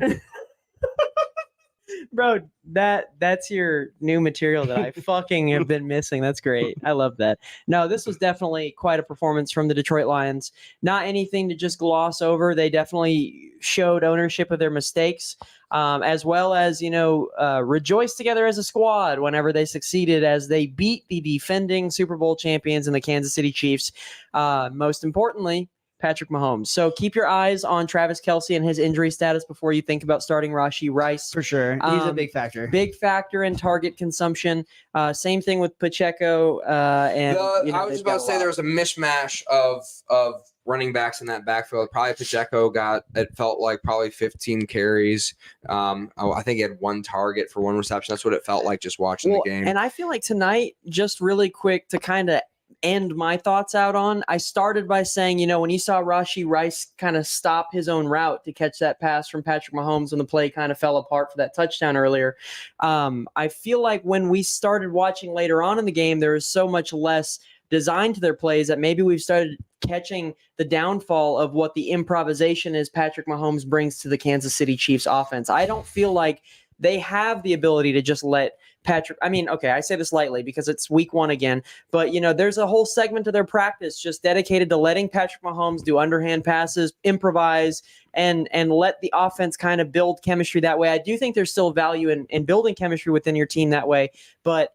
Bro, that's your new material that I fucking have been missing. That's great. I love that. No, this was definitely quite a performance from the Detroit Lions. Not anything to just gloss over. They definitely showed ownership of their mistakes, as well as, rejoice together as a squad whenever they succeeded as they beat the defending Super Bowl champions and the Kansas City Chiefs. Most importantly, Patrick Mahomes. So keep your eyes on Travis Kelce and his injury status before you think about starting Rashee Rice. For sure. He's a Um, big factor. Big factor in target consumption. Same thing with Pacheco. And I was just about to say there was a mishmash of running backs in that backfield. Probably Pacheco it felt like probably 15 carries. I think he had 1 target for 1 reception. That's what it felt like just watching the game. And I feel like tonight, just really quick to kind of end my thoughts out on, I started by saying, when you saw Rashee Rice kind of stop his own route to catch that pass from Patrick Mahomes when the play kind of fell apart for that touchdown earlier, I feel like when we started watching later on in the game, there was so much less design to their plays that maybe we've started catching the downfall of what the improvisation is Patrick Mahomes brings to the Kansas City Chiefs offense. I don't feel like they have the ability to just let Patrick, I say this lightly because it's week 1 again, but there's a whole segment of their practice just dedicated to letting Patrick Mahomes do underhand passes, improvise, and let the offense kind of build chemistry that way. I do think there's still value in building chemistry within your team that way, but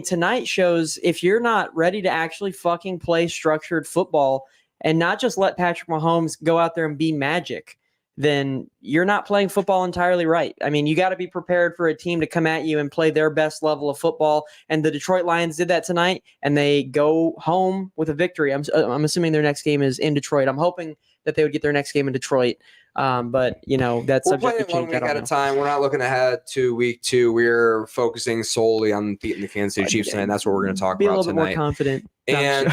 tonight shows if you're not ready to actually fucking play structured football and not just let Patrick Mahomes go out there and be magic, then you're not playing football entirely right. You got to be prepared for a team to come at you and play their best level of football. And the Detroit Lions did that tonight, and they go home with a victory. I'm assuming their next game is in Detroit. I'm hoping that they would get their next game in Detroit. But that's We're subject playing to it 1 change. week at a time. We're not looking ahead to week 2. We're focusing solely on beating the Kansas City Chiefs tonight. And that's what we're going to talk Be a about little bit more tonight. confident. And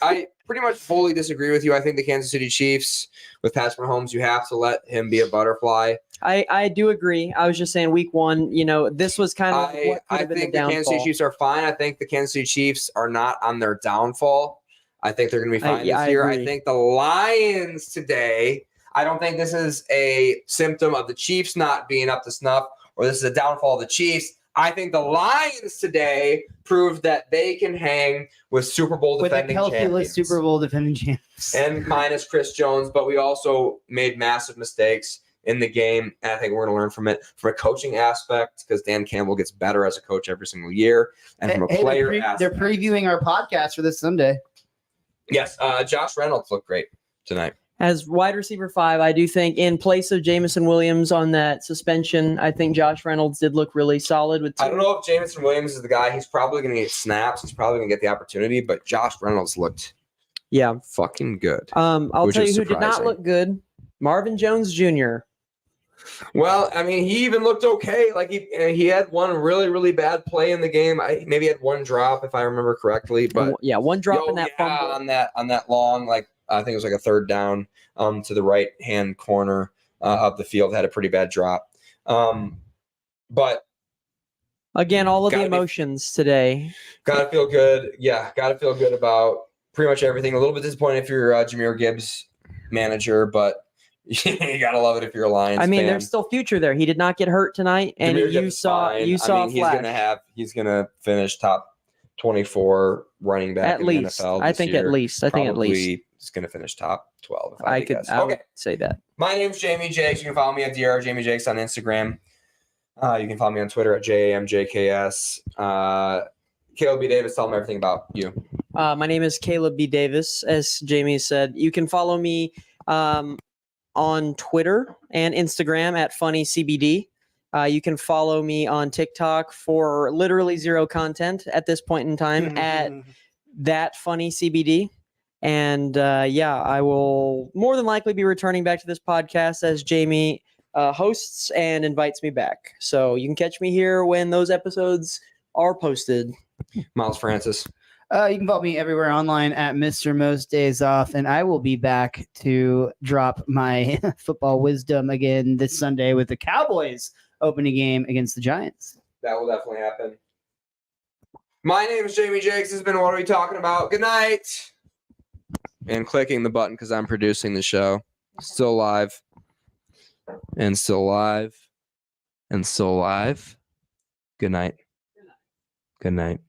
I pretty much fully disagree with you. I think the Kansas City Chiefs, with Patrick Mahomes, you have to let him be a butterfly. I do agree. I was just saying week 1, this was kind of what could I have been think the the Kansas City downfall. Chiefs are fine. I think the Kansas City Chiefs are not on their downfall. I think they're going to be fine I this year. agree. I think the Lions today, I don't think this is a symptom of the Chiefs not being up to snuff, or this is a downfall of the Chiefs. I think the Lions today proved that they can hang with Super Bowl With a defending healthy champions. Super Bowl defending champs. And minus Chris Jones, but we also made massive mistakes in the game. And I think we're going to learn from it from a coaching aspect, because Dan Campbell gets better as a coach every single year. And from a player they're aspect. previewing our podcast for this Sunday. Yes, Josh Reynolds looked great tonight. As wide receiver 5, I do think in place of Jamison Williams on that suspension, I think Josh Reynolds did look really solid with I don't know if Jamison Williams is the guy. He's probably going to get snaps. He's probably going to get the opportunity, but Josh Reynolds looked fucking good. I'll Which tell you is who did not surprising. look good. Marvin Jones Jr. Well, he even looked okay. Like he had one really, really bad play in the game. Maybe had 1 drop if I remember correctly, but one drop in that fumble. on that long, like I think it was like a 3rd down to the right hand corner of the field, had a pretty bad drop. But Again, all of the Gotta be- emotions today. Gotta feel good. Yeah, gotta feel good about pretty much everything. A little bit disappointed if you're Jameer Gibbs manager, but you gotta love it if you're a Lions I mean, fan. there's still future there. He did not get hurt tonight, and Jahmyr you Gibbs is saw fine. you saw I mean, a flash. he's gonna finish top 24 running back At in least, the NFL. I this think year. at least. I think at least. Probably he's gonna finish top 12. If I had to could. guess. I would Okay. say that. My name's Jamie Jakes. You can follow me at DR Jamie Jakes on Instagram. You can follow me on Twitter at JAMJKS. Caleb B. Davis, tell them everything about you. My name is Caleb B. Davis, as Jamie said. You can follow me on Twitter and Instagram at FunnyCBD. You can follow me on TikTok for literally zero content at this point in time at that FunnyCBD. And I will more than likely be returning back to this podcast as Jamie hosts and invites me back. So you can catch me here when those episodes are posted. Miles Francis. You can follow me everywhere online at Mr. Most Days Off, and I will be back to drop my football wisdom again this Sunday with the Cowboys opening game against the Giants. That will definitely happen. My name is Jamie Jakes. This has been What Are We Talking About? Good night. And clicking the button because I'm producing the show. Still live. And still live. And still live. Good night. Good night.